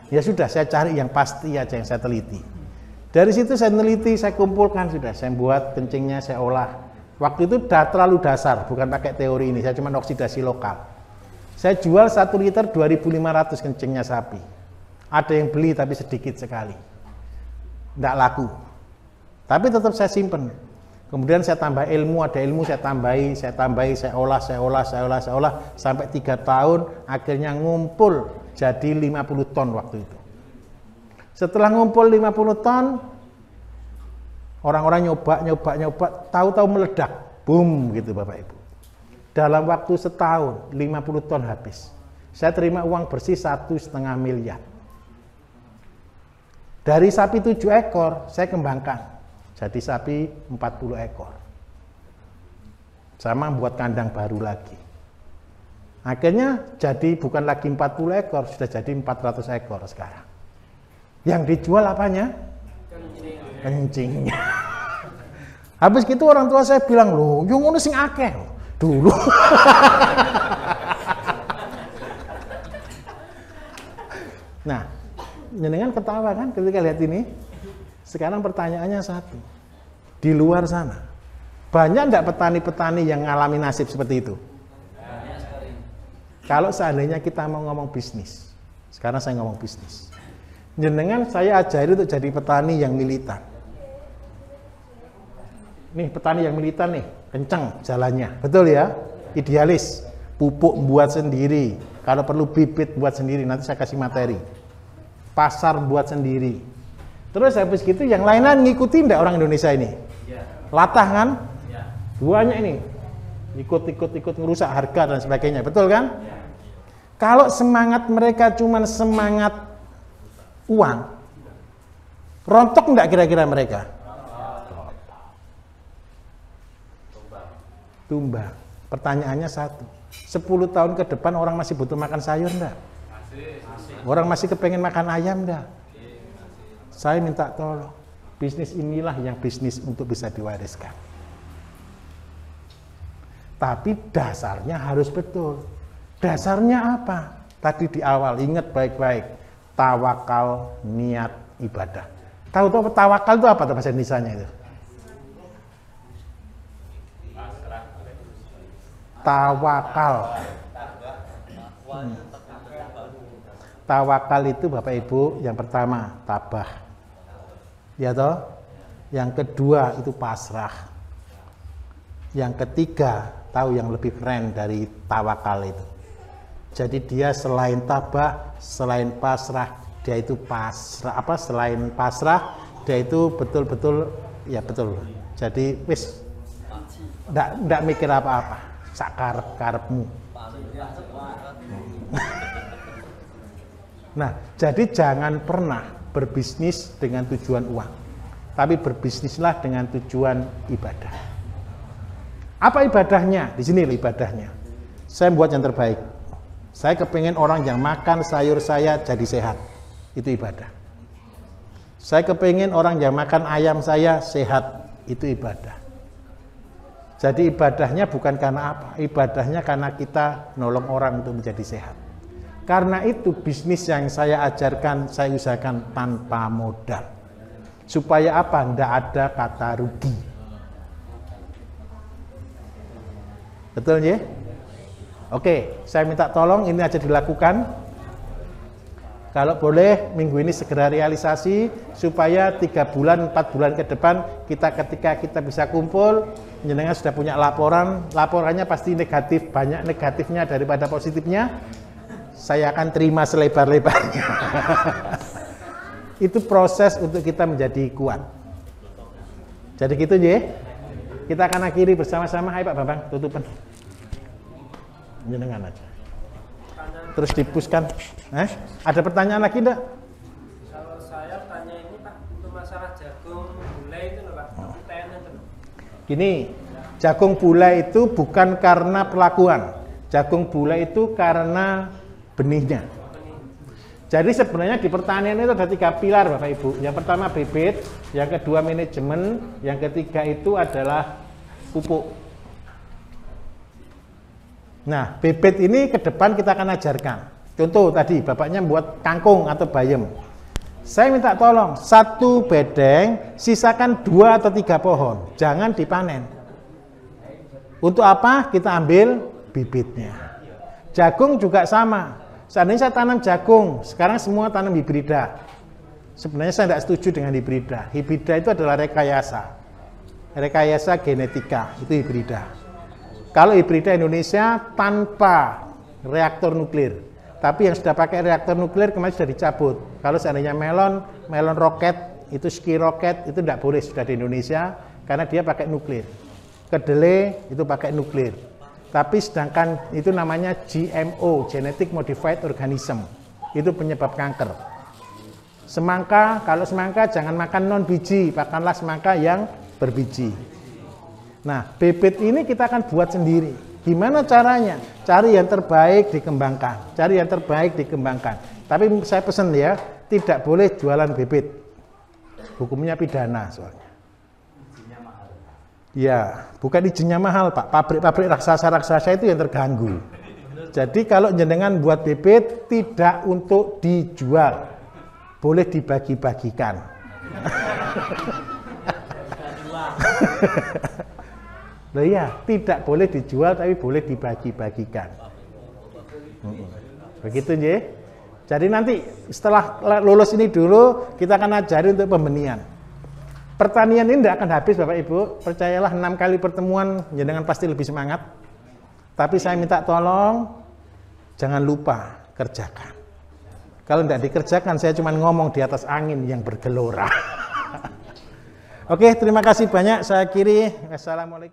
Ya sudah, saya cari yang pasti aja yang saya teliti. Dari situ saya teliti, saya kumpulkan sudah, saya buat kencingnya, saya olah. Waktu itu terlalu dasar, bukan pakai teori ini, saya cuma oksidasi lokal. Saya jual 1 liter 2.500 kencingnya sapi. Ada yang beli tapi sedikit sekali, tidak laku. Tapi tetap saya simpen. Kemudian saya tambah ilmu, ada ilmu saya tambahi, saya olah, sampai 3 tahun, akhirnya ngumpul jadi 50 ton waktu itu. Setelah ngumpul 50 ton, orang-orang nyoba, tahu-tahu meledak, boom gitu Bapak Ibu. Dalam waktu setahun, 50 ton habis. Saya terima uang bersih 1,5 miliar. Dari sapi 7 ekor, saya kembangkan. Jadi sapi 40 ekor. Sama buat kandang baru lagi. Akhirnya jadi bukan lagi 40 ekor, sudah jadi 400 ekor sekarang. Yang dijual apanya? Kencingnya. Habis gitu orang tua saya bilang, loh, yang ngono sing akeh dulu. Nah, jenengan ketawa kan ketika lihat ini? Sekarang pertanyaannya satu, di luar sana banyak enggak petani-petani yang ngalami nasib seperti itu? Kalau seandainya kita mau ngomong bisnis, sekarang saya ngomong bisnis, jenengan saya ajari untuk jadi petani yang militan. Nih petani yang militan nih, kenceng jalannya, betul ya? Idealis, pupuk buat sendiri, kalau perlu bibit buat sendiri, nanti saya kasih materi. Pasar buat sendiri. Terus habis gitu yang lain-lain ngikutin enggak orang Indonesia ini? Latah kan? Banyak ini. Ikut ngerusak harga dan sebagainya, betul kan? Kalau semangat mereka cuma semangat uang, rontok enggak kira-kira mereka? Tumbang. Pertanyaannya satu, 10 tahun ke depan orang masih butuh makan sayur enggak? Orang masih kepengen makan ayam enggak? Saya minta tolong, bisnis inilah yang bisnis untuk bisa diwariskan. Tapi dasarnya harus betul. Dasarnya apa? Tadi di awal, ingat baik-baik. Tawakal, niat, ibadah. Tahu tawakal itu apa bahasa Indonesianya itu? Tawakal. Tawakal itu Bapak Ibu yang pertama tabah. Ya toh? Yang kedua itu pasrah. Yang ketiga, tahu yang lebih keren dari tawakal itu. Jadi dia selain tabah, selain pasrah, dia itu pasrah selain pasrah, dia itu betul-betul ya betul. Jadi wis ndak mikir apa-apa, sak karep-karepmu. Nah, jadi jangan pernah berbisnis dengan tujuan uang, tapi berbisnislah dengan tujuan ibadah. Apa ibadahnya? Di sini ibadahnya. Saya buat yang terbaik. Saya kepingin orang yang makan sayur saya jadi sehat. Itu ibadah. Saya kepingin orang yang makan ayam saya sehat. Itu ibadah. Jadi ibadahnya bukan karena apa? Ibadahnya karena kita nolong orang untuk menjadi sehat. Karena itu bisnis yang saya ajarkan, saya usahakan tanpa modal. Supaya apa? Tidak ada kata rugi. Betul ya? Oke, saya minta tolong ini aja dilakukan. Kalau boleh minggu ini segera realisasi supaya 3 bulan, 4 bulan ke depan ketika kita bisa kumpul, jenengan sudah punya laporannya pasti negatif, banyak negatifnya daripada positifnya. Saya akan terima selebar-lebarnya. Itu proses untuk kita menjadi kuat. Jadi gitu ya. Kita akan akhiri bersama-sama. Hai Pak Bambang, tutupan. Jenengan aja. Terus dipuskan. Ada pertanyaan lagi enggak? Kalau saya tanya ini Pak, untuk masalah jagung bulai itu loh Pak. Gini, jagung bulai itu bukan karena perlakuan. Jagung bulai itu karena benihnya. Jadi sebenarnya di pertanian itu ada 3 pilar Bapak Ibu. Yang pertama bibit, yang kedua manajemen, yang ketiga itu adalah pupuk. Nah, bibit ini ke depan kita akan ajarkan. Contoh tadi bapaknya buat kangkung atau bayam. Saya minta tolong 1 bedeng sisakan 2 atau 3 pohon, jangan dipanen. Untuk apa? Kita ambil bibitnya. Jagung juga sama. Seandainya saya tanam jagung, sekarang semua tanam hibrida. Sebenarnya saya tidak setuju dengan hibrida. Hibrida itu adalah rekayasa genetika, itu hibrida. Kalau hibrida Indonesia tanpa reaktor nuklir, tapi yang sudah pakai reaktor nuklir kemarin sudah dicabut. Kalau seandainya melon roket, itu ski roket, itu tidak boleh sudah di Indonesia, karena dia pakai nuklir. Kedelai itu pakai nuklir. Tapi sedangkan itu namanya GMO, Genetic Modified Organism, itu penyebab kanker. Semangka, kalau semangka jangan makan non biji, makanlah semangka yang berbiji. Nah, bibit ini kita akan buat sendiri. Gimana caranya? Cari yang terbaik dikembangkan. Cari yang terbaik dikembangkan. Tapi saya pesan ya, tidak boleh jualan bibit. Hukumnya pidana soalnya. Ya, bukan izinnya mahal Pak. Pabrik-pabrik raksasa-raksasa itu yang terganggu. Jadi kalau jenengan buat bibit tidak untuk dijual. Boleh dibagi-bagikan. Loh ya, tidak boleh dijual tapi boleh dibagi-bagikan. Begitu ya. Jadi nanti setelah lulus ini dulu kita akan ajari untuk pembenihan. Pertanian ini tidak akan habis Bapak Ibu. Percayalah 6 kali pertemuan jenengan pasti lebih semangat. Tapi saya minta tolong jangan lupa kerjakan. Kalau tidak dikerjakan saya cuma ngomong di atas angin yang bergelora. Oke, terima kasih banyak. Saya akhiri. Wassalamualaikum.